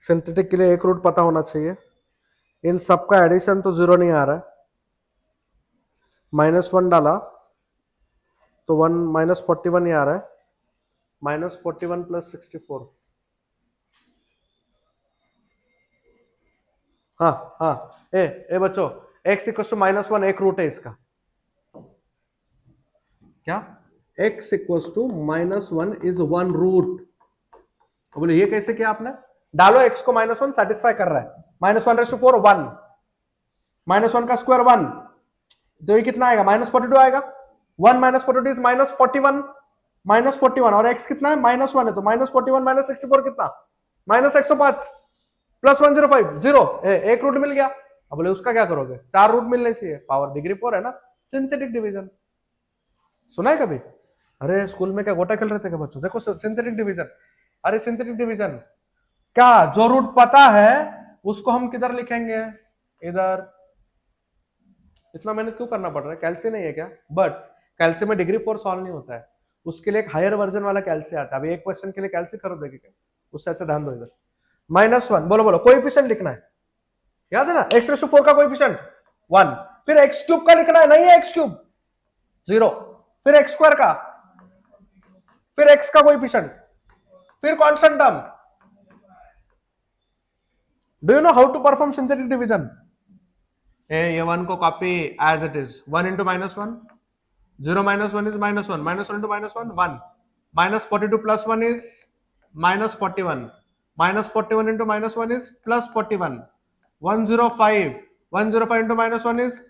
सिंथेटिक के लिए एक रूट पता होना चाहिए. इन सबका एडिशन तो 0 नहीं आ रहा है. -1 डाला तो 1 -41 ही आ रहा है. -41 प्लस 64. हाँ हाँ. ए बच्चों, x इक्वल टू -1 एक रूट है इसका. क्या? x equal to -1 is 1 root. बोले ये कैसे किया आपने? डालो x को -1 सेटिस्फाई कर रहा है. -1/4 1, -1 का स्क्वायर 1, तो ये कितना आएगा? -42 आएगा. 1 -42 इज -41. -41 और x कितना है? -1 है, तो -41 -64 कितना? -105 प्लस 105 0. एक रूट मिल गया. अब बोले उसका क्या करोगे? 4 रूट मिलने चाहिए. पावर डिग्री 4 है ना. सिंथेटिक डिवीजन सुना है कभी? अरे स्कूल में क्या गोटा खेल रहे थे क्या बच्चों? देखो सिंथेटिक डिवीजन. अरे सिंथेटिक डिवीजन क्या? जो रूट पता है उसको हम किधर लिखेंगे? इधर. इतना मेहनत क्यों करना पड़ रहा है? कैल्सी नहीं है क्या? बट कैल्सी में डिग्री 4 सॉल्व नहीं होता है. उसके लिए एक हायर वर्जन वाला कैल्सी आता है. अभी एक क्वेश्चन के लिए कैल्सी खरीदोगे क्या? उससे अच्छा ध्यान दो इधर. -1 बोलो बोलो. कोएफिशिएंट लिखना है, याद है ना? x⁴ का कोएफिशिएंट 1. फिर x³ का लिखना है. नहीं है x³ 0. फिर x² का, फिर x का कोएफिशिएंट, फिर constant term. Do you know how to perform synthetic division? ये 1 को copy as it is, 1 into -1, 0 -1 is -1, -1 into -1, 1, -42 plus 1 is -41, -41 into -1 is +41, 105, 105 into -1 is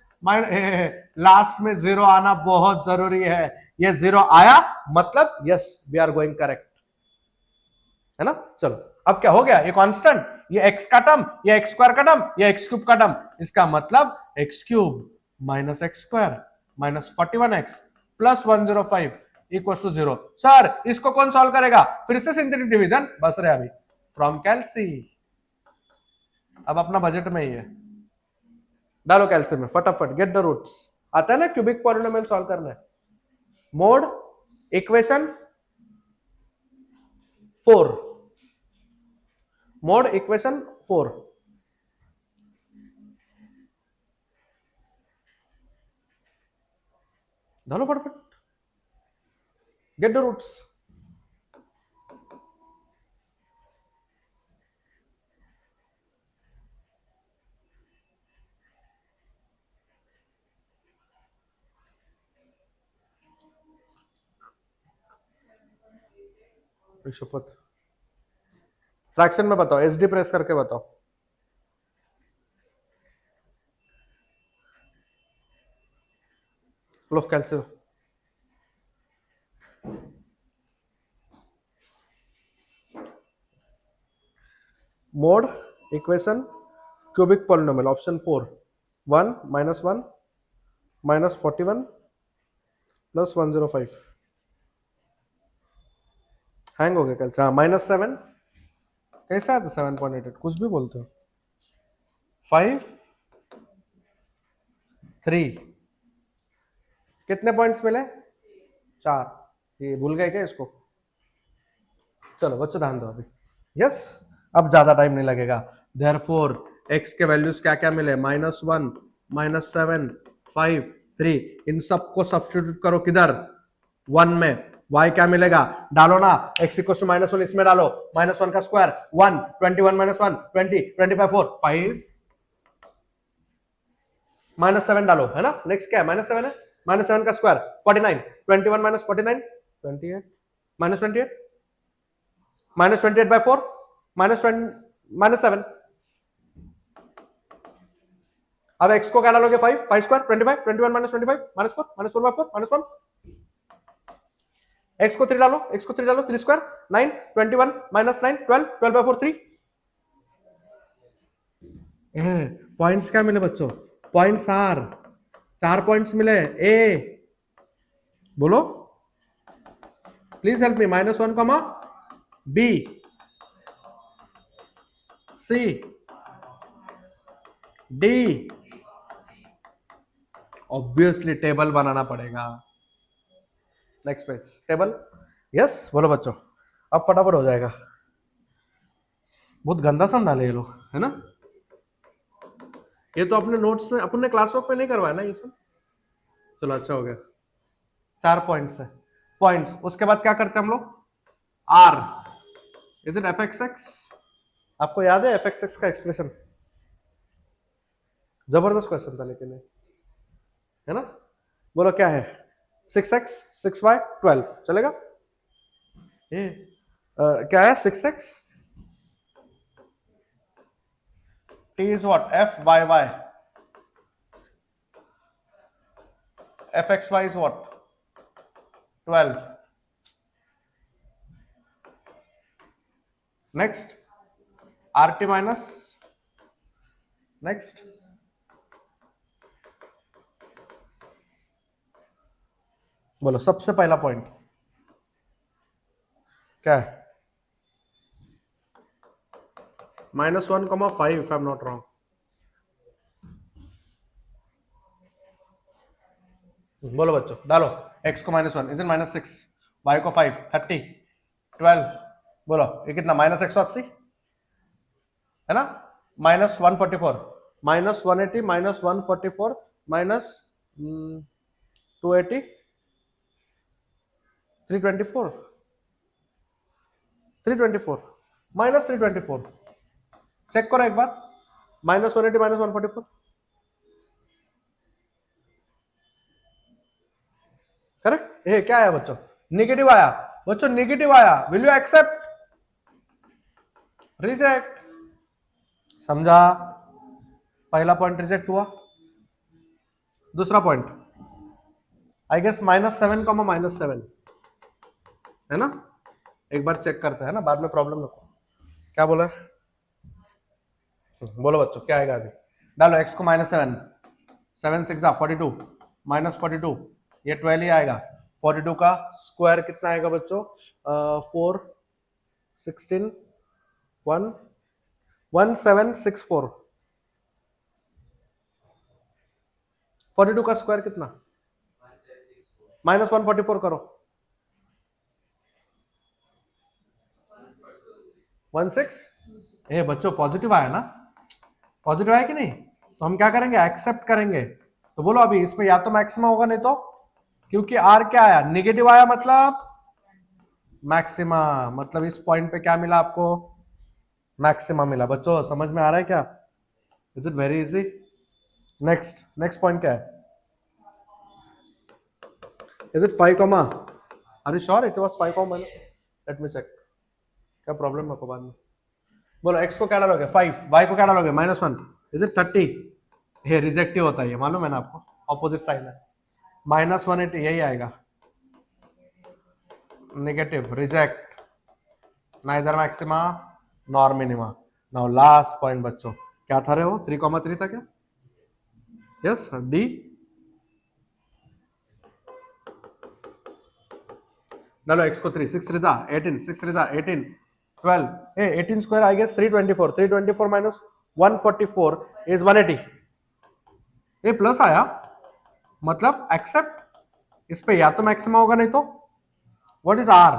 last में 0 आना बहुत जरूरी है, ये 0 आया मतलब yes we are going correct, है ना। चलो अब क्या हो गया, ये कांस्टेंट, ये x का टर्म, ये x स्क्वायर का टर्म, ये x क्यूब का टर्म, इसका मतलब x cube minus x square minus 41x plus 105 equal to 0। Sir इसको कौन सॉल्व करेगा, फिर से सिंथेटिक डिवीजन बस रहे अभी फ्रॉम कैल्सी। अब अपना बजट में ही है, डालो कैल्सी में फटाफट, गेट द रूट्स। आता है ना क्यूबिक पॉलिनोमियल सॉल्व करना है, मोड इक्वेशन 4, मोड इक्वेशन 4, डालो फटाफट, गेट द रूट्स। शपथ, फ्रैक्शन में बताओ, एसडी प्रेस करके बताओ। लो कैल्सी, mode equation cubic polynomial option 4, 1 -1 -41 plus 105। Hang हो गया कल, हाँ -7 कैसा आता, 7.88 कुछ भी बोलते हो, 5 3 कितने पॉइंट्स मिले, 4, ये भूल गए क्या इसको। चलो बच्चों ध्यान दो अभी, यस अब ज्यादा टाइम नहीं लगेगा। देयरफॉर x के वैल्यूज क्या क्या मिले, -1 -7 5 3, इन सबको सब्स्टिट्यूट करो किधर, 1 में, y क्या मिलेगा डालो ना, x इक्वल टू -1 इसमें डालो, -1 का स्क्वायर 1, 21 -1 20, 25 4 5, -7 डालो, है ना। नेक्स्ट क्या है, -7 है, -7 का स्क्वायर 49, 21 - 49 28, -28, -28/4 -7। अब x को क्या डालोगे, 5 5 स्क्वायर 25, 21 - 25 -4 -4/4 -1, x को 3 डालो, x को 3 डालो, 3 स्क्वायर 9, 21 -9 12, 12/4 3। पॉइंट्स क्या मिले बच्चों, पॉइंट्स आर 4 पॉइंट्स मिले, ए बोलो please help me, -1, B C D, obviously table बनाना पड़ेगा। नेक्स्ट पेज टेबल, यस बोलो बच्चों, अब फटाफट हो जाएगा। बहुत गंदा सम डाले ये लोग, है ना। ये तो अपने नोट्स में, अपने क्लास वर्क में नहीं करवाया ना ये सब। चलो अच्छा हो गया, 4 पॉइंट्स है, पॉइंट्स। उसके बाद क्या करते हैं हम लोग, आर इज इट f(x)? आपको याद है f(x) का एक्सप्रेशन, जबरदस्त क्वेश्चन था लेकिन, है ना। बोलो क्या है, 6x 6y 12 चलेगा, ये क्या है 6x, t is what, f(y)y, f(x)y is what, 12। Next rt minus, next बोलो सबसे पहला पॉइंट क्या है, -1, 5 if I'm not wrong। बोलो बच्चों डालो, x को -1 इज इन -6, y को 5 30 12, बोलो ये कितना, -180 है ना, -144 -180 -144 -280 324 324 -324, चेक करो एक बार, -180 -144 ये क्या है बच्चों? नेगेटिव आया बच्चों, नेगेटिव आया, विल यू एक्सेप्ट, रिजेक्ट? समझा? पहला पॉइंट रिजेक्ट हुआ। दूसरा पॉइंट आई गेस -7 -7 है ना? एक बार चेक करते हैं ना, बाद में प्रॉब्लम नको। क्या बोला? बोलो बच्चों क्या आएगा अभी? डालो x को -7, 7 6 42 -42, ये 12 ही आएगा। 42 का स्क्वायर कितना आएगा बच्चों? 4 16 1 1764। 42 का स्क्वायर कितना? -144 करो। 16। ए बच्चों पॉजिटिव आया ना? पॉजिटिव आया कि नहीं? तो हम क्या करेंगे? एक्सेप्ट करेंगे। तो बोलो अभी इसमें या तो मैक्सिमा होगा, नहीं तो, क्योंकि आर क्या आया? नेगेटिव आया, मतलब मैक्सिमा। मतलब इस पॉइंट पे क्या मिला आपको? मैक्सिमा मिला। बच्चों समझ में आ रहा है क्या? Is it very easy? Next point क्या है? Is it 5 comma? Are you sure it was 5 comma? Let me check. क्या प्रॉब्लम है को बाद में? बोलो x को क्या डालोगे? 5, y को क्या डालोगे? -1। Is it 30? ये रिजेक्टिव होता है, ये मालूम है ना आपको? ऑपोजिट साइन है। -180 यही आएगा, negative, reject, neither maxima nor minima. Now last point बच्चों, क्या था रे वो? 3,3 था क्या? Yes D. डालो x को 3, 6 3 18, 6 3 18, 12, 18 square I guess 324, 324 minus 144 is 180। ये प्लस आया, मतलब एक्सेप्ट। इस पे या तो मैक्सिमा होगा, नहीं तो व्हाट इज आर?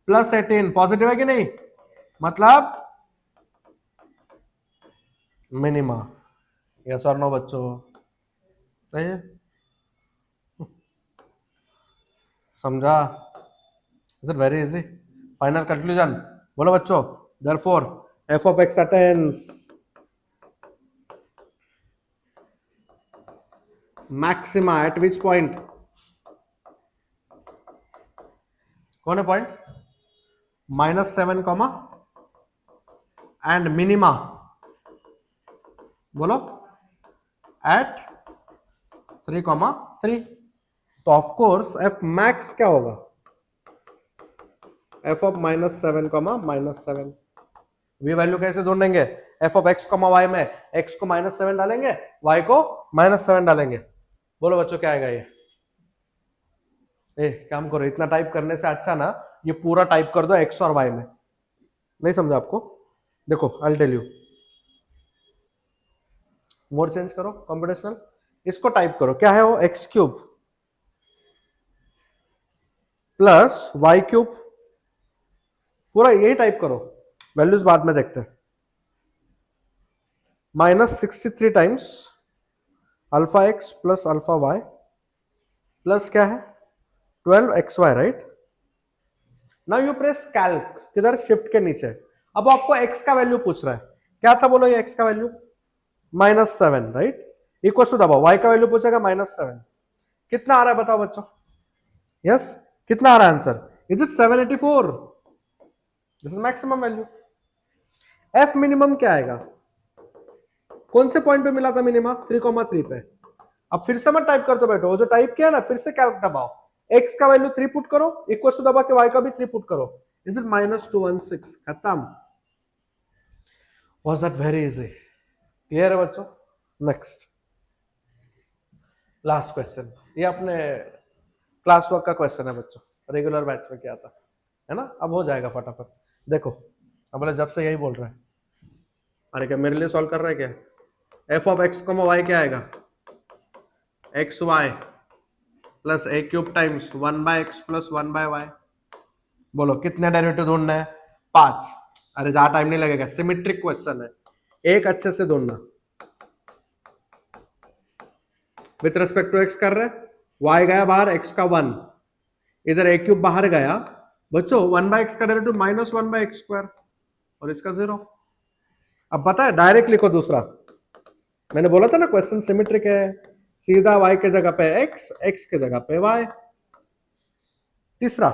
+18 पॉजिटिव है कि नहीं? मतलब मिनिमा। यस और नो बच्चों? सही है? समझा? Is it very easy? Final conclusion बोलो बच्चों। Therefore f of x attains maxima at which point? कौन है पॉइंट? -7 कॉमा एंड मिनिमा, बोलो एट 3,3। तो ऑफ कोर्स f मैक्स क्या होगा? f of -7 -7। वी वैल्यू कैसे ढूंढेंगे? f ऑफ x y में x को -7 डालेंगे, y को -7 डालेंगे। बोलो बच्चों क्या आएगा? ये काम करो, इतना टाइप करने से अच्छा ना ये पूरा टाइप कर दो x और y में। नहीं समझा आपको? देखो I tell you, mode change करो, कंप्यूटेशनल, इसको टाइप करो। क्या है वो? x³ प्लस y³, पूरा यही टाइप करो, वैल्यूज बाद में देखते हैं। -63 times α x plus α y plus क्या है? 12xy, right? Now you press calc, किधर? शिफ्ट के नीचे। अब आपको x का वैल्यू पूछ रहा है, क्या था बोलो? ये x का वैल्यू -7, राइट? इक्वल टू दबाओ, y का वैल्यू पूछेगा -7। कितना आ रहा है बताओ बच्चों? यस कितना आ रहा है answer? Is it 784? This is maximum value. f minimum क्या आएगा? कौन से पॉइंट पे मिला था मिनिमम? 3,3 पे। अब फिर से मत टाइप करते बैठो, वो जो टाइप किया ना, फिर से कैल्क दबाओ, x का वैल्यू 3 पुट करो, इक्वल टू दबा के y का भी 3 पुट करो। Is it -216? खत्म। Was that very easy? Clear है बच्चों? नेक्स्ट लास्ट क्वेश्चन, ये अपने क्लास वर्क का क्वेश्चन है बच्चों, रेगुलर बैच में क्या था, है ना? अब हो जाएगा फटाफट। देखो अब बोले जब से यही बोल रहा है, अरे क्या मेरे लिए सॉल्व कर रहा है क्या? f ऑफ x, y क्या आएगा? xy plus a³ times 1/x plus 1/y। बोलो कितने डेरिवेटिव ढूंढना है? 5। अरे ज्यादा टाइम नहीं लगेगा, सिमेट्रिक क्वेश्चन है, एक अच्छे से ढूंढना। विथ रिस्पेक्ट टू x कर रहे, y गया बाहर, x का 1, इधर a³ बाहर गया बच्चों, 1/x का डेरिवेटिव -1/x², और इसका 0। अब पता है, डायरेक्ट लिखो दूसरा। मैंने बोला था ना क्वेश्चन सिमेट्रिक है, सीधा y के जगह पे x, x के जगह पे y। तीसरा,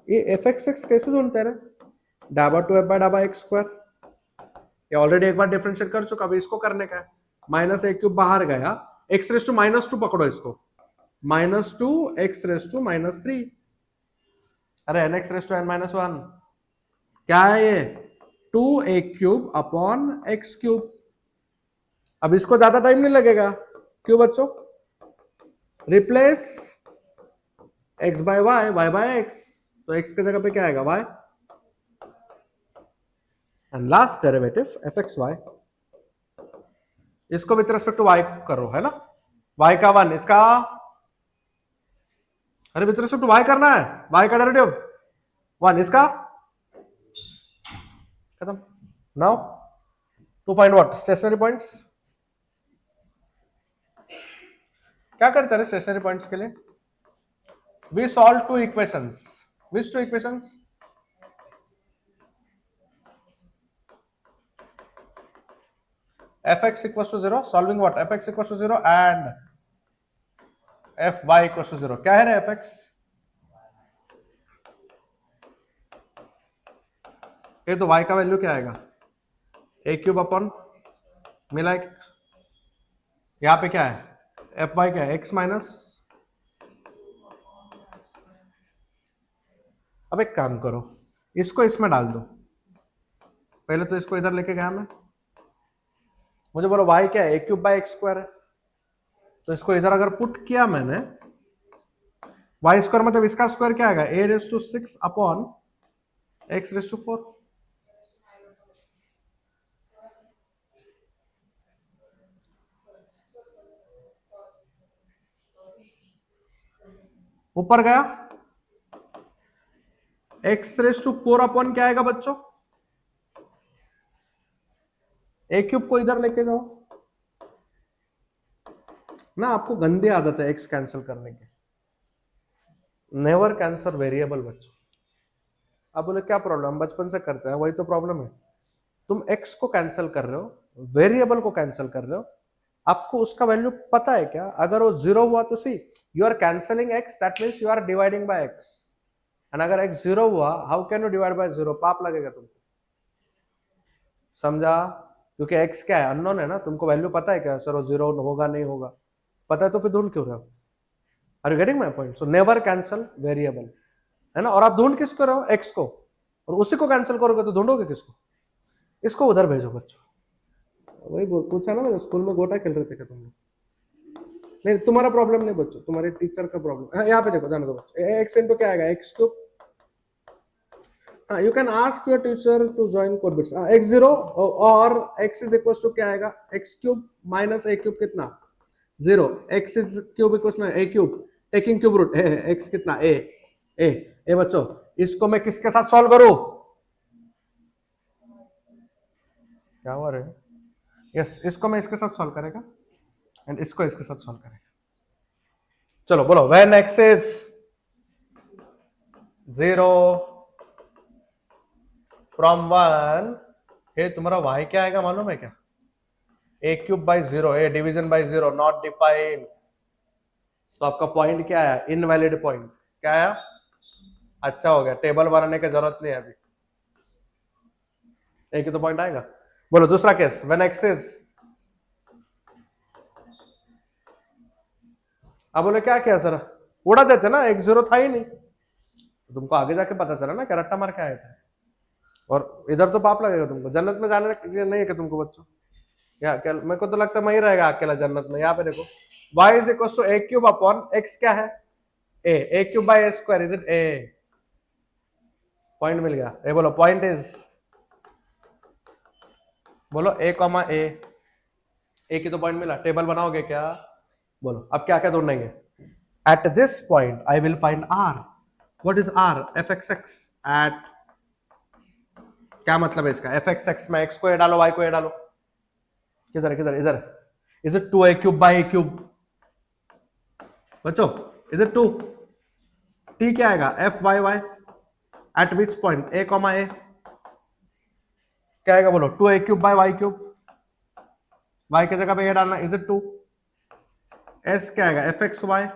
ये एफ एक्स एक्स कैसे ढूंढते हैं? डाबा टू एफ बाय डाबा एक्स स्क्वायर, ये ऑलरेडी एक बार डिफरेंशिएट कर चुका, अभी इसको करने का है। माइनस ए क्यूब बाहर गया, X raise to minus two पकड़ो इसको, minus two X raise to minus three, अरे N X raise to N minus one, क्या है ये? Two A cube upon X cube. अब इसको ज्यादा टाइम नहीं लगेगा, क्यों बच्चों? Replace x by Y, Y by X, तो एक्स की जगह पे क्या आएगा? Y, and last derivative F x Y, इसको विथ रेस्पेक्ट टू वाई करो, है ना? वाई का वन, इसका, अरे विथ रेस्पेक्ट टू वाई करना है, वाई का डेरिवेटिव वन, इसका खत्म। Now to find what? Stationary points. क्या करते हैं स्टेशनरी पॉइंट्स के लिए? We solve two equations, which two equations? fx equals to 0, solving what? fx equals to 0 and fy equals to 0. क्या है रे fx? ये तो y का वैल्यू क्या आएगा? a क्यूब अपॉन मिला एक, यहाँ पे क्या है? fy क्या है? x माइनस, अब एक काम करो, इसको इसमें डाल दो, पहले तो इसको इधर लेके गया मैं, मुझे बोलो y क्या है? a cube by x square है, तो इसको इधर अगर पुट किया मैंने, वाई स्क्वायर मतलब इसका स्क्वायर क्या आएगा? a raise to 6 upon x raise to 4। ऊपर गया, x रेस टू 4 अपॉन क्या आएगा बच्चों? a क्यूब को इधर लेके जाओ ना, आपको गंदी आदत है x कैंसिल करने की, नेवर कैंसल वेरिएबल बच्चों। आप बोले क्या प्रॉब्लम? बचपन से करते हैं, वही तो प्रॉब्लम है, तुम x को कैंसिल कर रहे हो, वेरिएबल को कैंसिल कर रहे हो, आपको उसका वैल्यू पता है क्या? अगर वो जीरो हुआ तो see you are cancelling x, that means you are dividing by x, and अगर x जीरो हुआ, how can you divide by zero? पाप लगेगा तुमको, समझा? क्योंकि x क्या है? अननोन है ना, तुमको वैल्यू पता है क्या? सर वो जीरो होगा नहीं होगा, पता है तो फिर ढूंढ क्यों रहे हो? Are you getting my point? So never cancel variable, है ना? और आप ढूंढ किसको रहे हो? x को, और उसी को कैंसिल करोगे तो ढूंढोगे किसको? इसको उधर भेजो बच्चों। वही पूछा ना मैंने, स्कूल में गोटा खेल रहे थे क्या तुम लोग? नहीं, तुम्हारा प्रॉब्लम नहीं बच्चों, तुम्हारे टीचर का प्रॉब्लम। यहाँ पे देखो, जाने दो बच्चों, एक्स इंटू क्या आएगा? X cube. You can ask your teacher to join Corbits. X zero और एक्स इज इक्वल टू क्या आएगा? X cube minus A cube कितना? Zero. X is cube equal to A cube, taking cube root, X कितना? A ए ए बच्चों, इसको मैं किसके साथ सॉल्व करूं? क्या हुआ रे? यस, इसको मैं इसके साथ सॉल्व करेगा, एंड इसको इसके साथ सॉल्व करेगा। चलो बोलो, व्हेन एक्स इज 0 फ्रॉम 1, ये तुम्हारा y क्या आएगा मालूम है क्या? a cube by 0, A division by 0, not defined. तो आपका पॉइंट क्या आया? Invalid point. क्या आया? अच्छा हो गया, टेबल बनाने की जरूरत नहीं है अभी, एक ही तो पॉइंट आएगा। बोलो दूसरा केस, व्हेन एक्स इज, अब बोले क्या किया सर? उड़ा देते ना, एक्स जीरो था ही नहीं, तो तुमको आगे जाके पता चला ना क्या रट्टा मार के आए थे, और इधर तो पाप लगेगा तुमको, जन्नत में जाने नहीं है क्या तुमको बच्चों? या क्या, मेरे को तो लगता है मैं ही रहेगा अकेला जन्नत में। यहाँ पे देखो, y is equal to A cube upon X क्या है? A cube by A square, is it? A, point मिल गया। ए बोलो, पॉइंट इज, बोलो ए कॉमा ए की तो पॉइंट मिला। टेबल बनाओगे क्या? बोलो अब क्या क्या ढूंढेंगे? At this point I will find r. What is r? F x x at, क्या मतलब है इसका? एफ एक्स एक्स में एक्स को ए डालो, वाई को ए डालो, किधर किधर? इधर। Is it 2a cube by A cube बच्चों? Is it 2? टी क्या आएगा? F Y Y at which point? A comma A, क्या आएगा बोलो? 2a cube by Y cube, Y की जगह पे ये डालना, इज इट 2? एस क्या आएगा? एफ एक्स वाई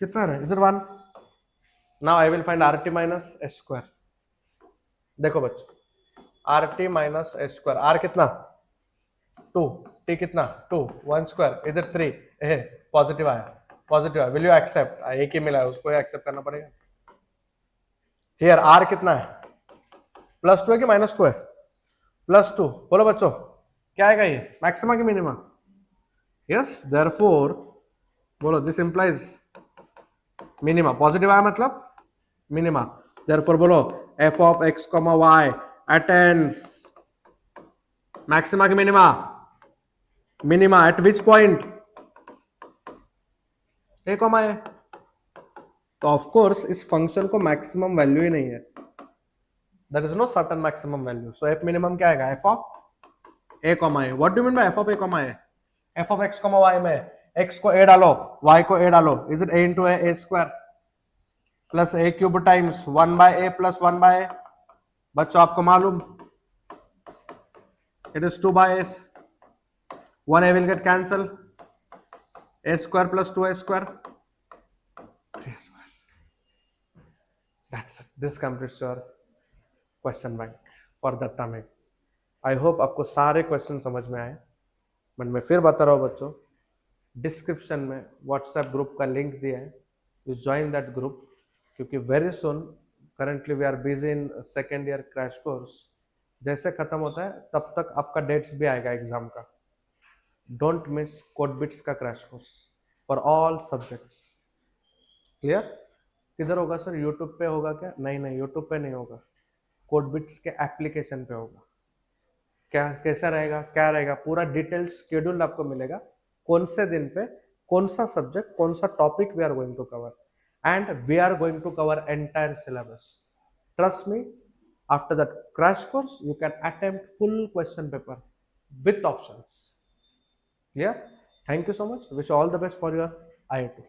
कितना रहे, is it 1? Now I will find r T minus s square. देखो बच्चों, r T minus s square, r कितना 2, टी कितना 2, 1 स्क्वायर इज इट 3. पॉजिटिव आया, पॉजिटिव आया, विल यू एक्सेप्ट? एक ही मिला है, उसको एक्सेप्ट करना पड़ेगा. हियर आर कितना है, +2 है कि -2 है? +2. बोलो बच्चों क्या आएगा ये, मैक्सिमा की मिनिमा? यस, देयरफॉर बोलो दिस इंप्लाइज मिनिमा. पॉजिटिव आया मतलब मिनिमा. देयरफॉर बोलो f of x, y attends maxima की minima. Minima at which point? a, a. तो ऑफ कोर्स इस फंक्शन को मैक्सिमम वैल्यू ही नहीं है. There is no certain maximum value. So f minimum क्या आएगा, f of a, a. What do mean by f of a, a? f of x, y में x को a डालो, y को a डालो. Is it a into a square plus a cube times 1/a plus 1/a. बच्चों आपको मालूम it is 2/a. 1a will get cancel. a square plus 2a square 3a square. That's it. This completes your question bank for Datta में. I hope आपको सारे question समझ में आए. But मैं फिर बता रहा हूँ बच्चों, डिस्क्रिप्शन में व्हाट्सएप ग्रुप का लिंक दिया है. यू ज्वाइन दैट ग्रुप, क्योंकि very soon currently we are busy in second year crash course. जैसे खत्म होता है तब तक आपका डेट्स भी आएगा एग्जाम का. डोंट मिस कोडबिट्स का crash course for all subjects. Clear? किधर होगा सर, यूट्यूब पे होगा क्या? नहीं, यूट्यूब पे नहीं होगा, कोडबिट्स के एप्लीकेशन पे होगा. क्या कैसा रहेगा, क्या रहेगा, पूरा डिटेल शेड्यूल आपको मिलेगा. कौन से दिन पे कौन सा सब्जेक्ट, कौन सा topic we are going to cover, and we are going to cover entire syllabus. Trust me, after that crash course you can attempt full question paper with options. Yeah, thank you so much. Wish you all the best for your IIT.